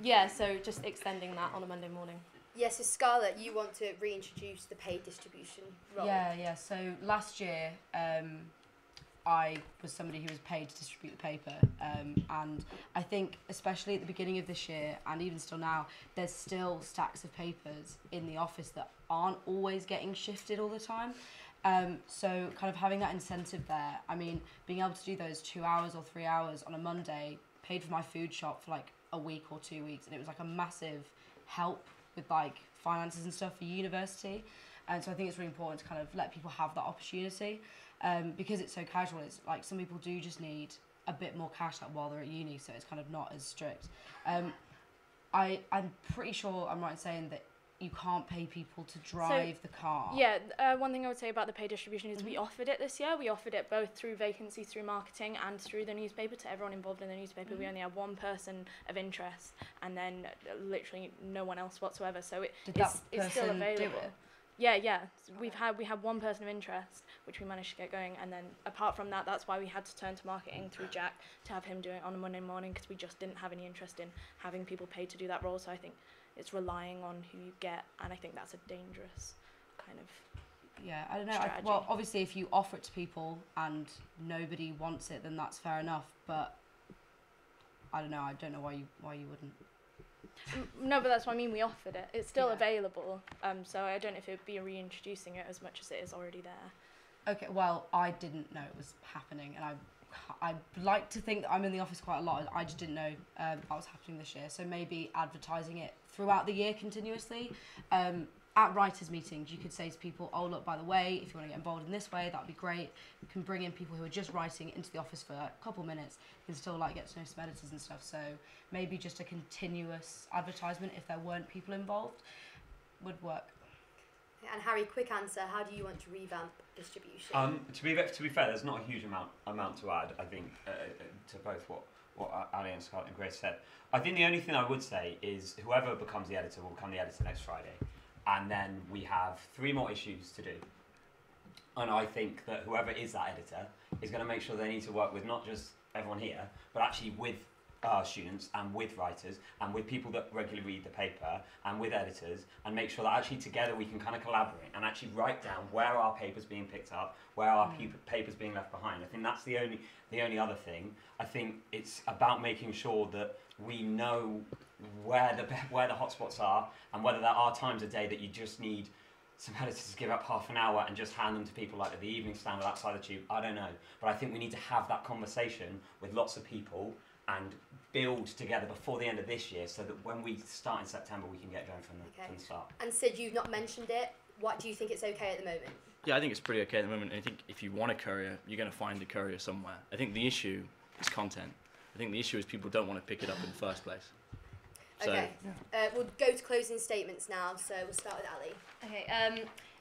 Yeah, so just extending that on a Monday morning. Yes, so Scarlett, you want to reintroduce the paid distribution role. Yeah. So last year, I was somebody who was paid to distribute the paper, and I think especially at the beginning of this year, and even still now, there's still stacks of papers in the office that aren't always getting shifted all the time. So kind of having that incentive there, I mean, being able to do those 2 hours or 3 hours on a Monday, paid for my food shop for like a week or 2 weeks, and it was like a massive help with like finances and stuff for university. And so I think it's really important to kind of let people have that opportunity, because it's so casual. It's like some people do just need a bit more cash like while they're at uni, so it's kind of not as strict. I'm pretty sure I'm right in saying that you can't pay people to drive the car. Yeah, one thing I would say about the pay distribution is we offered it this year. We offered it both through vacancies, through marketing, and through the newspaper to everyone involved in the newspaper. We only had one person of interest, and then literally no one else whatsoever. So it's still available. Yeah. We had one person of interest, which we managed to get going, and then apart from that, that's why we had to turn to marketing through Jack to have him do it on a Monday morning, because we just didn't have any interest in having people paid to do that role. So I think it's relying on who you get, and I think that's a dangerous kind of I don't know. strategy. Well, obviously, if you offer it to people and nobody wants it, then that's fair enough. But I don't know. I don't know why you wouldn't. No, but that's what I mean. We offered it. It's still available. So I don't know if it would be reintroducing it as much as it is already there. Okay. Well, I didn't know it was happening, and I'd like to think that I'm in the office quite a lot. I just didn't know that was happening this year. So maybe advertising it throughout the year continuously. At writers' meetings, you could say to people, oh, look, by the way, if you want to get involved in this way, that'd be great. You can bring in people who are just writing into the office for a couple minutes. You can still get to know some editors and stuff. So maybe just a continuous advertisement, if there weren't people involved, would work. And Harry, quick answer, how do you want to revamp distribution? To be fair, there's not a huge amount to add, I think, to both what Ali and Scott and Grace said. I think the only thing I would say is whoever becomes the editor will become the editor next Friday. And then we have 3 more issues to do. And I think that whoever is that editor is going to make sure they need to work with not just everyone here, but actually with students and with writers and with people that regularly read the paper and with editors, and make sure that actually together we can kind of collaborate and actually write down where our paper's being picked up, where our paper's being left behind. I think that's the only other thing. I think it's about making sure that we know where the hotspots are, and whether there are times a day that you just need some editors to give up half an hour and just hand them to people like at the evening stand outside the tube. I don't know, but I think we need to have that conversation with lots of people and build together before the end of this year, so that when we start in September we can get going from the start. And Sid, you've not mentioned it. What do you think it's okay at the moment? Yeah, I think it's pretty okay at the moment. I think if you want a courier, you're going to find a courier somewhere. I think the issue is content. I think the issue is people don't want to pick it up in the first place. So, okay, we'll go to closing statements now, so we'll start with Ali. Okay,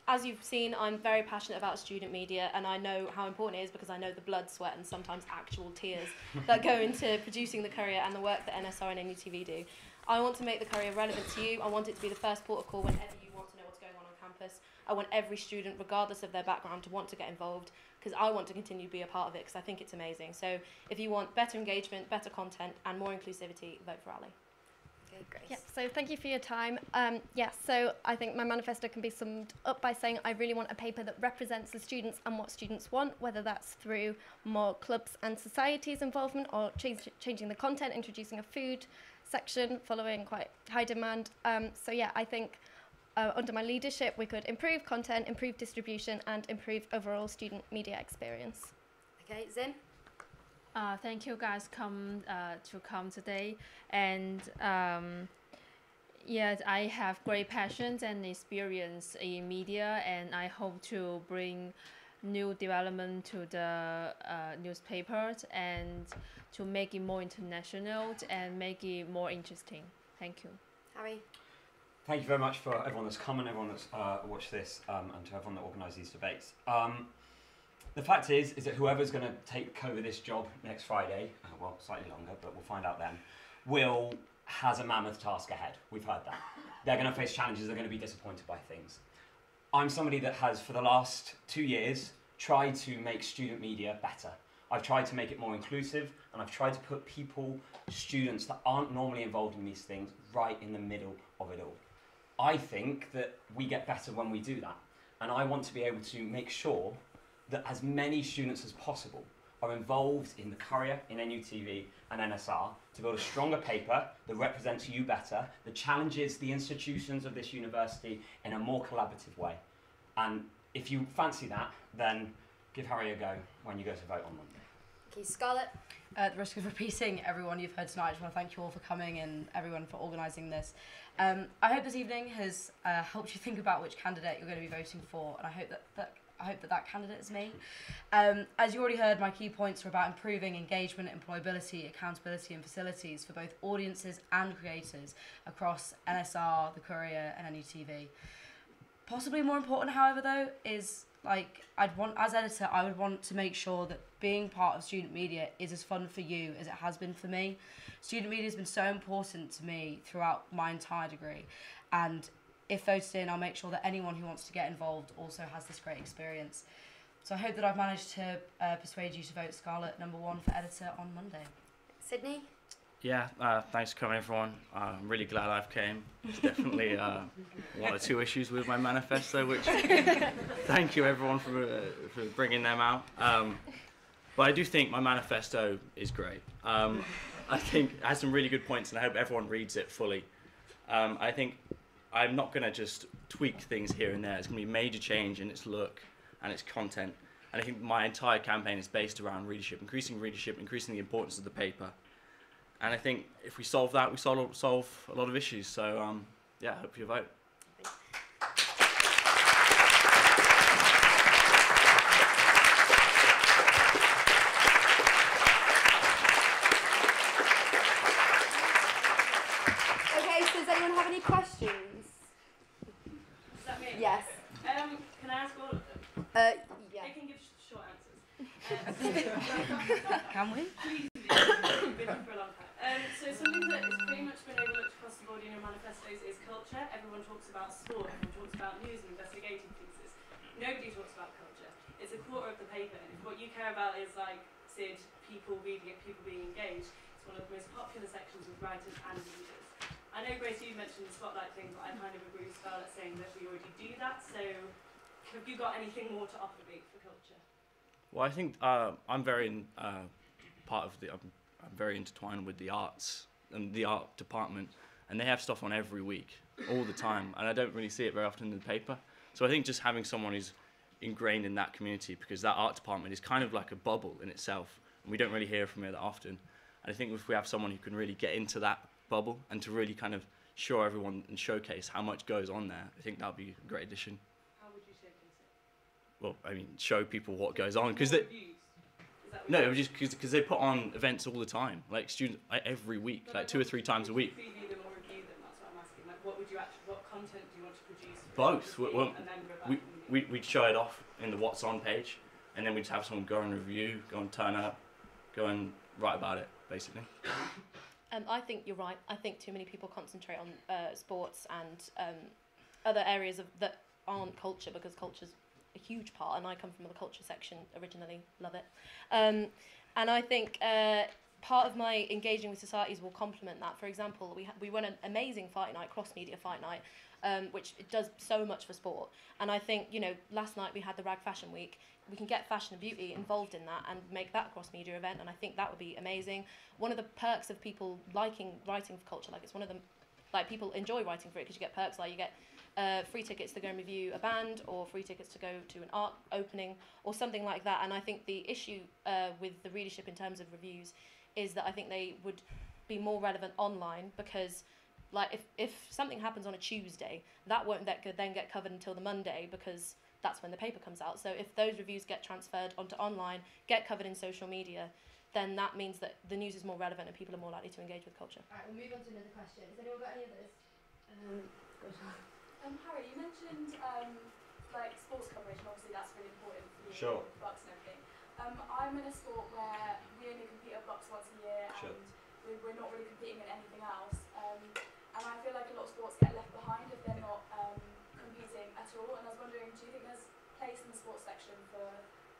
as you've seen, I'm very passionate about student media, and I know how important it is because I know the blood, sweat, and sometimes actual tears that go into producing the Courier and the work that NSR and NUTV do. I want to make the Courier relevant to you. I want it to be the first port of call whenever you want to know what's going on campus. I want every student, regardless of their background, to want to get involved, because I want to continue to be a part of it, because I think it's amazing. So if you want better engagement, better content, and more inclusivity, vote for Ali. Grace. Yeah, so thank you for your time. So I think my manifesto can be summed up by saying I really want a paper that represents the students and what students want, whether that's through more clubs and societies involvement or changing the content, introducing a food section following quite high demand. I think under my leadership we could improve content, improve distribution, and improve overall student media experience. Okay, Zin? Thank you guys to come today, and I have great passions and experience in media, and I hope to bring new development to the newspapers and to make it more international and make it more interesting. Thank you. Harry? Thank you very much for everyone that's come and everyone that's watched this, and to everyone that organised these debates. The fact is that whoever's going to take over this job next Friday, well, slightly longer, but we'll find out then, has a mammoth task ahead. We've heard that. They're going to face challenges, they're going to be disappointed by things. I'm somebody that has, for the last 2 years, tried to make student media better. I've tried to make it more inclusive, and I've tried to put students that aren't normally involved in these things, right in the middle of it all. I think that we get better when we do that, and I want to be able to make sure that as many students as possible are involved in the Courier, in NUTV and NSR to build a stronger paper that represents you better, that challenges the institutions of this university in a more collaborative way. And if you fancy that, then give Harry a go when you go to vote on Monday. you. Scarlett? At the risk of repeating everyone you've heard tonight, I just want to thank you all for coming and everyone for organising this. I hope this evening has helped you think about which candidate you're going to be voting for, and I hope that candidate is me. As you already heard, my key points are about improving engagement, employability, accountability and facilities for both audiences and creators across NSR, the Courier and NUTV. Possibly more important, however, though, is as editor, I would want to make sure that being part of student media is as fun for you as it has been for me. Student media has been so important to me throughout my entire degree, and if voted in, I'll make sure that anyone who wants to get involved also has this great experience. So I hope that I've managed to persuade you to vote Scarlett #1 for editor on Monday. Sydney? Yeah, thanks for coming, everyone. I'm really glad I've came. There's definitely one or two issues with my manifesto, which thank you, everyone, for bringing them out. But I do think my manifesto is great. I think it has some really good points, and I hope everyone reads it fully. I think I'm not going to just tweak things here and there. It's going to be major change in its look and its content. And I think my entire campaign is based around readership, increasing the importance of the paper. And I think if we solve that, we solve a lot of issues. So, yeah, I hope you vote. Okay, so does anyone have any questions? Is that me? Yes. Can I ask all of them? Yeah. I can give short answers. Can we? Please do. You've been here for a long time. So something that has pretty much been overlooked across the board in your manifestos is culture. Everyone talks about sport, everyone talks about news and investigative pieces. Nobody talks about culture. It's a quarter of the paper, and if what you care about is, like Sid, people reading it, people being engaged, it's one of the most popular sections with writers and readers. I know, Grace, you mentioned the spotlight thing, but I kind of agree with Scarlett saying that we already do that, so have you got anything more to offer me for culture? Well, I think I'm very I'm very intertwined with the arts and the art department, and they have stuff on every week, all the time, and I don't really see it very often in the paper. So I think just having someone who's ingrained in that community, because that art department is kind of like a bubble in itself, and we don't really hear from it that often. And I think if we have someone who can really get into that bubble and to really kind of show everyone and showcase how much goes on there, I think that would be a great addition. How would you showcase it? Well, I mean, show people what goes on, because they... No, it was just because they put on events all the time, like students, every week, like 2 or 3 times a week. Preview them or review them, that's what I'm asking. Like, what content do you want to produce? Both. We'd show it off in the What's On page, and then we'd have someone go and review, go and turn up, go and write about it, basically. I think you're right. I think too many people concentrate on sports and other areas that aren't culture, because culture's a huge part, and I come from the culture section originally, love it. And I think part of my engaging with societies will complement that. For example, we run an amazing fight night, cross-media fight night, which it does so much for sport. And I think, last night we had the Rag Fashion Week. We can get fashion and beauty involved in that and make that a cross-media event, and I think that would be amazing. One of the perks of people liking writing for culture, it's one of them, people enjoy writing for it because you get perks, you get free tickets to go and review a band, or free tickets to go to an art opening, or something like that. And I think the issue with the readership in terms of reviews is that I think they would be more relevant online, because if something happens on a Tuesday, that won't then get covered until the Monday, because that's when the paper comes out. So if those reviews get transferred onto online, get covered in social media, then that means that the news is more relevant and people are more likely to engage with culture. Alright, we'll move on to another question. Has anyone got any others? Harry, you mentioned sports coverage, and obviously that's really important for you, Sure. with Bucks and everything. I'm in a sport where we only compete at Bucks once a year, Sure. and we're not really competing in anything else. And I feel like a lot of sports get left behind if they're not competing at all. And I was wondering, do you think there's place in the sports section for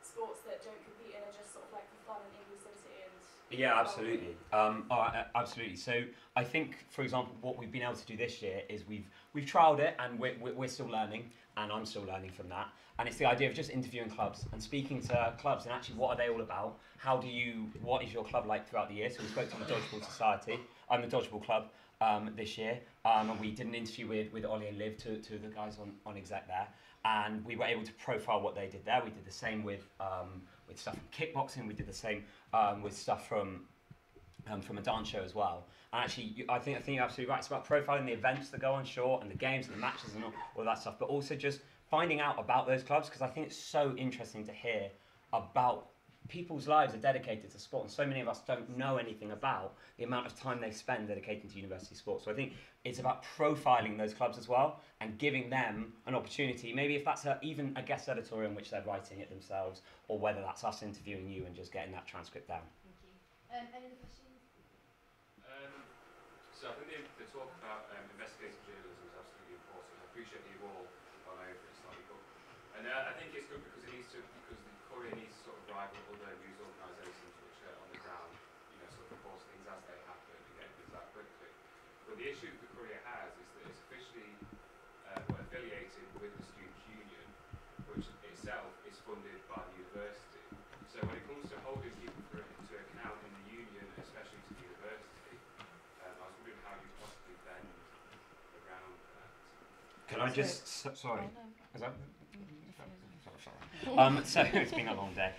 sports that don't compete and are just sort of for fun and inclusivity and... Yeah, absolutely. Absolutely. So I think, for example, what we've been able to do this year is we've trialled it, and we're still learning, and I'm still learning from that. And it's the idea of just interviewing clubs and speaking to clubs, and actually what are they all about? What is your club like throughout the year? So we spoke to the Dodgeball Society, the Dodgeball Club. this year. We did an interview with Ollie and Liv, two of the guys on exec there, and we were able to profile what they did there. We did the same with stuff from kickboxing. We did the same with stuff from a dance show as well. And actually, I think you're absolutely right. It's about profiling the events that go on short and the games and the matches and all that stuff, but also just finding out about those clubs, because I think it's so interesting to hear about people's lives are dedicated to sport, and so many of us don't know anything about the amount of time they spend dedicating to university sports. So I think it's about profiling those clubs as well and giving them an opportunity, maybe if that's even a guest editorial in which they're writing it themselves, or whether that's us interviewing you and just getting that transcript down. Thank you. Any other questions? So I think the talk about investigative journalism is absolutely important. I appreciate that you've all gone over it slightly, but I think it's good because the Courier needs to sort of rival other news organisations which are on the ground, sort of report things as they happen and get things out quickly. But the issue that the Courier has is that it's officially affiliated with the Students' Union, which itself is funded by the university. So when it comes to holding people to account in the union, especially to the university, I was wondering how you possibly bend around that. Can I just, sorry, is that? So it's been a long day.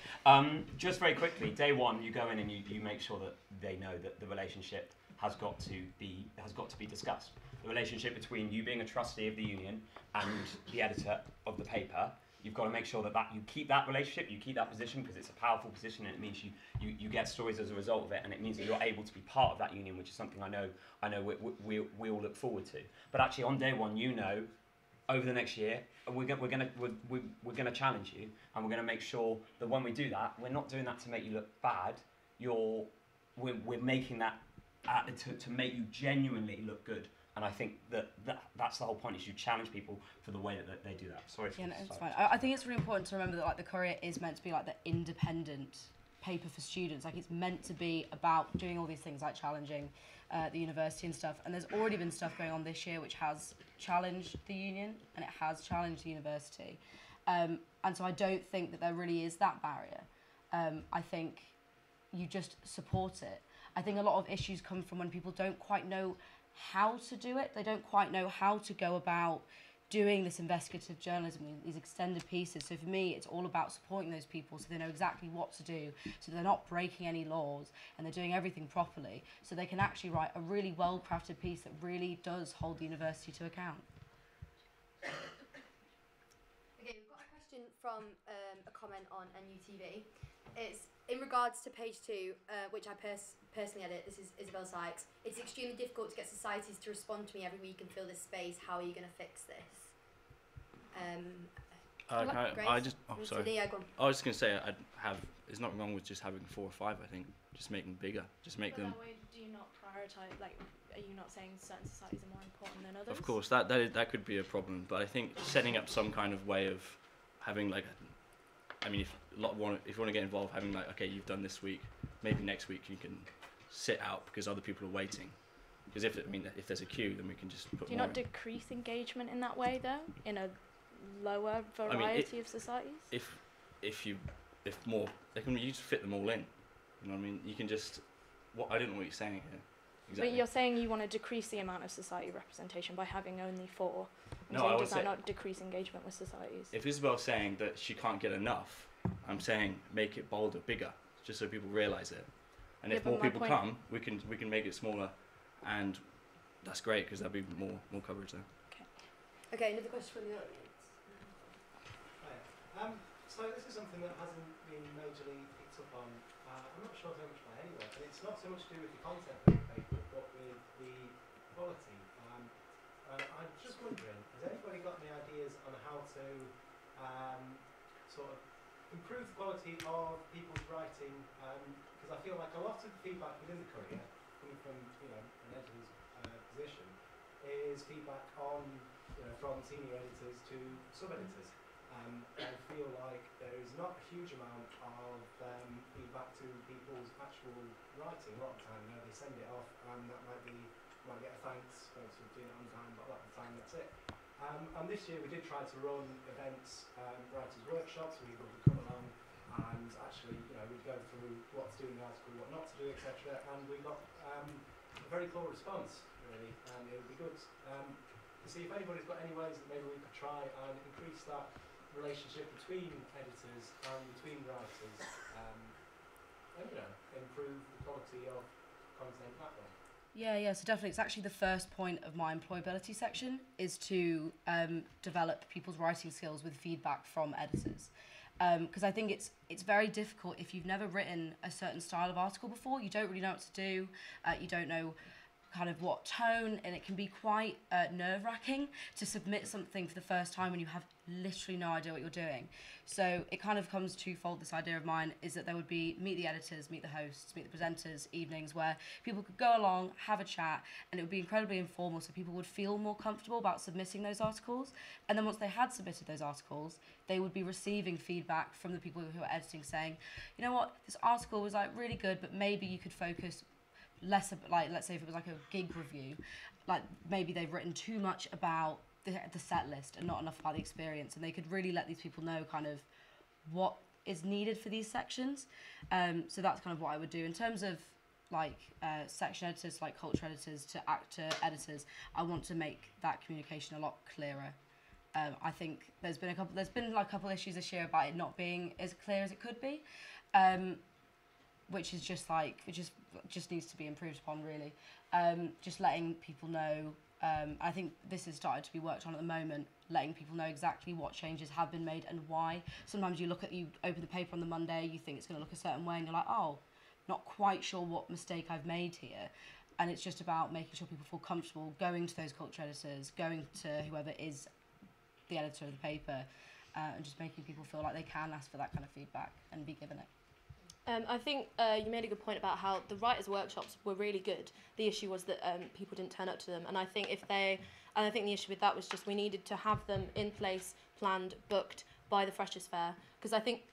Just very quickly, day one, you go in and you make sure that they know that the relationship has got to be discussed. The relationship between you being a trustee of the union and the editor of the paper. You've got to make sure that you keep that relationship, you keep that position, because it's a powerful position, and it means you get stories as a result of it, and it means that you're able to be part of that union, which is something I know we all look forward to. But actually, on day one, over the next year, we're going to challenge you, and we're going to make sure that when we do that, we're not doing that to make you look bad. We're making that to make you genuinely look good. And I think that's the whole point, is you challenge people for the way that they do that. Sorry. Yeah, no, it's fine. I think it's really important to remember that the Courier is meant to be the independent paper for students. It's meant to be about doing all these things like challenging the university and stuff. And there's already been stuff going on this year which has challenged the union and it has challenged the university. And so I don't think that there really is that barrier. I think you just support it. I think a lot of issues come from when people don't quite know how to do it. They don't quite know how to go about doing this investigative journalism, these extended pieces. So for me, it's all about supporting those people so they know exactly what to do, so they're not breaking any laws and they're doing everything properly, so they can actually write a really well-crafted piece that really does hold the university to account. Okay, we've got a question from a comment on NUTV. It's in regards to page 2, which I personally edit. This is Isabel Sykes. It's extremely difficult to get societies to respond to me every week and fill this space. How are you going to fix this? Sorry. I was just going to say, there's nothing wrong with just having 4 or 5, I think. Just make them bigger. Just make them... That way, do you not prioritise, are you not saying certain societies are more important than others? Of course, that could be a problem, but I think setting up some kind of way of having if you want to get involved, having okay, you've done this week, maybe next week you can sit out because other people are waiting. Because if there's a queue, then we can just put. Do you not decrease engagement in that way, though, in a lower variety of societies? If more, you just fit them all in. You know what I mean? You can just. I don't know what you're saying here. Exactly. But you're saying you want to decrease the amount of society representation by having only 4. Does that not decrease engagement with societies? If Isabel's saying that she can't get enough, I'm saying make it bolder, bigger, just so people realise it. And if more people come, we can make it smaller, and that's great because there'll be more coverage there. Okay, another question from the audience. Hi. So this is something that hasn't been majorly picked up on. I'm not sure how much by anywhere, and it's not so much to do with the content of the paper, but with the quality. I'm just wondering, has anybody got any ideas on how to sort of improve the quality of people's writing? Because I feel like a lot of the feedback within the Courier, coming from an editor's position, is feedback on from senior editors to sub-editors. I feel like there is not a huge amount of feedback to people's actual writing. A lot of the time, they send it off, and that might get a thanks for doing it on time, but a lot of the time that's it. And this year we did try to run events, writers' workshops. We would come along and actually, we'd go through what to do in the article, what not to do, etc. And we got a very cool response. really, and it would be good to see if anybody's got any ways that maybe we could try and increase that relationship between editors and between writers, and improve the quality of content that way. Yeah, so definitely. It's actually the first point of my employability section is to develop people's writing skills with feedback from editors. Because I think it's very difficult if you've never written a certain style of article before. You don't really know what to do. You don't know kind of what tone, and it can be quite nerve-wracking to submit something for the first time when you have literally no idea what you're doing. So it kind of comes twofold. This idea of mine is that there would be meet the editors, meet the hosts, meet the presenters evenings where people could go along, have a chat, and it would be incredibly informal, so people would feel more comfortable about submitting those articles. And then once they had submitted those articles, they would be receiving feedback from the people who are editing saying, you know what, this article was like really good, but maybe you could focus less, like, let's say if it was like a gig review, like maybe they've written too much about the set list and not enough about the experience, and they could really let these people know kind of what is needed for these sections. So that's kind of what I would do in terms of like section editors, like culture editors to actor editors. I want to make that communication a lot clearer. I think there's been a couple issues this year about it not being as clear as it could be. Which is just like, it just needs to be improved upon, really. Just letting people know, I think this has started to be worked on at the moment, letting people know exactly what changes have been made and why. Sometimes you open the paper on the Monday, you think it's going to look a certain way, and you're like, oh, not quite sure what mistake I've made here. And it's just about making sure people feel comfortable going to those culture editors, going to whoever is the editor of the paper, and just making people feel like they can ask for that kind of feedback and be given it. I think you made a good point about how the writers' workshops were really good. The issue was that people didn't turn up to them, and I think the issue with that was just we needed to have them in place, planned, booked by the Freshers' Fair. Because I think,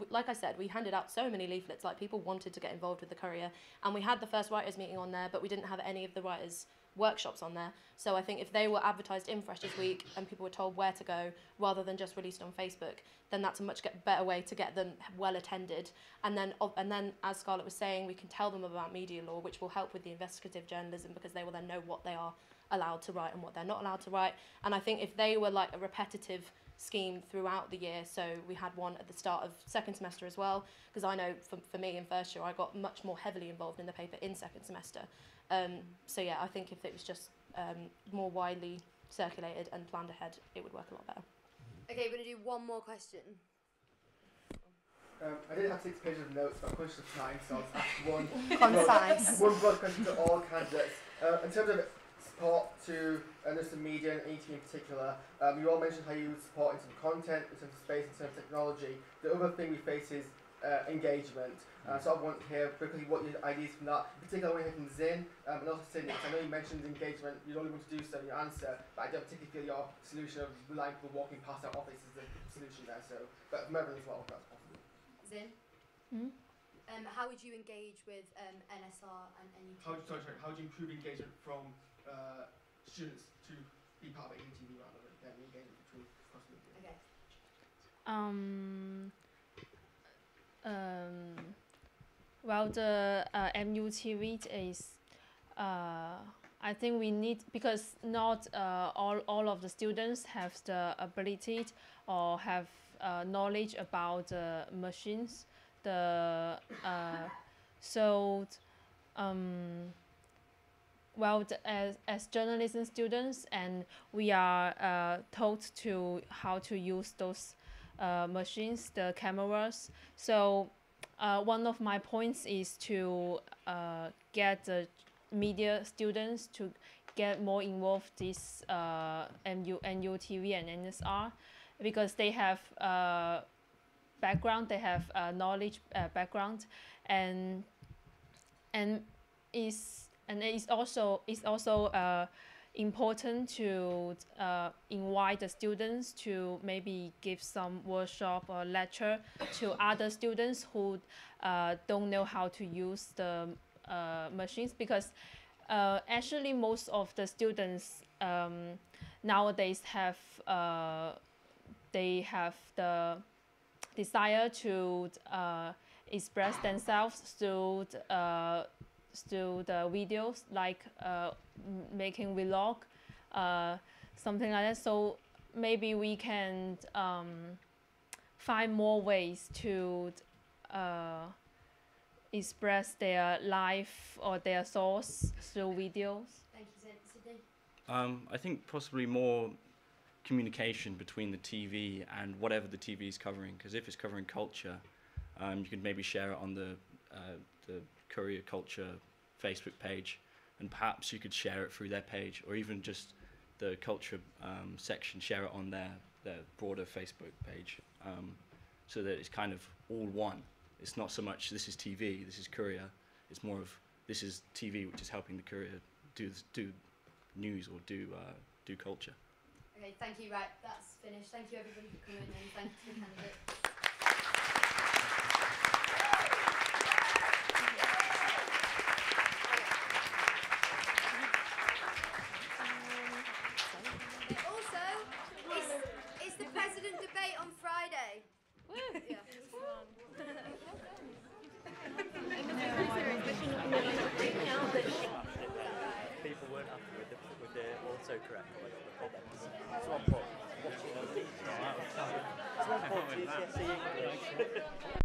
like I said, we handed out so many leaflets, like people wanted to get involved with the Courier, and we had the first writers' meeting on there, but we didn't have any of the writers' workshops on there. So I think if they were advertised in Freshers' Week and people were told where to go rather than just released on Facebook, then that's a much better way to get them well attended. And then, as Scarlett was saying, we can tell them about media law, which will help with the investigative journalism, because they will then know what they are allowed to write and what they're not allowed to write. And I think if they were like a repetitive scheme throughout the year, so we had one at the start of second semester as well, because I know for me in first year I got much more heavily involved in the paper in second semester. So yeah, I think if it was just more widely circulated and planned ahead, it would work a lot better. Okay, we're going to do one more question. I did have 6 pages of notes, but I'm conscious of time, so I'll just ask one Concise. one broad question to all candidates. In terms of support to NUSU Media and ET in particular, you all mentioned how you support in terms of content, in terms of space, in terms of technology. The other thing we face is engagement. So I want to hear quickly what your ideas from that. Particularly I want to hear from Zin and also Sydney, because I know you mentioned engagement, you only want to do so in your answer, but I don't particularly feel your solution of relying people walking past our office is the solution there. So, but from everyone as well, if that's possible. Zin? How would you engage with NSR and NUT? How do you improve engagement from students to be part of ATV rather than getting engagement between cross media? Okay. Well, the MUTV is, I think we need, because not all of the students have the ability or have knowledge about the machines. Well, as journalism students, and we are taught to how to use those machines, the cameras. So one of my points is to get the media students to get more involved this NUTV and NSR, because they have background, they have knowledge background, and it's also important to invite the students to maybe give some workshop or lecture to other students who don't know how to use the machines, because actually most of the students nowadays have the desire to express themselves through still the videos, like making vlog, something like that. So maybe we can find more ways to express their life or their thoughts through videos. Thank you, Sydney. I think possibly more communication between the TV and whatever the TV is covering. Because if it's covering culture, you could maybe share it on the Courier Culture Facebook page, and perhaps you could share it through their page, or even just the culture section, share it on their broader Facebook page, so that it's kind of all one. It's not so much this is TV, this is Courier. It's more of this is TV, which is helping the Courier do news or do culture. Okay, thank you. Right, that's finished. Thank you everybody for coming, and thank you to the candidates. It's the president debate on Friday. Woo! Yeah. People weren't happy with the autocorrect like the comments. Someone put watching on GCSE English.